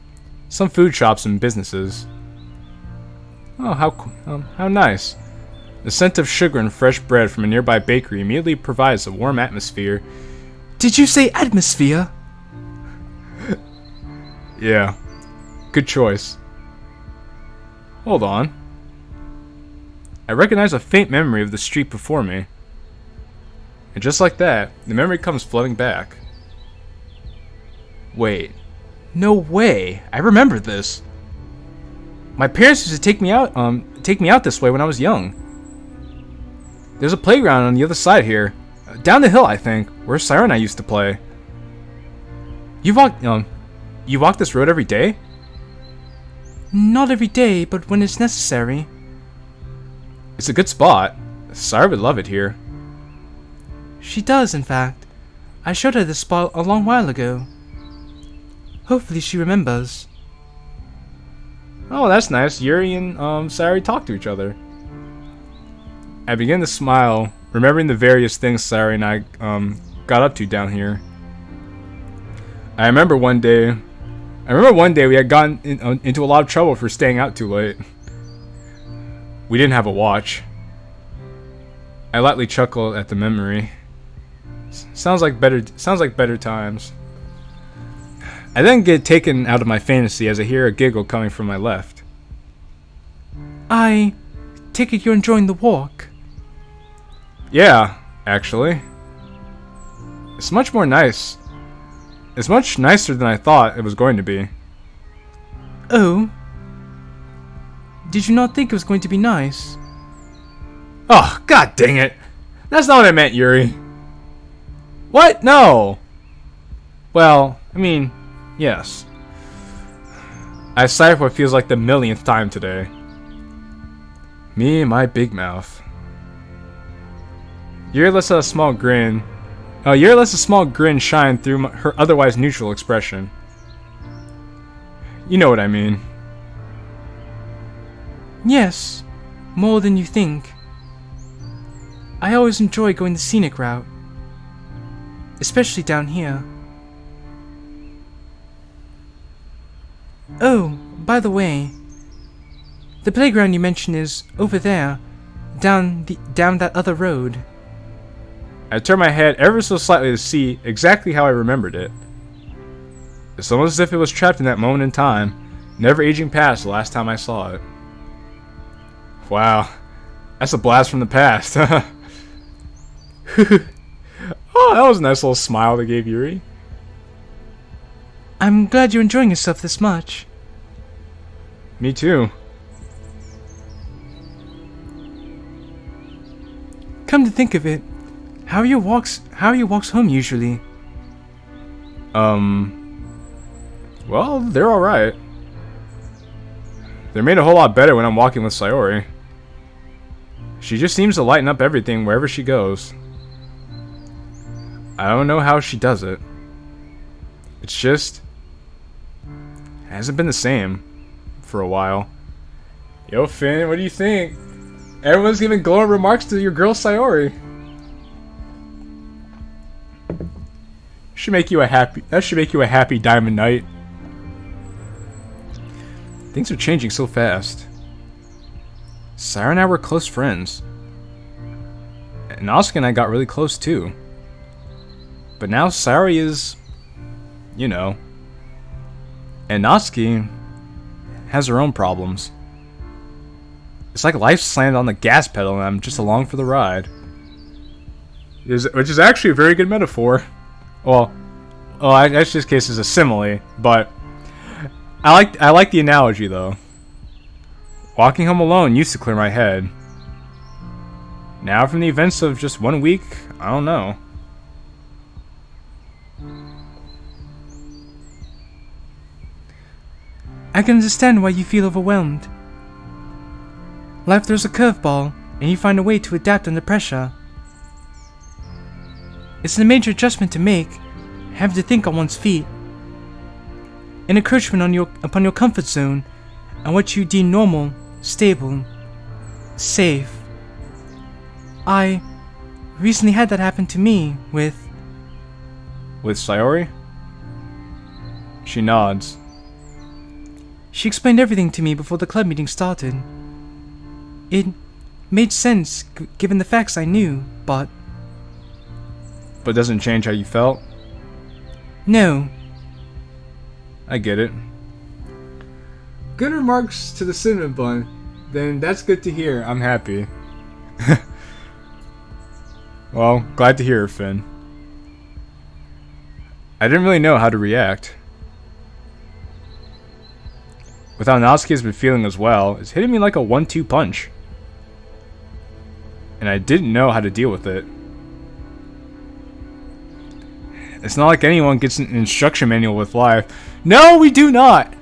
Some food shops and businesses. Oh, how nice. The scent of sugar and fresh bread from a nearby bakery immediately provides a warm atmosphere. Did you say atmosphere? Yeah. Good choice. Hold on. I recognize a faint memory of the street before me. And just like that, the memory comes flooding back. Wait. No way. I remember this. My parents used to take me out this way when I was young. There's a playground on the other side here. Down the hill, I think, where Sarah and I used to play. You walk this road every day? Not every day, but when it's necessary. It's a good spot. Sarah would love it here. She does, in fact. I showed her this spot a long while ago. Hopefully she remembers. Oh, that's nice. Yuri and Sarah talk to each other. I begin to smile, remembering the various things Sarah and I got up to down here. I remember one day we had gotten into a lot of trouble for staying out too late. We didn't have a watch. I lightly chuckle at the memory. Sounds like better times. I then get taken out of my fantasy as I hear a giggle coming from my left. I take it you're enjoying the walk. Yeah, actually. It's much nicer than I thought it was going to be. Oh? Did you not think it was going to be nice? Oh, god dang it. That's not what I meant, Yuri. What? No. Well, I mean, Yes. I sighed for what feels like the millionth time today. Me and my big mouth. Yuri lets a small grin. Yuri lets a small grin shine through her otherwise neutral expression. You know what I mean. Yes, more than you think. I always enjoy going the scenic route, especially down here. Oh, by the way, the playground you mentioned is over there, down that other road. I turned my head ever so slightly to see exactly how I remembered it. It's almost as if it was trapped in that moment in time, never aging past the last time I saw it. Wow, that's a blast from the past. Oh, that was a nice little smile they gave Yuri. I'm glad you're enjoying yourself this much. Me too. Come to think of it, how are your walks home usually? Well, they're alright. They're made a whole lot better when I'm walking with Sayori. She just seems to lighten up everything wherever she goes. I don't know how she does it. It's just... hasn't been the same for a while. Yo, Finn, what do you think? Everyone's giving glowing remarks to your girl Sayori. Should make you a happy. That should make you a happy Diamond Knight. Things are changing so fast. Sarah and I were close friends. And Asuka and I got really close too. But now Sayori is, you know. And Natsuki has her own problems. It's like life slammed on the gas pedal and I'm just along for the ride. Which is actually a very good metaphor. Well, actually this case is a simile, but I like the analogy though. Walking home alone used to clear my head. Now from the events of just 1 week, I don't know. I can understand why you feel overwhelmed. Life throws a curveball, and you find a way to adapt under pressure. It's a major adjustment to make, having to think on one's feet. An encroachment upon your comfort zone, and what you deem normal, stable, safe. I recently had that happen to me with... With Sayori? She nods. She explained everything to me before the club meeting started. It made sense given the facts I knew, but... But doesn't change how you felt? No. I get it. Good remarks to the cinnamon bun. Then that's good to hear. I'm happy. Well, glad to hear it, Finn. I didn't really know how to react. With how Natsuki has been feeling as well, it's hitting me like a 1-2 punch. And I didn't know how to deal with it. It's not like anyone gets an instruction manual with life. No, we do not!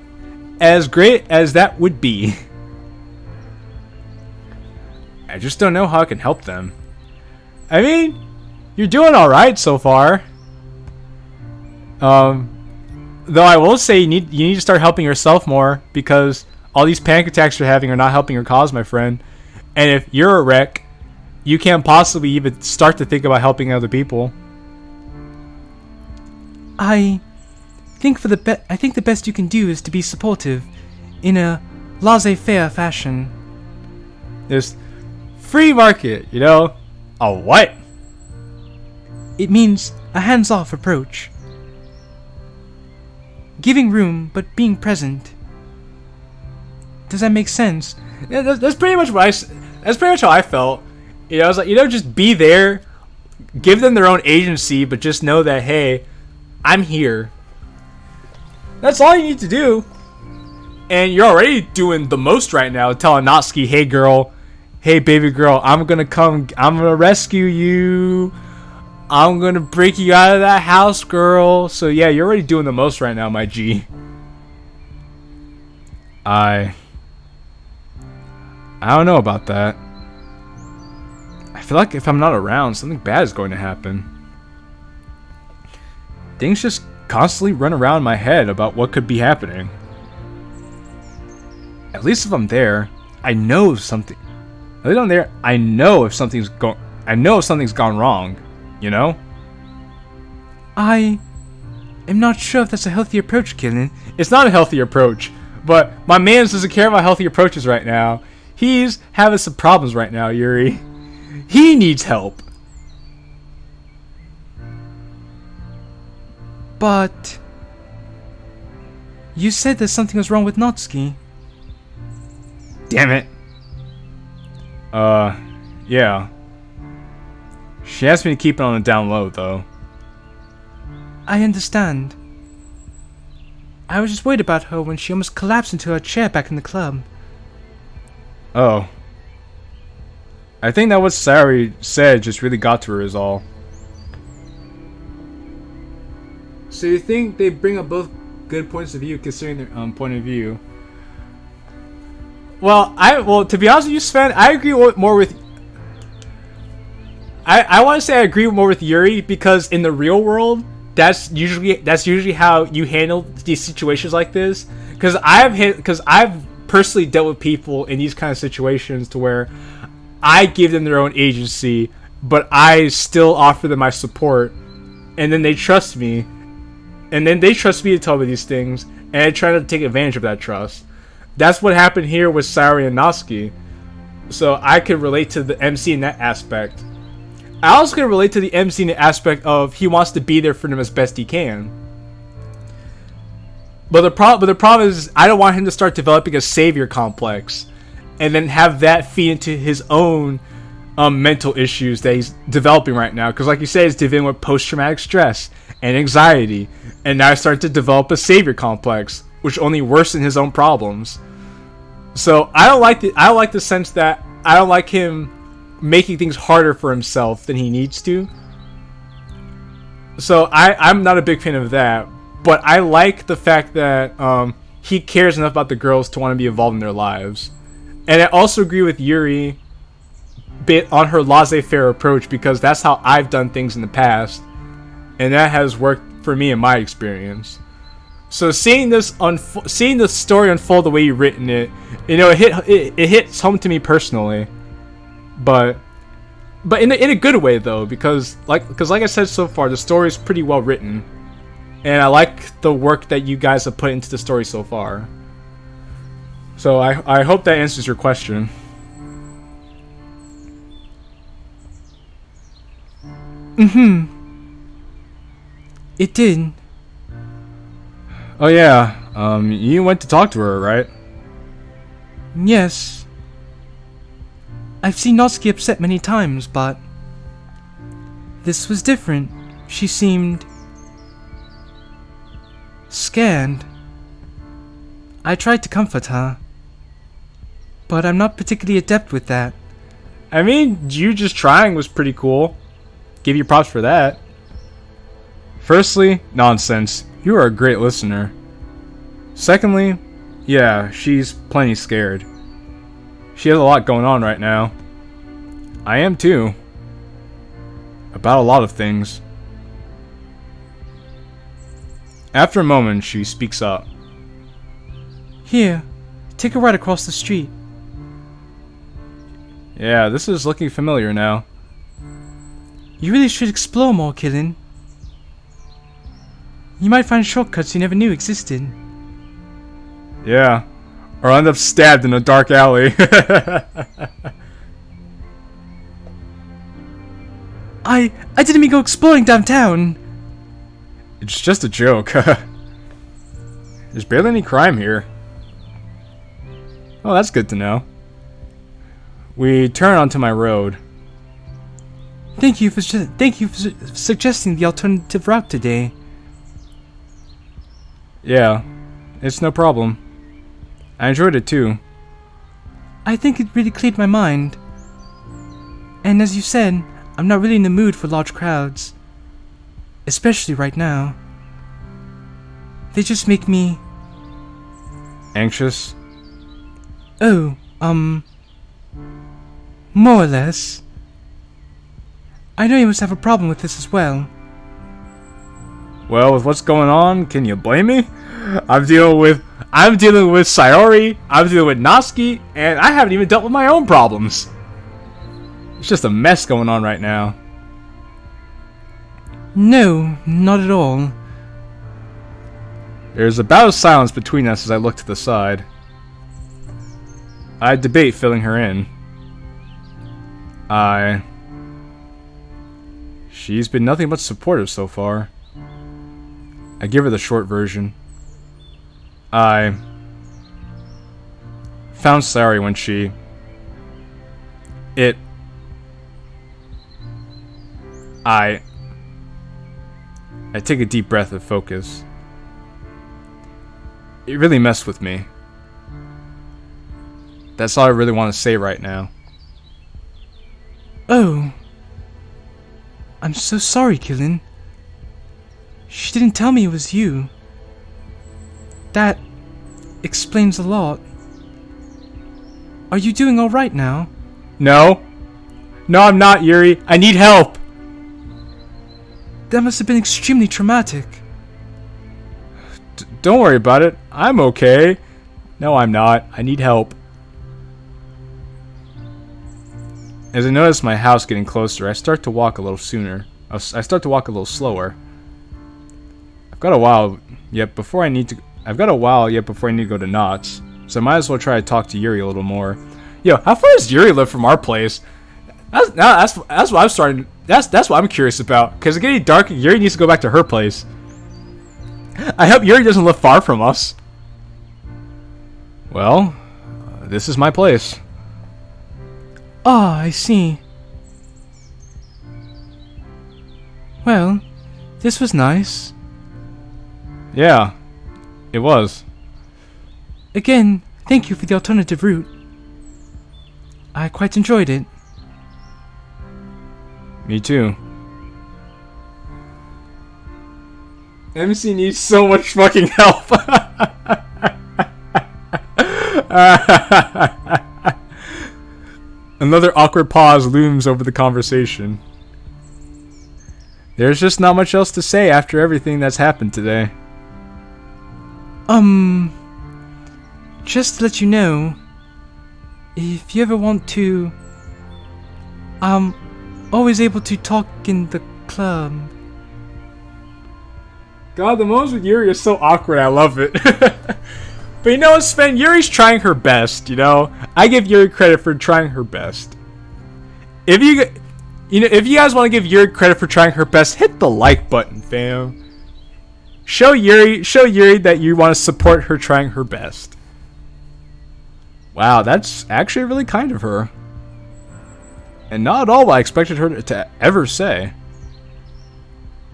As great as that would be. I just don't know how I can help them. I mean, you're doing alright so far. Though I will say you need to start helping yourself more, because all these panic attacks you're having are not helping your cause, my friend. And if you're a wreck, you can't possibly even start to think about helping other people. I think the best you can do is to be supportive, in a laissez-faire fashion. There's free market, you know? A what? It means a hands-off approach. Giving room, but being present. Does that make sense? Yeah, that's pretty much that's pretty much how I felt. You know, I was like, just be there, give them their own agency, but just know that, hey, I'm here. That's all you need to do. And you're already doing the most right now, telling Natsuki, hey girl, hey baby girl, I'm gonna rescue you. I'm gonna break you out of that house, girl. So yeah, you're already doing the most right now, my G. I don't know about that. I feel like if I'm not around, something bad is going to happen. Things just constantly run around in my head about what could be happening. At least if I'm there, I know something. At least I'm there, I know if something's gone wrong, you know? I am not sure if that's a healthy approach, Killen. It's not a healthy approach, but my man doesn't care about healthy approaches right now. He's having some problems right now, Yuri. He needs help. But you said that something was wrong with Natsuki. Damn it. Yeah. She asked me to keep it on the down low, though. I understand. I was just worried about her when she almost collapsed into her chair back in the club. Oh. I think that what Sari said just really got to her is all. So you think they bring up both good points of view considering their point of view? Well, to be honest with you, Sven, I agree more with... I want to say I agree more with Yuri because in the real world, that's usually how you handle these situations like this. Because I've personally dealt with people in these kind of situations to where I give them their own agency, but I still offer them my support, and then they trust me, and then they trust me to tell me these things, and I try to take advantage of that trust. That's what happened here with Sari and Natsuki. So I could relate to the MC in that aspect. I also can relate to the MC in the aspect of he wants to be there for them as best he can. But the problem is I don't want him to start developing a savior complex and then have that feed into his own mental issues that he's developing right now. Because like you said, he's dealing with post-traumatic stress and anxiety. And now he's starting to develop a savior complex, which only worsen his own problems. So I don't like the sense that I don't like him making things harder for himself than he needs to. So I'm not a big fan of that. But I like the fact that he cares enough about the girls to want to be involved in their lives. And I also agree with Yuri bit on her laissez-faire approach because that's how I've done things in the past. And that has worked for me in my experience. So seeing the story unfold the way you've written it, you know, it hits home to me personally. But in a good way though, because like I said so far, the story is pretty well written. And I like the work that you guys have put into the story so far. So I hope that answers your question. It did. Oh yeah, you went to talk to her, right? Yes. I've seen Natsuki upset many times, but this was different. She seemed scared. I tried to comfort her, but I'm not particularly adept with that. I mean, you just trying was pretty cool. Give you props for that. Firstly, nonsense. You are a great listener. Secondly, yeah, she's plenty scared. She has a lot going on right now. I am too. About a lot of things. After a moment, she speaks up. Here, take a ride across the street. Yeah, this is looking familiar now. You really should explore more, Killen. You might find shortcuts you never knew existed. Yeah. Or end up stabbed in a dark alley. I didn't mean go exploring downtown. It's just a joke. There's barely any crime here. Oh, that's good to know. We turn onto my road. Thank you for suggesting the alternative route today. Yeah, it's no problem. I enjoyed it too. I think it really cleared my mind. And as you said, I'm not really in the mood for large crowds. especially right now. They just make me... Anxious? Oh, more or less. I know you must have a problem with this as well. Well, with what's going on, can you blame me? I'm dealing with Sayori, I'm dealing with Natsuki, and I haven't even dealt with my own problems. It's just a mess going on right now. No, not at all. There's a bout of silence between us as I look to the side. I debate filling her in. She's been nothing but supportive so far. I give her the short version. I found Sayori when I take a deep breath of focus. It really messed with me. That's all I really want to say right now. Oh. I'm so sorry, Killin. She didn't tell me it was you. That explains a lot. Are you doing alright now? No. No, I'm not, Yuri. I need help. That must have been extremely traumatic. Don't worry about it. I'm okay. No, I'm not. I need help. As I notice my house getting closer, I start to walk a little sooner. I start to walk a little slower. I've got a while yet before I need to go to Knott's, so I might as well try to talk to Yuri a little more. Yo, how far does Yuri live from our place? That's what I'm starting. That's what I'm curious about. Cause it's getting dark. Yuri needs to go back to her place. I hope Yuri doesn't live far from us. Well, this is my place. Ah, I see. Well, this was nice. Yeah, it was. Again, thank you for the alternative route. I quite enjoyed it. Me too. MC needs so much fucking help. Another awkward pause looms over the conversation. There's just not much else to say after everything that's happened today. Just to let you know, if you ever want to, I'm always able to talk in the club. God, the moments with Yuri are so awkward. I love it. But you know what, Sven? Yuri's trying her best, you know? I give Yuri credit for trying her best. If you guys want to give Yuri credit for trying her best, hit the like button, fam. Show Yuri that you want to support her trying her best. Wow, that's actually really kind of her. And not at all what I expected her to ever say.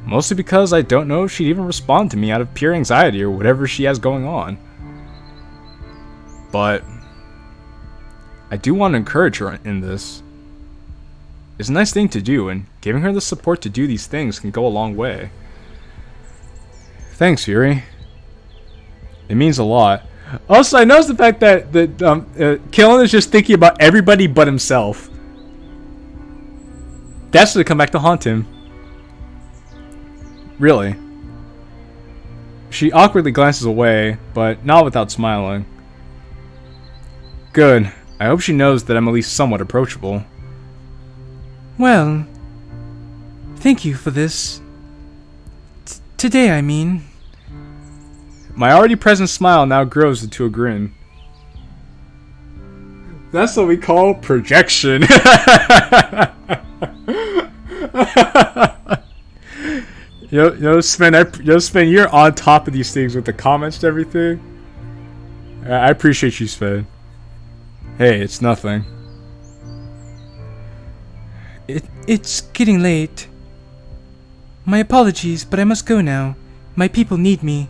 Mostly because I don't know if she'd even respond to me out of pure anxiety or whatever she has going on. But I do want to encourage her in this. It's a nice thing to do, and giving her the support to do these things can go a long way. Thanks, Yuri. It means a lot. Also, I noticed the fact that Killin is just thinking about everybody but himself. That's going to come back to haunt him. Really. She awkwardly glances away, but not without smiling. Good. I hope she knows that I'm at least somewhat approachable. Well, thank you for this. Today, I mean. My already present smile now grows into a grin. That's what we call projection. Yo, Sven, you're on top of these things with the comments and everything. I appreciate you, Sven. Hey, it's nothing. It's getting late. My apologies, but I must go now. My people need me.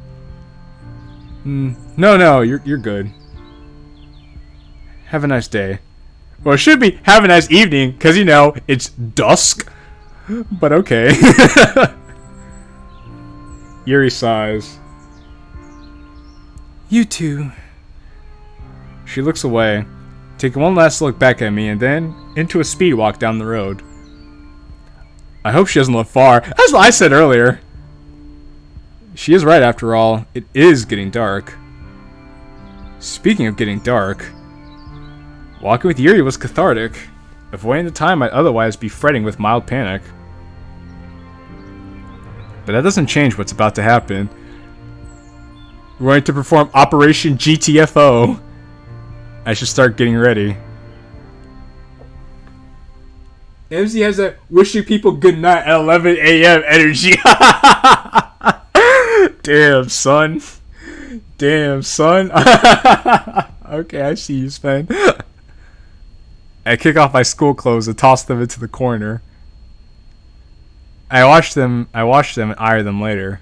No, you're good. Have a nice day. Well, it should be have a nice evening, because, you know, it's dusk. But okay. Yuri sighs. You too. She looks away, taking one last look back at me and then into a speed walk down the road. I hope she doesn't look far. That's what I said earlier. She is right after all. It is getting dark. Speaking of getting dark, walking with Yuri was cathartic, avoiding the time I'd otherwise be fretting with mild panic. But that doesn't change what's about to happen. We're going to perform Operation GTFO. I should start getting ready. MZ has that wishing people good night at 11 a.m. energy. Damn, son. Damn, son. Okay, I see you, Sven. I kick off my school clothes and toss them into the corner. I wash them and iron them later.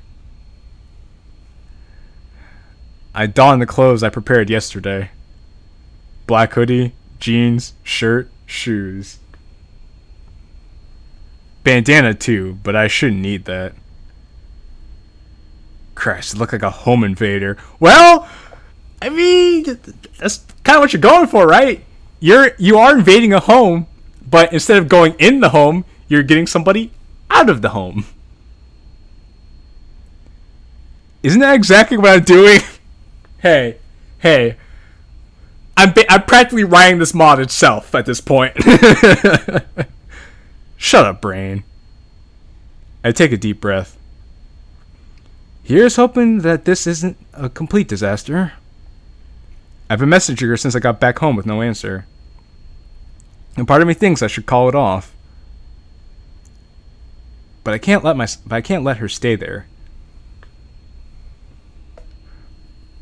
I don the clothes I prepared yesterday. Black hoodie, jeans, shirt, shoes. Bandana too, but I shouldn't need that. Christ, I look like a home invader. Well, I mean, that's kind of what you're going for, right? You are invading a home, but instead of going in the home, you're getting somebody out of the home. Isn't that exactly what I'm doing? Hey. I'm practically writing this mod itself at this point. Shut up, brain. I take a deep breath. Here's hoping that this isn't a complete disaster. I've been messaging her since I got back home with no answer. And part of me thinks I should call it off. But I can't let her stay there.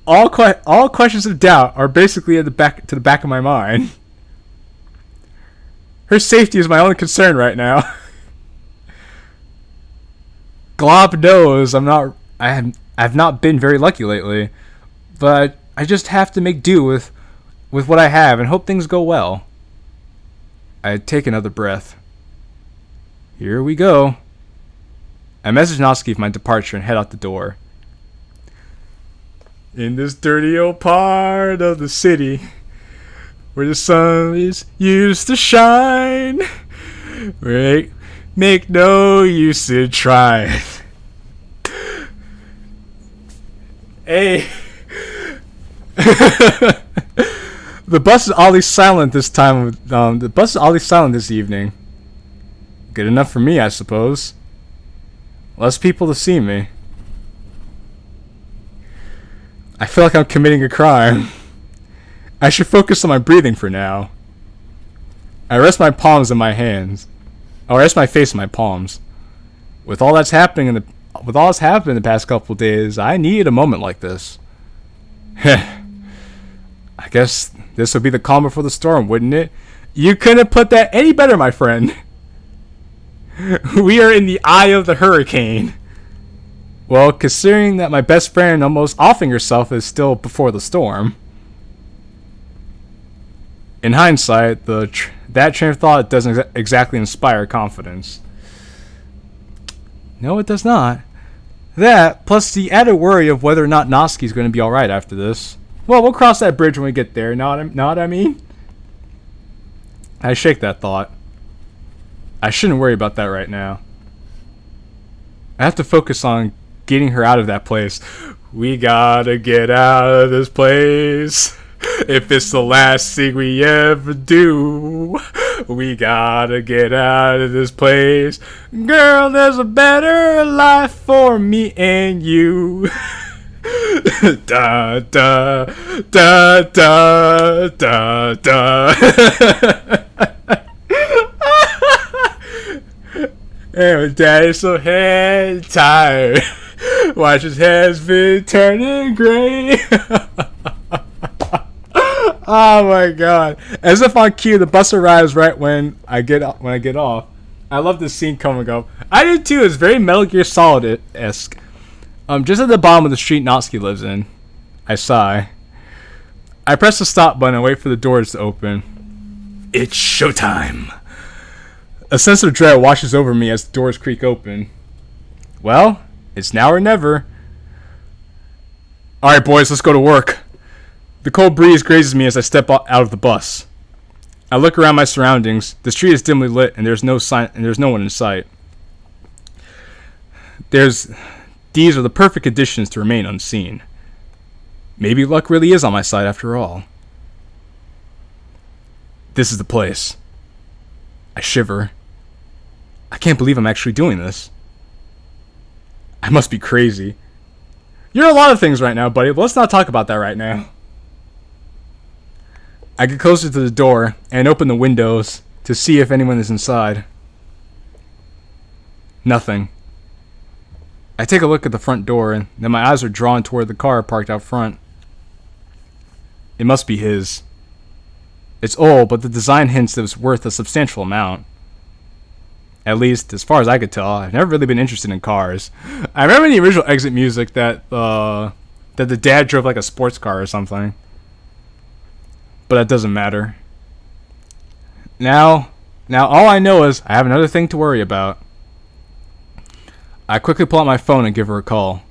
All questions of doubt are basically at the back of my mind. Her safety is my only concern right now. Glob knows I've not been very lucky lately, but I just have to make do with what I have and hope things go well. I take another breath. Here we go. I message Noski for my departure and head out the door. In this dirty old part of the city, where the sun is used to shine, where make no use in trying. Hey. The bus is oddly silent this time. The bus is oddly silent this evening. Good enough for me, I suppose. Less people to see me. I feel like I'm committing a crime. I should focus on my breathing for now. I rest my palms in my hands. I rest my face in my palms. With all that's happened in the past couple days, I needed a moment like this. I guess this would be the calm before the storm, wouldn't it? You couldn't put that any better, my friend. We are in the eye of the hurricane. Well, considering that my best friend almost offing herself is still before the storm. In hindsight, that train of thought doesn't exactly inspire confidence. No, it does not. That, plus the added worry of whether or not Noski's going to be alright after this. Well, we'll cross that bridge when we get there, know what I mean? I shake that thought. I shouldn't worry about that right now. I have to focus on getting her out of that place. We gotta get out of this place. If it's the last thing we ever do, we gotta get out of this place. Girl, there's a better life for me and you. Da da da da da da. And my daddy's so head tired. Watch his head's been turning gray. Oh my god. As if on cue, the bus arrives right when I get off. I love this scene coming up. I do too. It's very Metal Gear Solid-esque. Just at the bottom of the street Natsuki lives in. I sigh. I press the stop button and wait for the doors to open. It's showtime. A sense of dread washes over me as the doors creak open. Well, it's now or never. Alright, boys, let's go to work. The cold breeze grazes me as I step out of the bus. I look around my surroundings. The street is dimly lit, and there's no one in sight. These are the perfect conditions to remain unseen. Maybe luck really is on my side after all. This is the place. I shiver. I can't believe I'm actually doing this. I must be crazy. You're a lot of things right now, buddy, but let's not talk about that right now. I get closer to the door and open the windows to see if anyone is inside. Nothing. I take a look at the front door, and then my eyes are drawn toward the car parked out front. It must be his. It's old, but the design hints that it was worth a substantial amount. At least, as far as I could tell, I've never really been interested in cars. I remember in the original Exit music that the dad drove like a sports car or something. But that doesn't matter. Now all I know is I have another thing to worry about. I quickly pull out my phone and give her a call.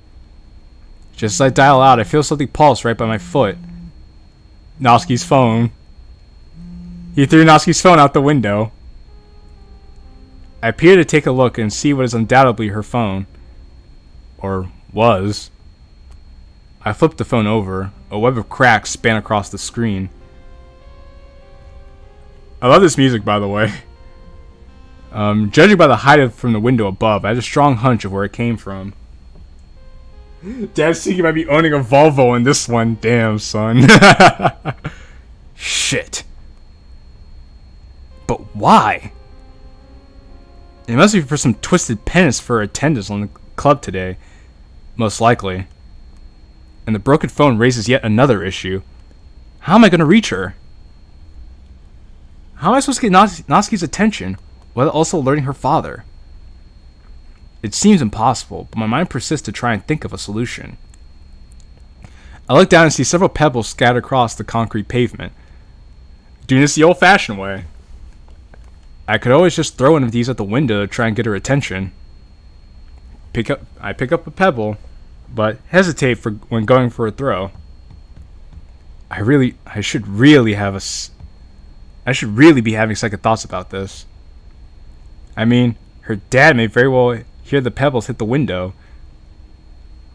Just as I dial out, I feel something pulse right by my foot. Noski's phone. He threw Noski's phone out the window. I appear to take a look and see what is undoubtedly her phone. Or was. I flip the phone over. A web of cracks span across the screen. I love this music, by the way. Judging by the height from the window above, I had a strong hunch of where it came from. Dad's thinking about me owning a Volvo in this one. Damn, son. Shit. But why? It must be for some twisted penance for attendance on the club today. Most likely. And the broken phone raises yet another issue. How am I going to reach her? How am I supposed to get Noski's attention while also alerting her father? It seems impossible, but my mind persists to try and think of a solution. I look down and see several pebbles scattered across the concrete pavement. Doing this the old-fashioned way. I could always just throw one of these at the window to try and get her attention. I pick up a pebble, but hesitate when going for a throw. I should really be having second thoughts about this. I mean, her dad may very well hear the pebbles hit the window.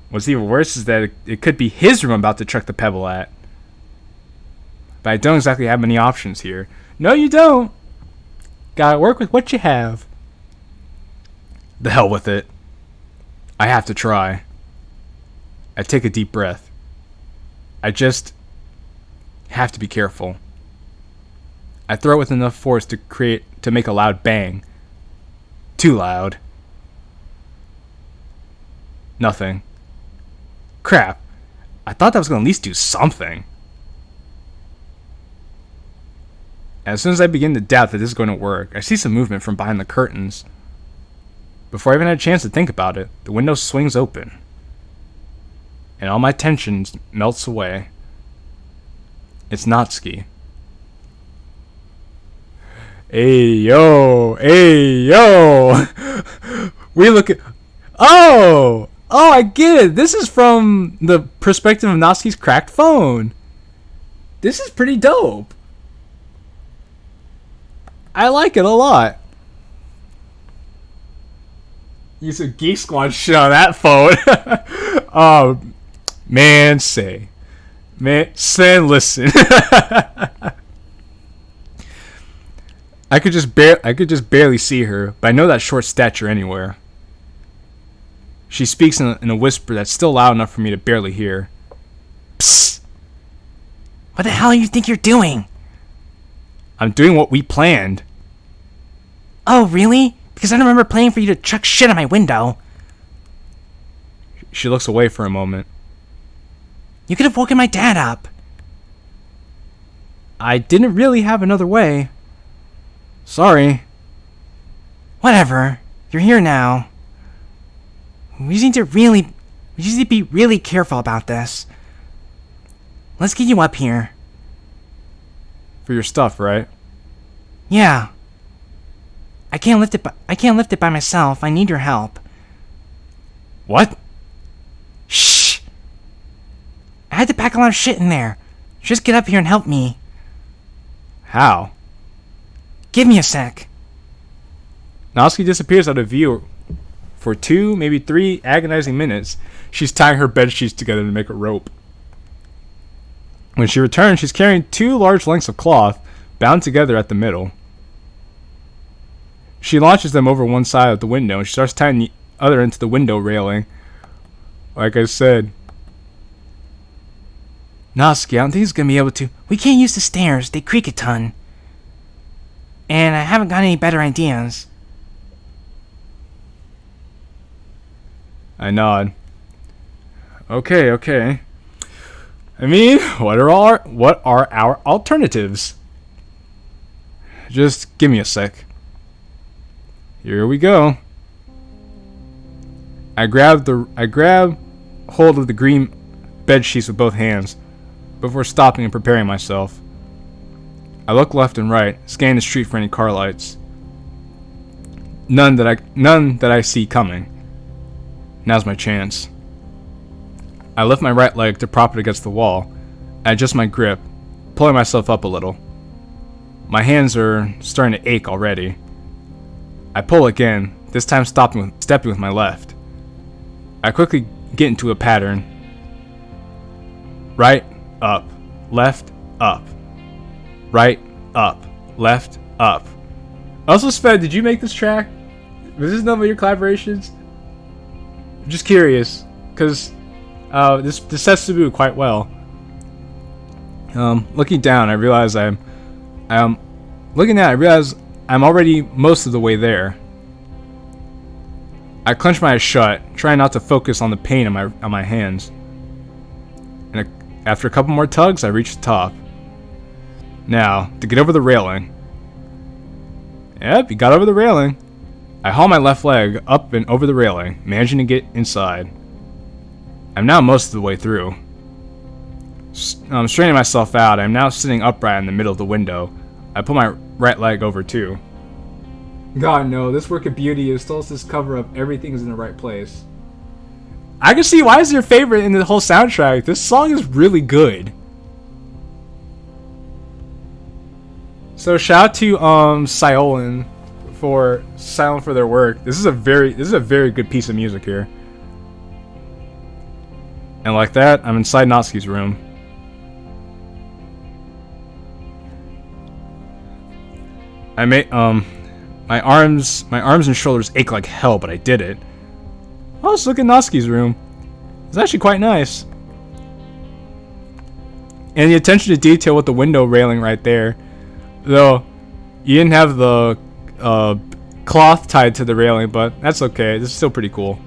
What's even worse is that it could be his room I'm about to chuck the pebble at. But I don't exactly have many options here. No, you don't. Gotta work with what you have. The hell with it. I have to try. I take a deep breath. I just have to be careful. I throw it with enough force to make a loud bang. Too loud. Nothing. Crap. I thought that was going to at least do something. As soon as I begin to doubt that this is going to work, I see some movement from behind the curtains. Before I even had a chance to think about it, the window swings open. And all my tension melts away. It's Natsuki. Hey yo! We look at... Oh, I get it. This is from the perspective of Natsuki's cracked phone. This is pretty dope. I like it a lot. You said Geek Squad shit on that phone. Oh, man, listen. I could just barely see her, but I know that short stature anywhere. She speaks in a whisper that's still loud enough for me to barely hear. Psst! What the hell do you think you're doing? I'm doing what we planned. Oh, really? Because I don't remember planning for you to chuck shit at my window. She looks away for a moment. You could have woken my dad up. I didn't really have another way. Sorry. Whatever. You're here now. We just need to be really careful about this. Let's get you up here. For your stuff, right? Yeah. I can't lift it by myself. I need your help. What? Shh. had to pack a lot of shit in there. Just get up here and help me. How? Give me a sec. Natsuki disappears out of view for 2, maybe 3 agonizing minutes. She's tying her bed sheets together to make a rope. When she returns, she's carrying 2 large lengths of cloth bound together at the middle. She launches them over one side of the window and she starts tying the other into the window railing. Like I said, Natsuki, I don't think he's gonna be able to. We can't use the stairs, they creak a ton. And I haven't got any better ideas. I nod. Okay. I mean, what are our alternatives? Just give me a sec. Here we go. I grab hold of the green bed sheets with both hands before stopping and preparing myself. I look left and right, scanning the street for any car lights. None that I see coming. Now's my chance. I lift my right leg to prop it against the wall. I adjust my grip, pulling myself up a little. My hands are starting to ache already. I pull again, this time stepping with my left. I quickly get into a pattern. Right, up, left, up. Right, up, left, up. Also, Sven, did you make this track? Was this none of your collaborations? I'm just curious, because this sets the mood quite well. Looking down, I realize I'm already most of the way there. I clench my eyes shut, trying not to focus on the pain on my hands. And after a couple more tugs, I reach the top. Now, to get over the railing. Yep, you got over the railing. I haul my left leg up and over the railing, managing to get inside. I'm now most of the way through. I'm straightening myself out. I'm now sitting upright in the middle of the window. I pull my right leg over too. God, no, this work of beauty is still this cover up. Everything is in the right place. I can see why it's your favorite in the whole soundtrack. This song is really good. So shout out to Silent for their work. This is a very good piece of music here. And like that, I'm inside Natsuki's room. I made my arms and shoulders ache like hell, but I did it. Oh, let's look at Natsuki's room. It's actually quite nice. And the attention to detail with the window railing right there. Though, you didn't have the cloth tied to the railing, but that's okay. This is still pretty cool.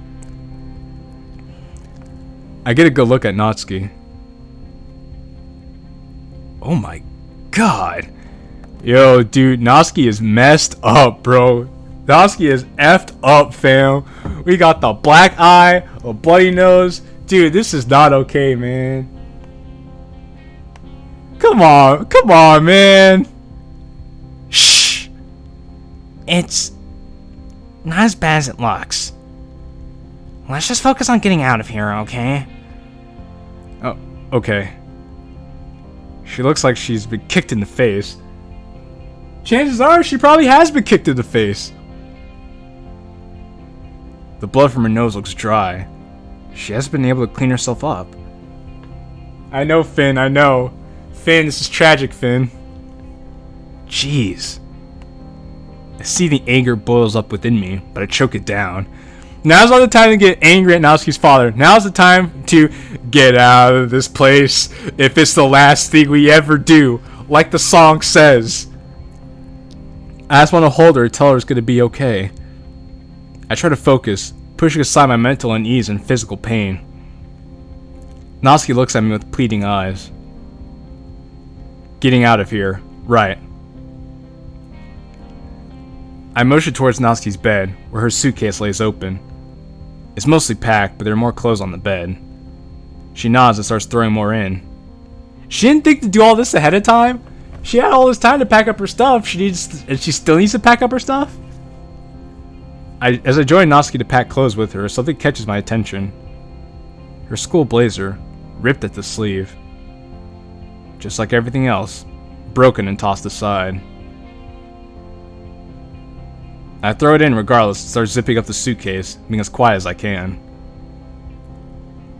I get a good look at Natsuki. Oh my god. Yo, dude, Natsuki is messed up, bro. Natsuki is effed up, fam. We got the black eye, a bloody nose. Dude, this is not okay, man. Come on, man. Shh. It's not as bad as it looks. Let's just focus on getting out of here, okay? Oh, okay. She looks like she's been kicked in the face. Chances are she probably has been kicked in the face. The blood from her nose looks dry. She hasn't been able to clean herself up. I know, Finn, I know. Finn, this is tragic, Finn. Jeez. I see the anger boils up within me, but I choke it down. Now's not the time to get angry at Natsuki's father. Now's the time to get out of this place if it's the last thing we ever do, like the song says. I just want to hold her, tell her it's going to be okay. I try to focus, pushing aside my mental unease and physical pain. Natsuki looks at me with pleading eyes. Getting out of here. Right. I motion towards Natsuki's bed, where her suitcase lays open. It's mostly packed, but there are more clothes on the bed. She nods and starts throwing more in. She didn't think to do all this ahead of time? She had all this time to pack up her stuff. She still needs to pack up her stuff? As I join Natsuki to pack clothes with her, something catches my attention. Her school blazer, ripped at the sleeve. Just like everything else, broken and tossed aside. I throw it in regardless and start zipping up the suitcase, being as quiet as I can.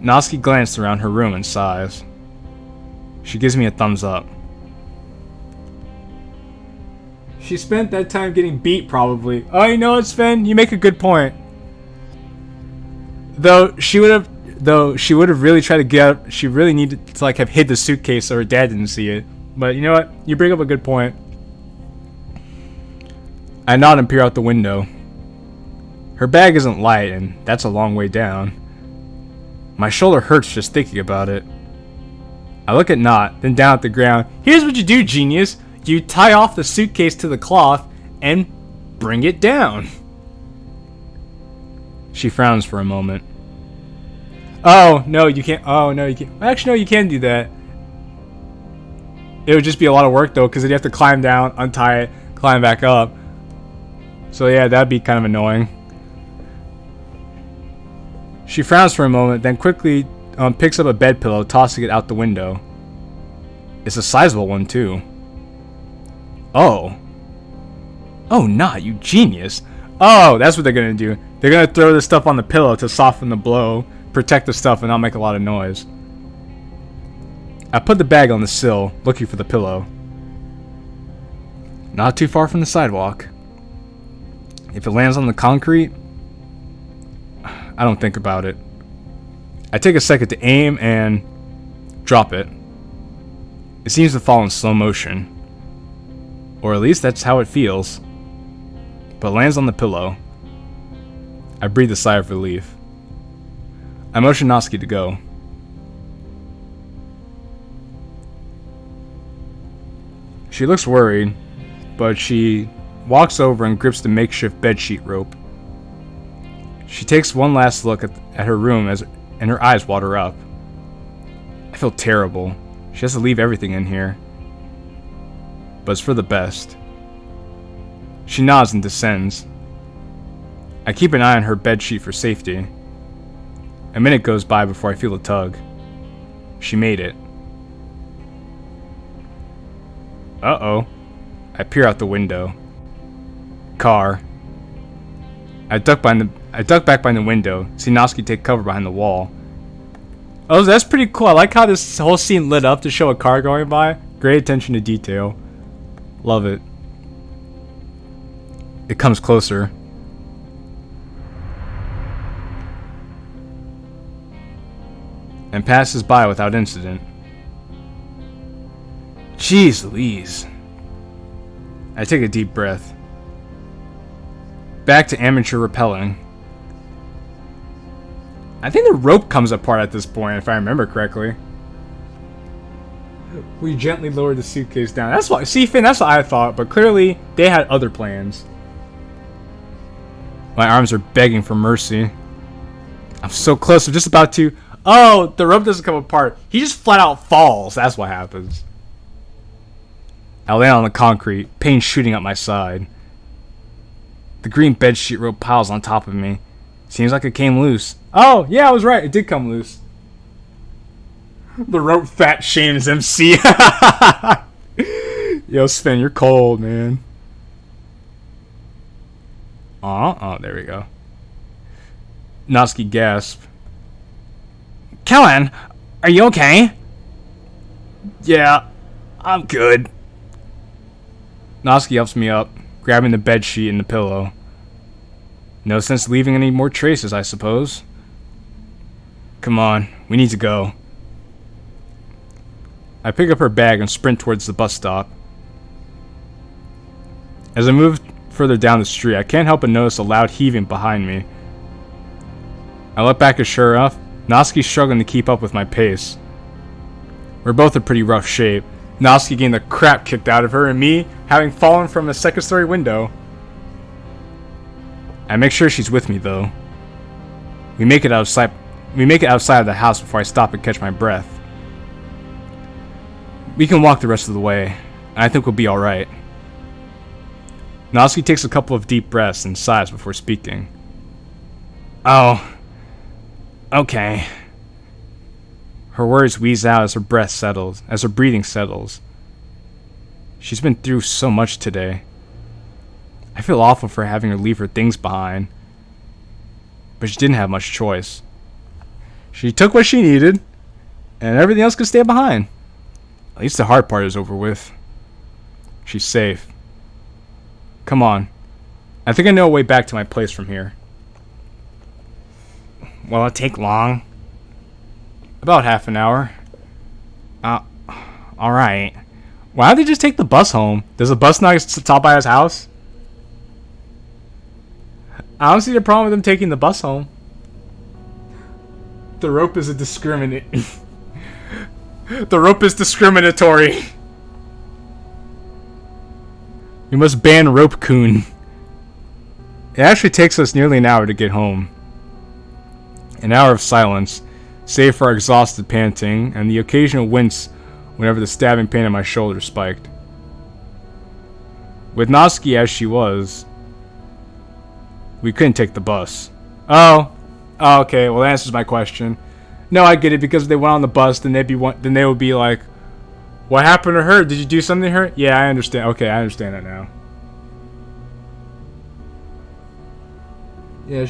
Natsuki glanced around her room and sighs. She gives me a thumbs up. She spent that time getting beat, probably. Oh, you know what, Sven? You make a good point. Though she would have really tried to get out. She really needed to like have hid the suitcase so her dad didn't see it. But you know what? You bring up a good point. I nod and peer out the window. Her bag isn't light, and that's a long way down. My shoulder hurts just thinking about it. I look at Not, then down at the ground. Here's what you do, genius. You tie off the suitcase to the cloth and bring it down. She frowns for a moment. Oh, no, you can't. Oh, no, you can't. Actually, no, you can do that. It would just be a lot of work, though, because you'd have to climb down, untie it, climb back up. So, yeah, that'd be kind of annoying. She frowns for a moment, then quickly picks up a bed pillow, tossing it out the window. It's a sizable one, too. Oh. Oh, Not, you genius. Oh, that's what they're gonna do. They're gonna throw this stuff on the pillow to soften the blow, protect the stuff, and not make a lot of noise. I put the bag on the sill, looking for the pillow. Not too far from the sidewalk. If it lands on the concrete, I don't think about it. I take a second to aim and drop it. It seems to fall in slow motion. Or at least that's how it feels. But it lands on the pillow. I breathe a sigh of relief. I motion Natsuki to go. She looks worried, but she walks over and grips the makeshift bedsheet rope. She takes one last look at her room and her eyes water up. I feel terrible. She has to leave everything in here. But it's for the best. She nods and descends. I keep an eye on her bedsheet for safety. A minute goes by before I feel a tug. She made it. Uh-oh. I peer out the window. Car. I duck back behind the window, see Natsuki take cover behind the wall. Oh, that's pretty cool. I like how this whole scene lit up to show a car going by. Great attention to detail. Love it. It comes closer. And passes by without incident. Jeez Louise. I take a deep breath. Back to amateur rappelling. I think the rope comes apart at this point, if I remember correctly. We gently lowered the suitcase down. That's what, see, Finn, that's what I thought, but clearly they had other plans. My arms are begging for mercy. I'm so close, I'm just about to... Oh, the rope doesn't come apart. He just flat out falls. That's what happens. I land on the concrete, pain shooting up my side. The green bedsheet rope piles on top of me. Seems like it came loose. Oh, yeah, I was right. It did come loose. The rope fat shames MC. Yo, Sven, you're cold, man. Oh, there we go. Natsuki gasped. Kellen, are you okay? Yeah, I'm good. Natsuki helps me up, grabbing the bedsheet and the pillow. No sense leaving any more traces, I suppose. Come on, we need to go. I pick up her bag and sprint towards the bus stop. As I move further down the street, I can't help but notice a loud heaving behind me. I look back, and sure enough, Natsuki's struggling to keep up with my pace. We're both in pretty rough shape. Natsuki getting the crap kicked out of her, and me having fallen from a second-story window. I make sure she's with me, though. We make it outside of the house before I stop and catch my breath. We can walk the rest of the way, and I think we'll be alright. Natsuki takes a couple of deep breaths and sighs before speaking. Oh. Okay. Her words wheeze out as her breathing settles. She's been through so much today. I feel awful for having her leave her things behind. But she didn't have much choice. She took what she needed, and everything else could stay behind. At least the hard part is over with. She's safe. Come on. I think I know a way back to my place from here. Will it take long? About half an hour. Alright. Why don't they just take the bus home? Does the bus not stop by his house? I don't see the problem with them taking the bus home. The rope is The rope is discriminatory. We must ban rope coon. It actually takes us nearly an hour to get home. An hour of silence, save for our exhausted panting and the occasional wince whenever the stabbing pain in my shoulder spiked. With Natsuki as she was, we couldn't take the bus. Oh, okay. Well, that answers my question. No, I get it, because if they went on the bus, then they would be like, "What happened to her? Did you do something to her?" Yeah, I understand. Okay, I understand that now. Yeah,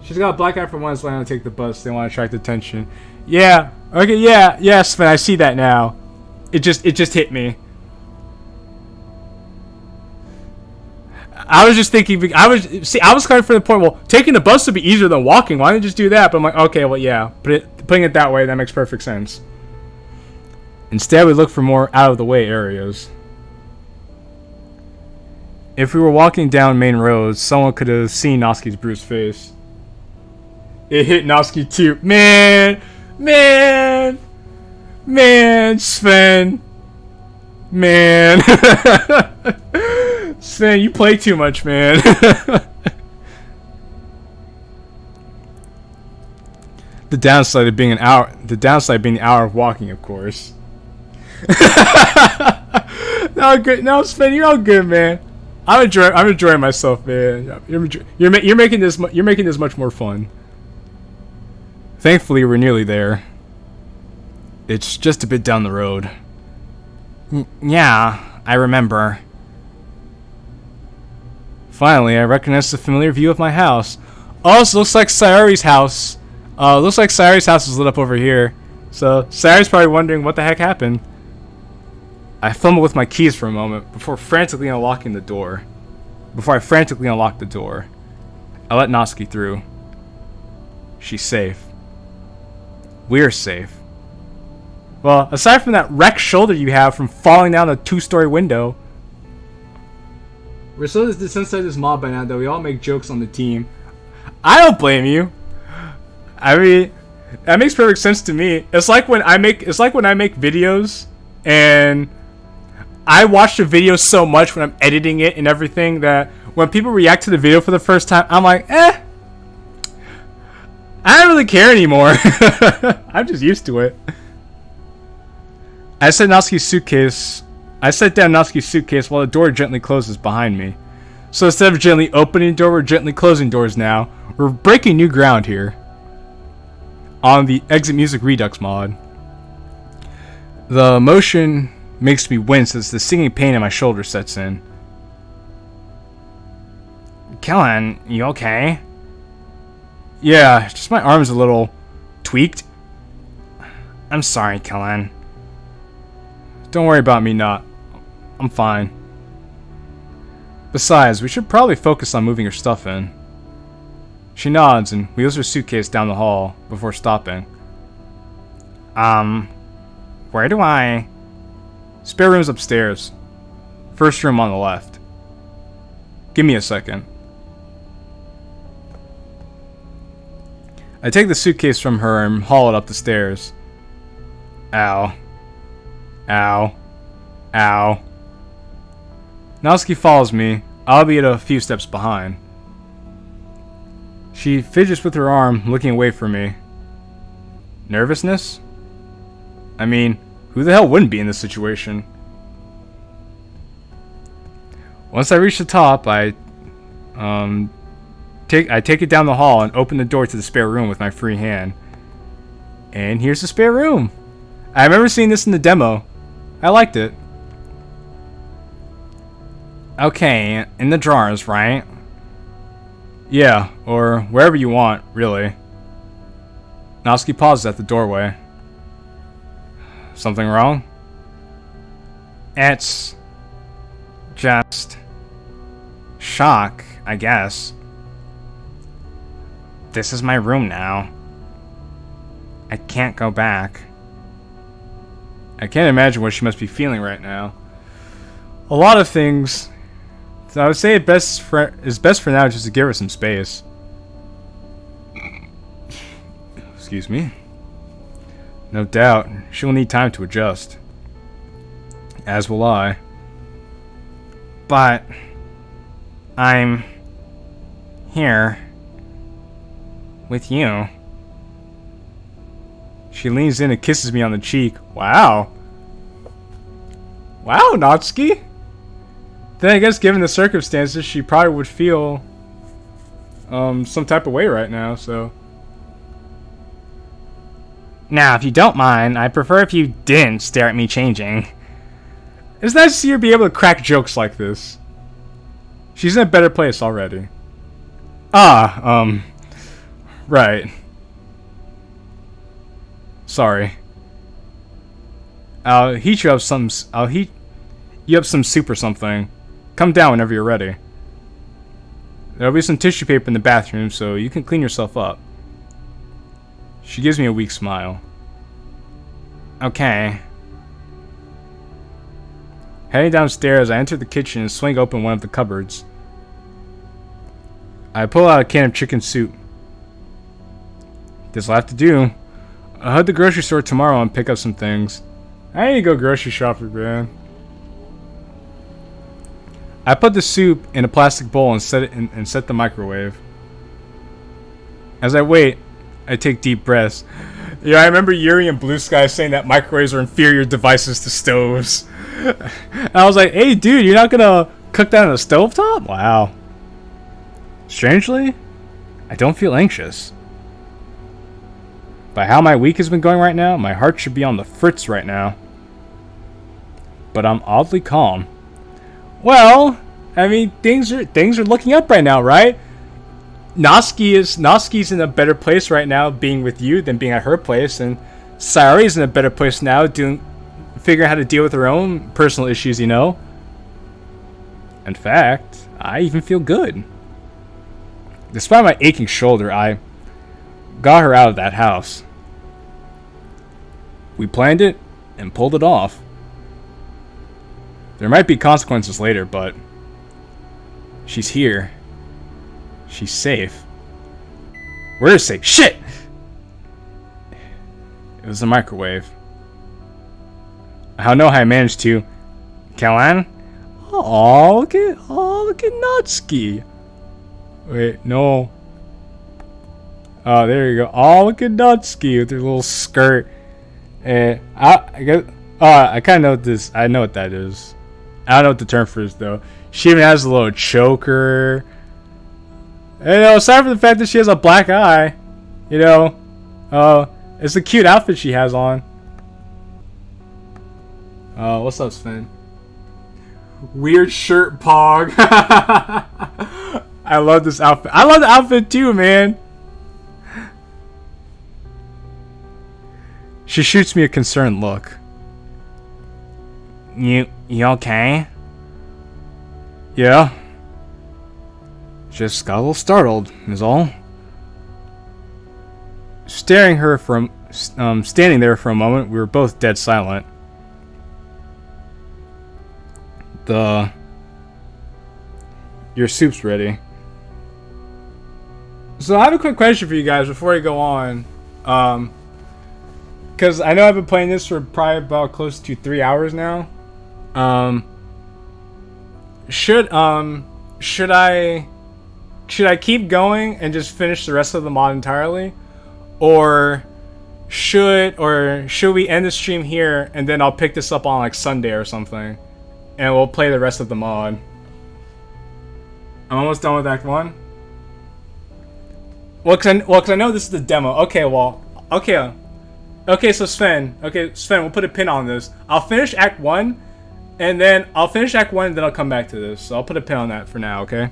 she's got a black eye for once. Why don't take the bus? They want to attract attention. Yeah. Okay. Yeah. Yes, man. I see that now. It just hit me. I was just thinking. I was coming from the point. Well, taking the bus would be easier than walking. Why don't you just do that? But I'm like, okay, well, yeah. Putting it that way, that makes perfect sense. Instead, we look for more out of the way areas. If we were walking down main roads, someone could have seen Natsuki's bruised face. It hit Natsuki too. Man, Sven. Man. Sven, you play too much, man. The downside being the hour of walking, of course. No, good. No, Sven, you're all good, man. I'm enjoying myself, man. You're making this much more fun. Thankfully, we're nearly there. It's just a bit down the road. Yeah, I remember. Finally, I recognize the familiar view of my house. Oh, this looks like Sayori's house. Looks like Sayori's house is lit up over here. So, Sayori's probably wondering what the heck happened. I fumbled with my keys for a moment before frantically unlocking the door. Before I frantically unlocked the door, I let Natsuki through. She's safe. We're safe. Well, aside from that wrecked shoulder you have from falling down a 2-story window. We're so desensitized to this mob by now that we all make jokes on the team. I don't blame you. I mean, that makes perfect sense to me. It's like when I make videos and I watch the video so much when I'm editing it and everything that when people react to the video for the first time, I'm like, I don't really care anymore. I'm just used to it. I set down Natsuki's suitcase while the door gently closes behind me. So instead of gently opening the door, we're gently closing doors now. We're breaking new ground here. On the Exit Music Redux mod. The motion makes me wince as the stinging pain in my shoulder sets in. Kellen, you okay? Yeah, just my arm's a little tweaked. I'm sorry, Kellen. Don't worry about me not. I'm fine. Besides, we should probably focus on moving her stuff in. She nods and wheels her suitcase down the hall before stopping. Where do I... Spare room's upstairs. First room on the left. Give me a second. I take the suitcase from her and haul it up the stairs. Ow. Ow. Ow. Natsuki follows me, albeit a few steps behind. She fidgets with her arm, looking away from me. Nervousness? I mean, who the hell wouldn't be in this situation? Once I reach the top, I take it down the hall and open the door to the spare room with my free hand. And here's the spare room. I remember seeing this in the demo. I liked it. Okay, in the drawers, right? Yeah, or wherever you want, really. Natsuki pauses at the doorway. Something wrong? It's just shock, I guess. This is my room now. I can't go back. I can't imagine what she must be feeling right now. A lot of things. So I would say it's best for now just to give her some space. Excuse me. No doubt, she'll need time to adjust. As will I. But I'm here with you. She leans in and kisses me on the cheek. Wow. Wow, Natsuki. Then I guess given the circumstances, she probably would feel some type of way right now, so. Now, if you don't mind, I'd prefer if you didn't stare at me changing. It's nice to see her be able to crack jokes like this. She's in a better place already. Right. Sorry. I'll heat you up some soup or something. Come down whenever you're ready. There'll be some tissue paper in the bathroom so you can clean yourself up. She gives me a weak smile. Okay. Heading downstairs, I enter the kitchen and swing open one of the cupboards. I pull out a can of chicken soup. This'll have to do. I'll head to the grocery store tomorrow and pick up some things. I need to go grocery shopping, man. I put the soup in a plastic bowl and set the microwave. As I wait, I take deep breaths. Yeah, I remember Yuri and Blue Sky saying that microwaves are inferior devices to stoves. And I was like, hey dude, you're not gonna cook that on a stovetop? Wow. Strangely, I don't feel anxious. By how my week has been going right now, my heart should be on the fritz right now. But I'm oddly calm. Well, I mean, things are looking up right now, right? Natsuki's in a better place right now being with you than being at her place, and Sayori's in a better place now figuring out how to deal with her own personal issues, you know? In fact, I even feel good. Despite my aching shoulder, I got her out of that house. We planned it and pulled it off. There might be consequences later, but she's here. She's safe. We're safe. Shit! It was the microwave. I don't know how I managed to. Kalan? Oh, look at Natsuki. Wait, no. Oh, there you go. Oh, look at Natsuki with her little skirt. I guess. Oh, I kind of know what this. I know what that is. I don't know what the term for it is though. She even has a little choker. And, aside from the fact that she has a black eye, it's a cute outfit she has on. What's up, Sven? Weird shirt, Pog. I love this outfit. I love the outfit too, man. She shoots me a concerned look. You okay? Yeah. Just got a little startled, is all. Standing there for a moment, we were both dead silent. Your soup's ready. So I have a quick question for you guys before I go on. Because I know I've been playing this for probably about close to 3 hours now. Should I keep going and just finish the rest of the mod entirely, or should we end the stream here and then I'll pick this up on like Sunday or something, and we'll play the rest of the mod? I'm almost done with Act 1. Well, cause I know this is the demo. Okay. Okay, so Sven. Okay, Sven, we'll put a pin on this. I'll finish Act 1, and then I'll finish Act 1, and then I'll come back to this. So I'll put a pin on that for now, okay?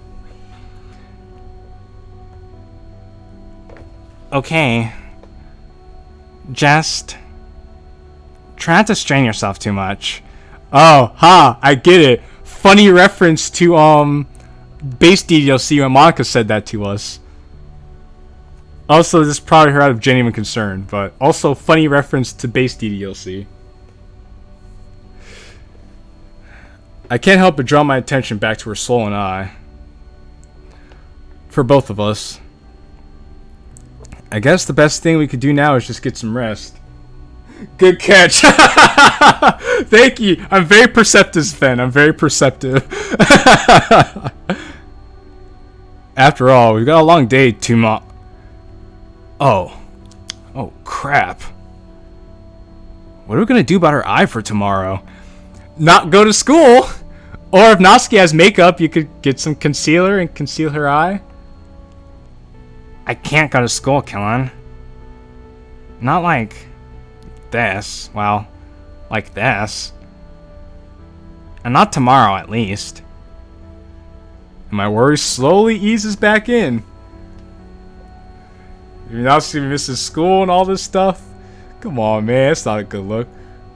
Okay. Just try not to strain yourself too much. Oh, I get it. Funny reference to, Base DDLC when Monica said that to us. Also, this probably her out of genuine concern, but also funny reference to Base DDLC. I can't help but draw my attention back to her swollen eye. For both of us. I guess the best thing we could do now is just get some rest. Good catch. Thank you. I'm very perceptive, Sven. I'm very perceptive. After all, we've got a long day tomorrow. Oh, crap. What are we gonna do about her eye for tomorrow? Not go to school? Or if Natsuki has makeup, you could get some concealer and conceal her eye? I can't go to school, Killen. Not like this. Well, like this. And not tomorrow, at least. And my worry slowly eases back in. Natsuki misses school and all this stuff? Come on, man. That's not a good look.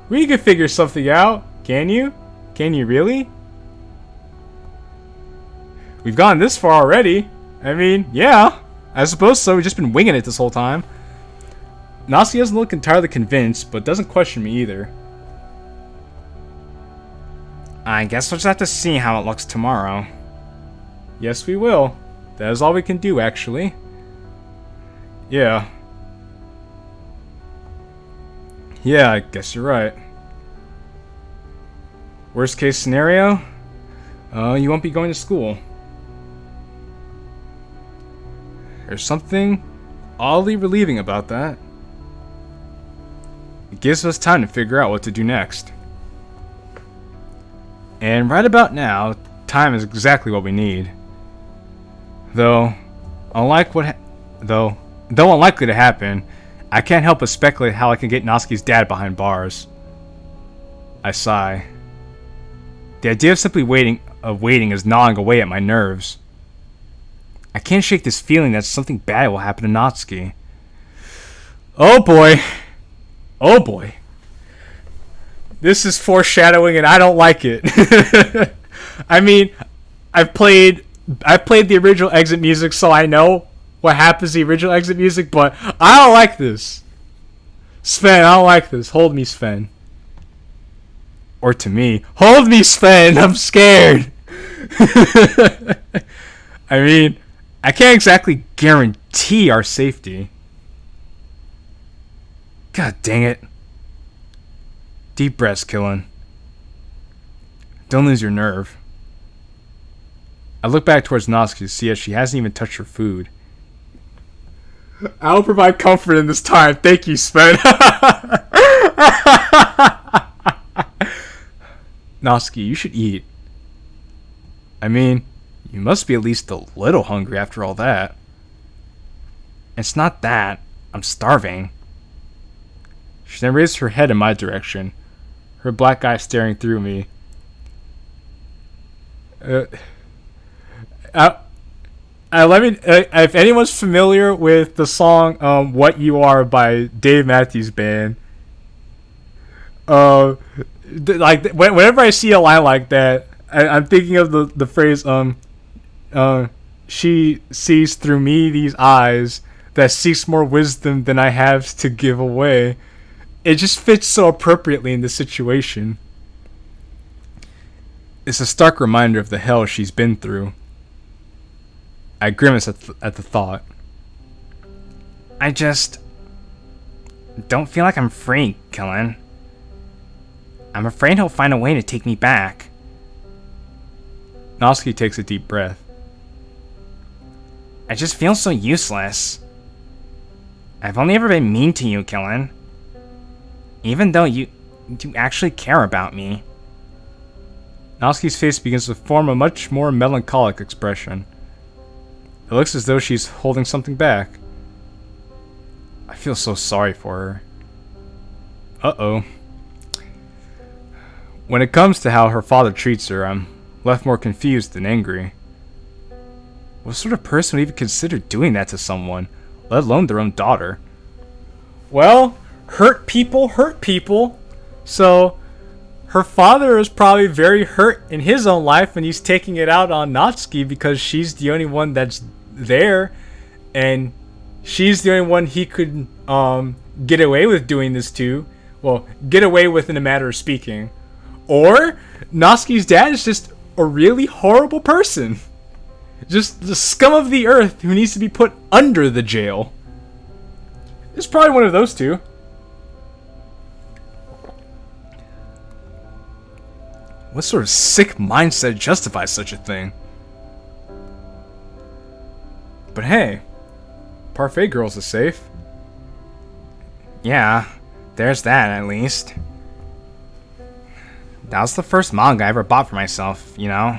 We can figure something out. Can you? Can you really? We've gone this far already. I mean, yeah. I suppose so. We've just been winging it this whole time. Natsuki doesn't look entirely convinced, but doesn't question me either. I guess we'll just have to see how it looks tomorrow. Yes, we will. That is all we can do, actually. Yeah. Yeah, I guess you're right. Worst case scenario? You won't be going to school. There's something oddly relieving about that. It gives us time to figure out what to do next. And right about now, time is exactly what we need. Though unlikely to happen, I can't help but speculate how I can get Natsuki's dad behind bars. I sigh. The idea of simply waiting is gnawing away at my nerves. I can't shake this feeling that something bad will happen to Natsuki. Oh boy. Oh boy. This is foreshadowing and I don't like it. I mean, I've played the original exit music, so I know what happens to the original exit music, but I don't like this. Sven, I don't like this. Hold me, Sven. Or to me, hold me, Sven. I'm scared. I mean, I can't exactly guarantee our safety. God dang it. Deep breaths, Killen. Don't lose your nerve. I look back towards Natsuki to see as she hasn't even touched her food. I'll provide comfort in this time. Thank you, Sven. Natsuki, you should eat. I mean, you must be at least a little hungry after all that. It's not that. I'm starving. She then raised her head in my direction, her black eye staring through me. If anyone's familiar with the song "What You Are" by Dave Matthews Band, whenever I see a line like that, I'm thinking of the phrase she sees through me these eyes that seeks more wisdom than I have to give away. It just fits so appropriately in this situation. It's a stark reminder of the hell she's been through. I grimace at the thought. I just don't feel like I'm free, Killen. I'm afraid he'll find a way to take me back. Natsuki takes a deep breath. I just feel so useless. I've only ever been mean to you, Killen. Even though you actually care about me. Natsuki's face begins to form a much more melancholic expression. It looks as though she's holding something back. I feel so sorry for her. Uh-oh. When it comes to how her father treats her, I'm left more confused than angry. What sort of person would even consider doing that to someone, let alone their own daughter? Well, hurt people hurt people. So, her father is probably very hurt in his own life, and he's taking it out on Natsuki because she's the only one that's there, and she's the only one he could get away with doing this to. Well, get away with in a matter of speaking. Or Natsuki's dad is just a really horrible person. Just the scum of the earth who needs to be put under the jail. It's probably one of those two. What sort of sick mindset justifies such a thing? But hey, Parfait Girls is safe. Yeah, there's that at least. That was the first manga I ever bought for myself, you know?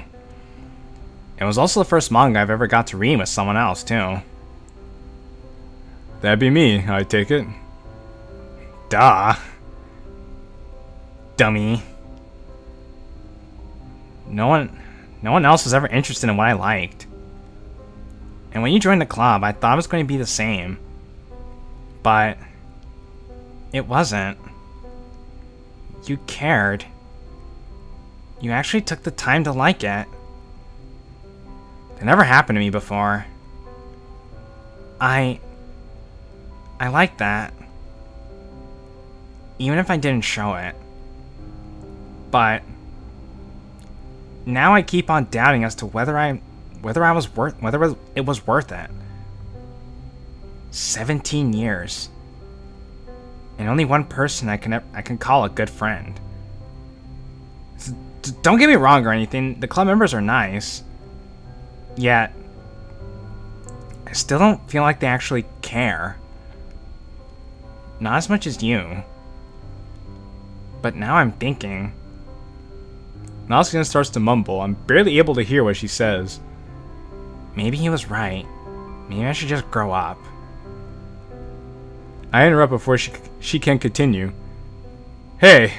It was also the first manga I've ever got to read with someone else, too. That'd be me, I take it. Duh. Dummy. No one else was ever interested in what I liked. And when you joined the club, I thought it was going to be the same. But it wasn't. You cared. You actually took the time to like it. It never happened to me before. I like that. Even if I didn't show it. But now I keep on doubting as to whether it was worth it. 17 years. And only one person I can call a good friend. Don't get me wrong or anything, the club members are nice. Yet, I still don't feel like they actually care. Not as much as you. But now I'm thinking. Natsuki starts to mumble. I'm barely able to hear what she says. Maybe he was right. Maybe I should just grow up. I interrupt before she can continue. Hey!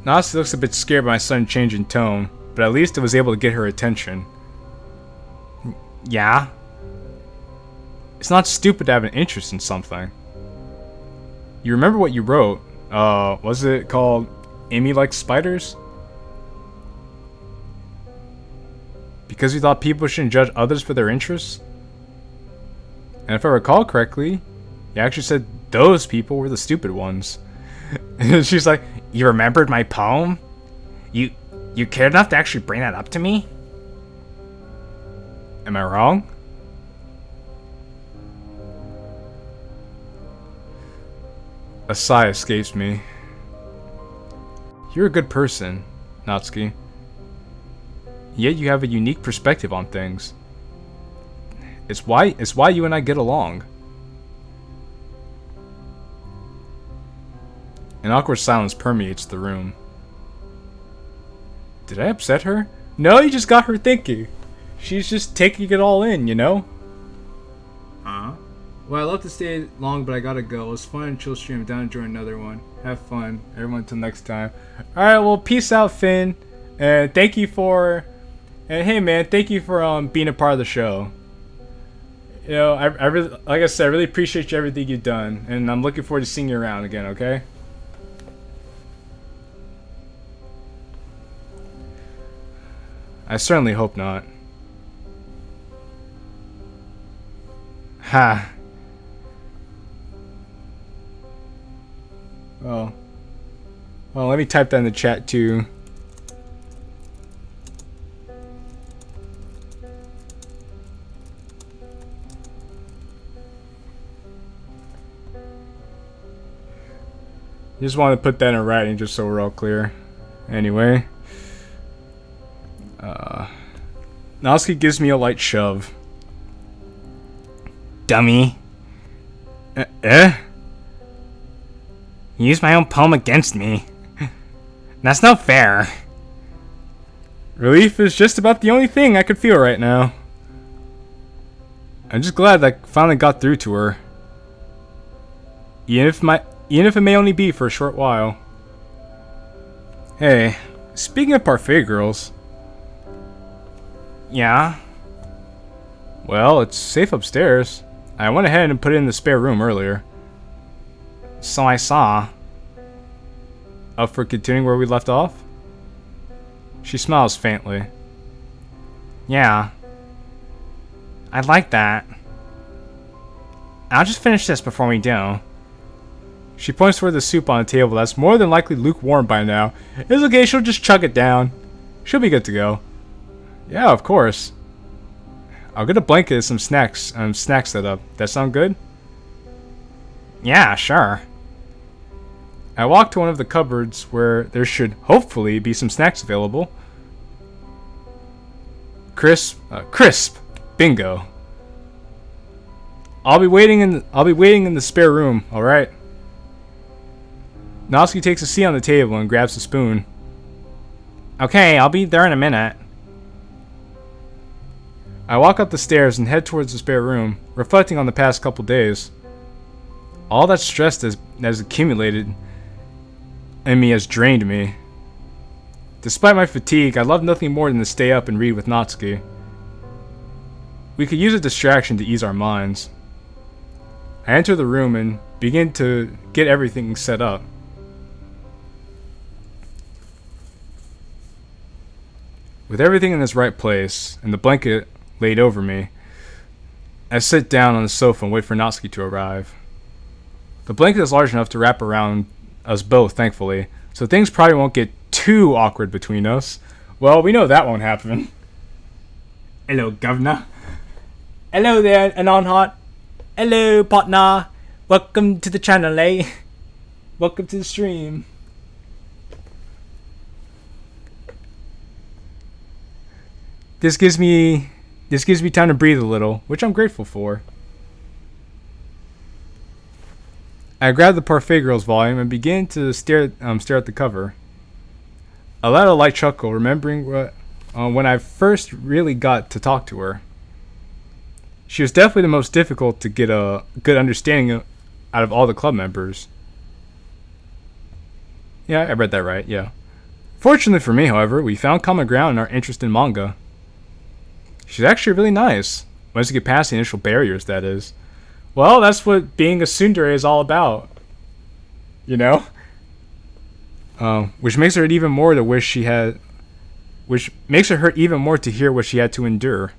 Natsuki looks a bit scared by my sudden change in tone, but at least it was able to get her attention. Yeah? It's not stupid to have an interest in something. You remember what you wrote? Was it called Amy Likes Spiders? Because you thought people shouldn't judge others for their interests? And if I recall correctly, you actually said those people were the stupid ones. And she's like, you remembered my poem? You cared enough to actually bring that up to me? Am I wrong? A sigh escapes me. You're a good person, Natsuki. Yet you have a unique perspective on things. It's why you and I get along. An awkward silence permeates the room. Did I upset her? No, you just got her thinking. She's just taking it all in, you know? Huh? Well, I'd love to stay long, but I gotta go. It was fun and chill stream. I'm down to join another one. Have fun. Everyone, until next time. Alright, well, peace out, Finn. And thank you for... And hey, man, thank you for being a part of the show. You know, I really... Like I said, I really appreciate you, everything you've done. And I'm looking forward to seeing you around again, okay? I certainly hope not. Ha. Well, let me type that in the chat too. Just want to put that in writing just so we're all clear. Anyway. Natsuki gives me a light shove. Dummy. Use my own poem against me. That's not fair. Relief is just about the only thing I could feel right now. I'm just glad that I finally got through to her. Even even if it may only be for a short while. Hey, speaking of parfait girls. Yeah? Well, it's safe upstairs. I went ahead and put it in the spare room earlier. So I saw. Up for continuing where we left off? She smiles faintly. Yeah. I'd like that. I'll just finish this before we do. She points toward the soup on the table that's more than likely lukewarm by now. It's okay, she'll just chug it down. She'll be good to go. Yeah, of course. I'll get a blanket and some snacks set up. That sound good? Yeah, sure. I walk to one of the cupboards where there should hopefully be some snacks available. Crisp. Bingo. I'll be waiting in the spare room, all right? Natsuki takes a seat on the table and grabs a spoon. Okay, I'll be there in a minute. I walk up the stairs and head towards the spare room, reflecting on the past couple days. All that stress that has accumulated in me has drained me. Despite my fatigue, I love nothing more than to stay up and read with Natsuki. We could use a distraction to ease our minds. I enter the room and begin to get everything set up. With everything in its right place, and the blanket laid over me, I sit down on the sofa and wait for Natsuki to arrive. The blanket is large enough to wrap around us both, thankfully, so things probably won't get too awkward between us. Well, we know that won't happen. Hello, governor. Hello there, Anon Hot. Hello, partner. Welcome to the channel, eh? Welcome to the stream. This gives me time to breathe a little, which I'm grateful for. I grab the Parfait Girls volume and begin to stare at the cover. I let a light chuckle, remembering when I first really got to talk to her. She was definitely the most difficult to get a good understanding out of all the club members. Yeah, I read that right, yeah. Fortunately for me, however, we found common ground in our interest in manga. She's actually really nice. Once you get past the initial barriers, that is. Well, that's what being a tsundere is all about. You know? Which makes her hurt even more to wish she had... Which makes her hurt even more to hear what she had to endure.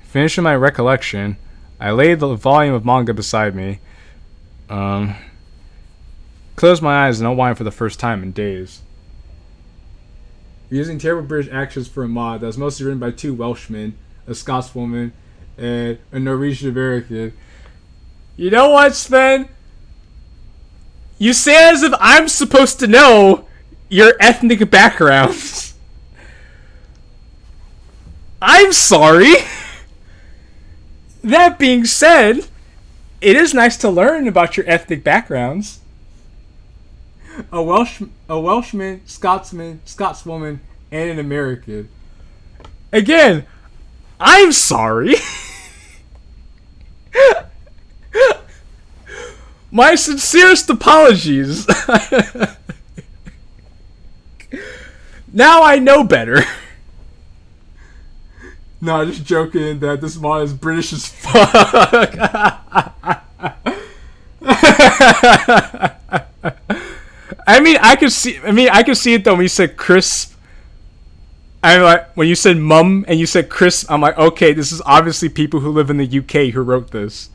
Finishing my recollection, I laid the volume of manga beside me. Closed my eyes and unwind for the first time in days. Using terrible British accents for a mod that was mostly written by two Welshmen, a Scotswoman, and a Norwegian American. You know what, Sven? You say it as if I'm supposed to know your ethnic backgrounds. I'm sorry. That being said, it is nice to learn about your ethnic backgrounds. A Welshman, Scotsman, Scotswoman, and an American. Again, I'm sorry. My sincerest apologies. Now I know better. No, just joking that this mod is British as fuck. I could see it though when you said crisp. I'm like, when you said mum and you said crisp, I'm like, okay, this is obviously people who live in the UK who wrote this.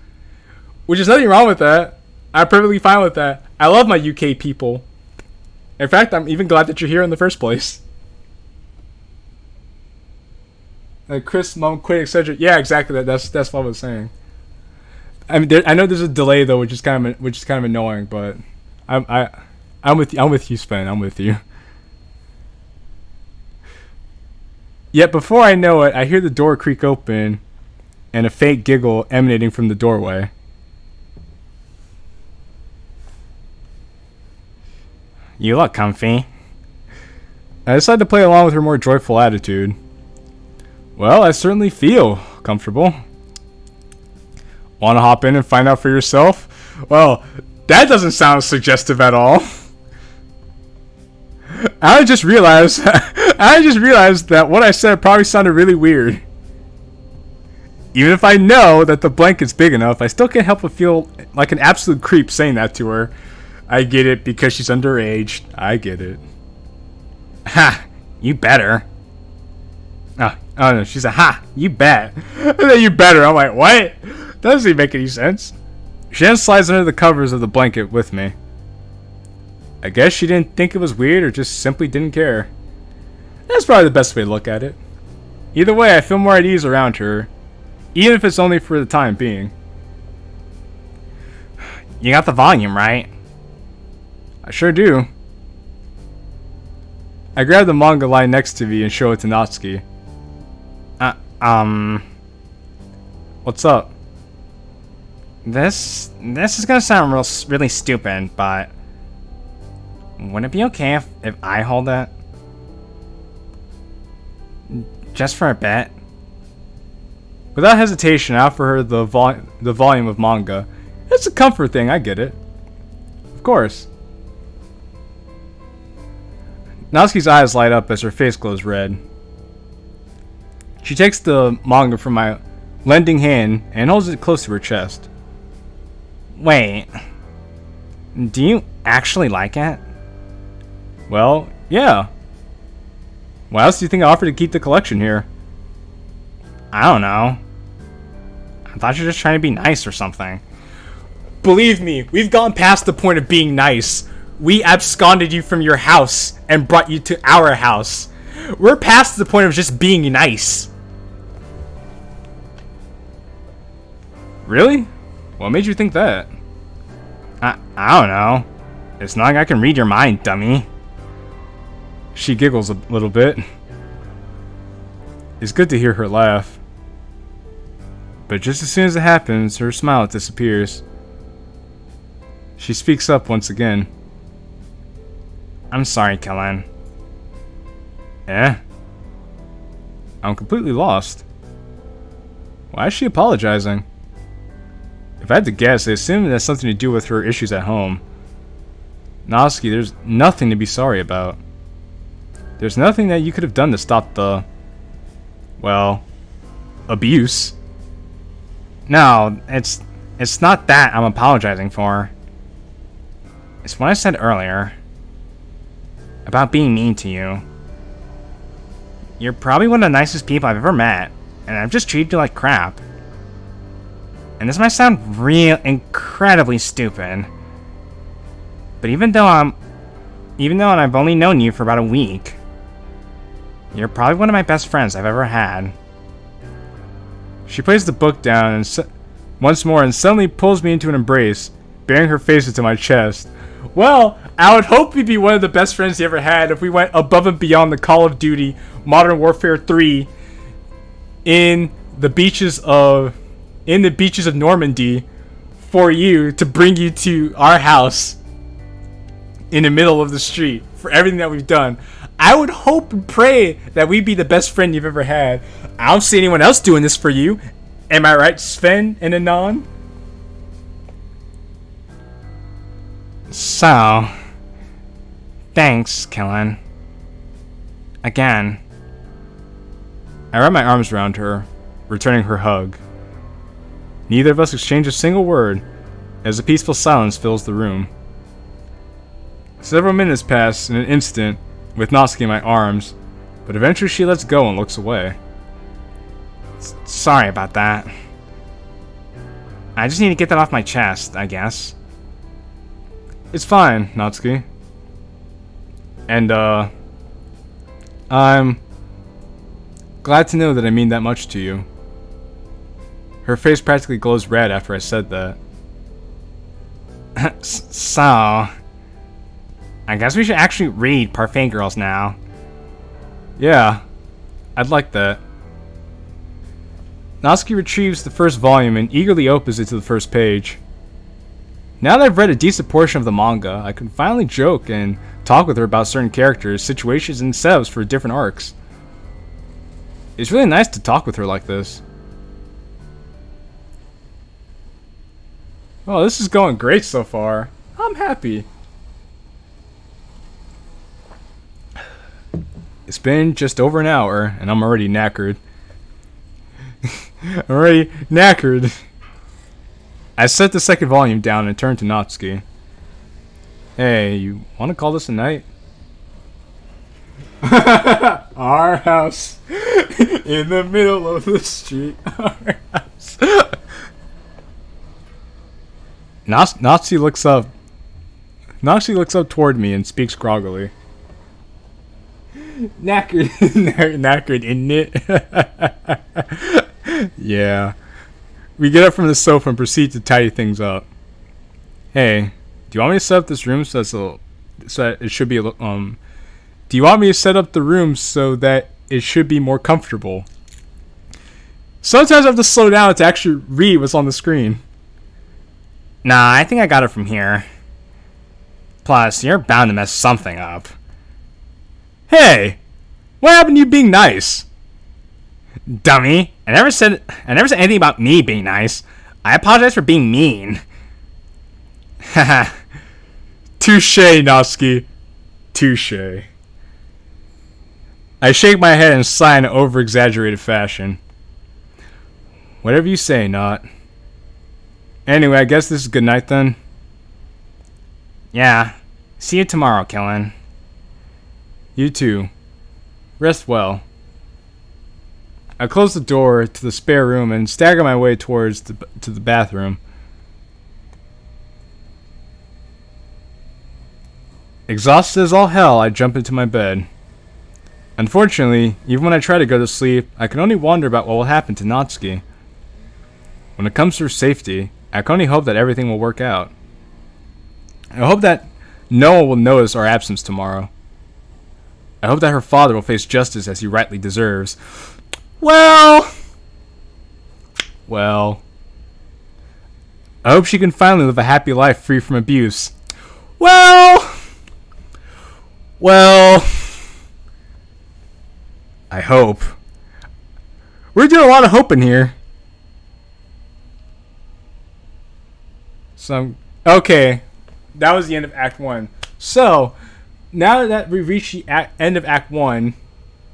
Which is nothing wrong with that. I'm perfectly fine with that. I love my UK people. In fact, I'm even glad that you're here in the first place. Like Chris, mom, quit, etc. Yeah, exactly. That's what I was saying. I mean, I know there's a delay though, which is kind of annoying, but I'm with you, Sven. I'm with you. Yet before I know it, I hear the door creak open, and a faint giggle emanating from the doorway. You look comfy. I decided to play along with her more joyful attitude. Well, I certainly feel comfortable. Want to hop in and find out for yourself? Well, that doesn't sound suggestive at all. I just realized that what I said probably sounded really weird. Even if I know that the blanket's big enough, I still can't help but feel like an absolute creep saying that to her. I get it, because she's underage. I get it. Ha! You better. Oh no, she said, ha! You bet. And then you better. I'm like, what? That doesn't even make any sense. She then slides under the covers of the blanket with me. I guess she didn't think it was weird or just simply didn't care. That's probably the best way to look at it. Either way, I feel more at ease around her, even if it's only for the time being. You got the volume, right? I sure do. I grab the manga lying next to me and show it to Natsuki. What's up? This is gonna sound really stupid, but would it be okay if I hold it? Just for a bit? Without hesitation, I offer her the volume of manga. It's a comfort thing, I get it. Of course. Natsuki's eyes light up as her face glows red. She takes the manga from my lending hand and holds it close to her chest. Wait. Do you actually like it? Well, yeah. Why else do you think I offered to keep the collection here? I don't know. I thought you were just trying to be nice or something. Believe me, we've gone past the point of being nice. We absconded you from your house and brought you to our house. We're past the point of just being nice. Really? What made you think that? I don't know. It's not like I can read your mind, dummy. She giggles a little bit. It's good to hear her laugh. But just as soon as it happens, her smile disappears. She speaks up once again. I'm sorry, Kellen. Eh? I'm completely lost. Why is she apologizing? If I had to guess, I assume it has something to do with her issues at home. Natsuki, there's nothing to be sorry about. There's nothing that you could have done to stop the, well, abuse. No, it's not that I'm apologizing for. It's what I said earlier. About being mean to you. You're probably one of the nicest people I've ever met, and I've just treated you like crap. And this might sound incredibly stupid, but even though I've only known you for about a week, you're probably one of my best friends I've ever had. She plays the book down and once more and suddenly pulls me into an embrace, bearing her face into my chest. Well, I would hope we'd be one of the best friends you ever had if we went above and beyond the Call of Duty Modern Warfare 3 in the beaches of Normandy for you, to bring you to our house in the middle of the street for everything that we've done. I would hope and pray that we'd be the best friend you've ever had. I don't see anyone else doing this for you. Am I right, Sven and Anon? So, thanks, Kellen. Again. I wrap my arms around her, returning her hug. Neither of us exchange a single word, as a peaceful silence fills the room. Several minutes pass in an instant, with Natsuki in my arms, but eventually she lets go and looks away. Sorry about that. I just need to get that off my chest, I guess. It's fine, Natsuki. And, I'm glad to know that I mean that much to you. Her face practically glows red after I said that. So, I guess we should actually read Parfait Girls now. Yeah, I'd like that. Natsuki retrieves the first volume and eagerly opens it to the first page. Now that I've read a decent portion of the manga, I can finally joke and talk with her about certain characters, situations, and setups for different arcs. It's really nice to talk with her like this. Well, this is going great so far. I'm happy. It's been just over an hour, and I'm already knackered. I'm already knackered. I set the second volume down and turned to Natsuki. Hey, you want to call this a night? Our house in the middle of the street. Our house. Natsuki looks up. Natsuki looks up toward me and speaks groggily. Knackered, knackered, isn't it? Yeah. We get up from the sofa and proceed to tidy things up. Hey, do you want me to set up this room so that it should be do you want me to set up the room so that it should be more comfortable? Sometimes I have to slow down to actually read what's on the screen. Nah, I think I got it from here. Plus, you're bound to mess something up. Hey, what happened to you being nice? Dummy, I never said anything about me being nice. I apologize for being mean. Haha. Touche, Natsuki. Touche. I shake my head and sigh in an over-exaggerated fashion. Whatever you say, Nat. Anyway, I guess this is good night then. Yeah. See you tomorrow, Kellen. You too. Rest well. I close the door to the spare room and stagger my way towards the bathroom. Exhausted as all hell, I jump into my bed. Unfortunately, even when I try to go to sleep, I can only wonder about what will happen to Natsuki. When it comes to her safety, I can only hope that everything will work out. I hope that no one will notice our absence tomorrow. I hope that her father will face justice as he rightly deserves. Well, I hope she can finally live a happy life free from abuse. Well, I hope. We're doing a lot of hoping here. Okay, that was the end of Act 1. So, now that we reached the end of Act 1,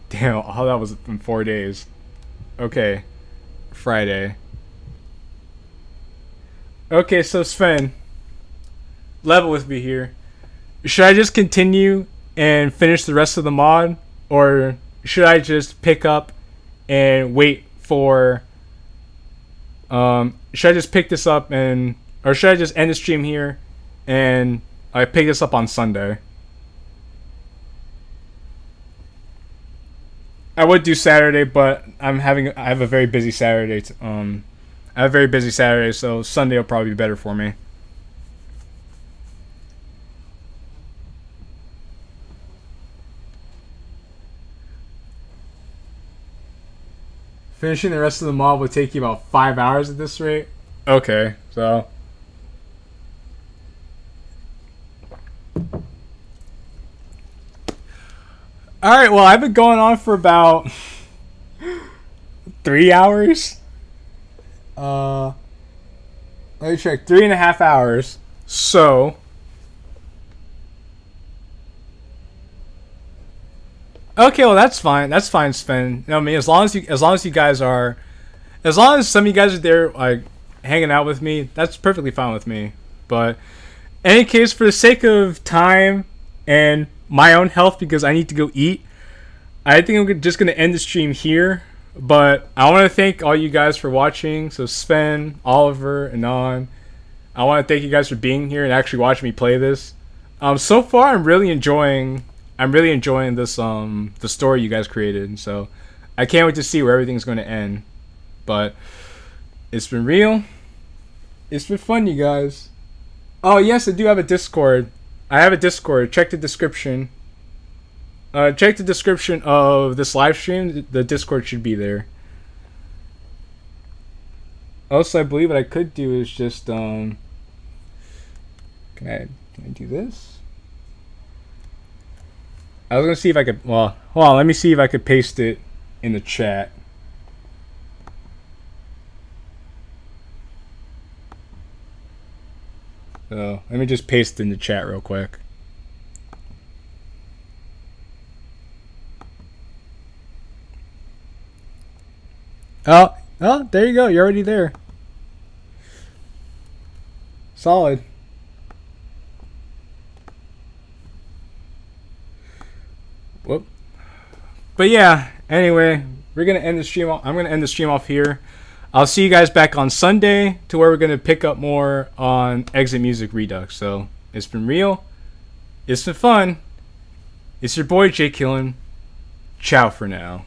damn, how that was in 4 days. Okay, Friday. Okay, so Sven, level with me here. Should I just continue and finish the rest of the mod, or should I just pick up and wait for? Should I just pick this up or should I just end the stream here and I pick this up on Sunday? I would do Saturday, but I have a very busy Saturday. I have a very busy Saturday, so Sunday will probably be better for me. Finishing the rest of the mod would take you about 5 hours at this rate. Okay, so. Alright, well, I've been going on for about 3 hours. Let me check. 3.5 hours. So. Okay, well that's fine. That's fine, Sven. You know what I mean? As long as you guys are, as long as some of you guys are there, like hanging out with me, that's perfectly fine with me. But in any case, for the sake of time and my own health, because I need to go eat, I think I'm just gonna end the stream here. But I want to thank all you guys for watching. So Sven, Oliver, Anon, I want to thank you guys for being here and actually watching me play this. So far, I'm really enjoying this the story you guys created, so I can't wait to see where everything's going to end. But it's been real. It's been fun, you guys. Oh yes, I do have a Discord. I have a Discord. Check the description. Check the description of this live stream. The Discord should be there. Also, I believe what I could do is just can I do this? I was gonna see if I could. Well, hold on. Let me see if I could paste it in the chat. So let me just paste it in the chat real quick. Oh, there you go. You're already there. Solid. Whoop. But yeah, anyway, we're gonna end the stream. I'm gonna end the stream off here. I'll see you guys back on Sunday to where we're gonna pick up more on Exit Music Redux. So it's been real. It's been fun. It's your boy Jake Killen. Ciao for now.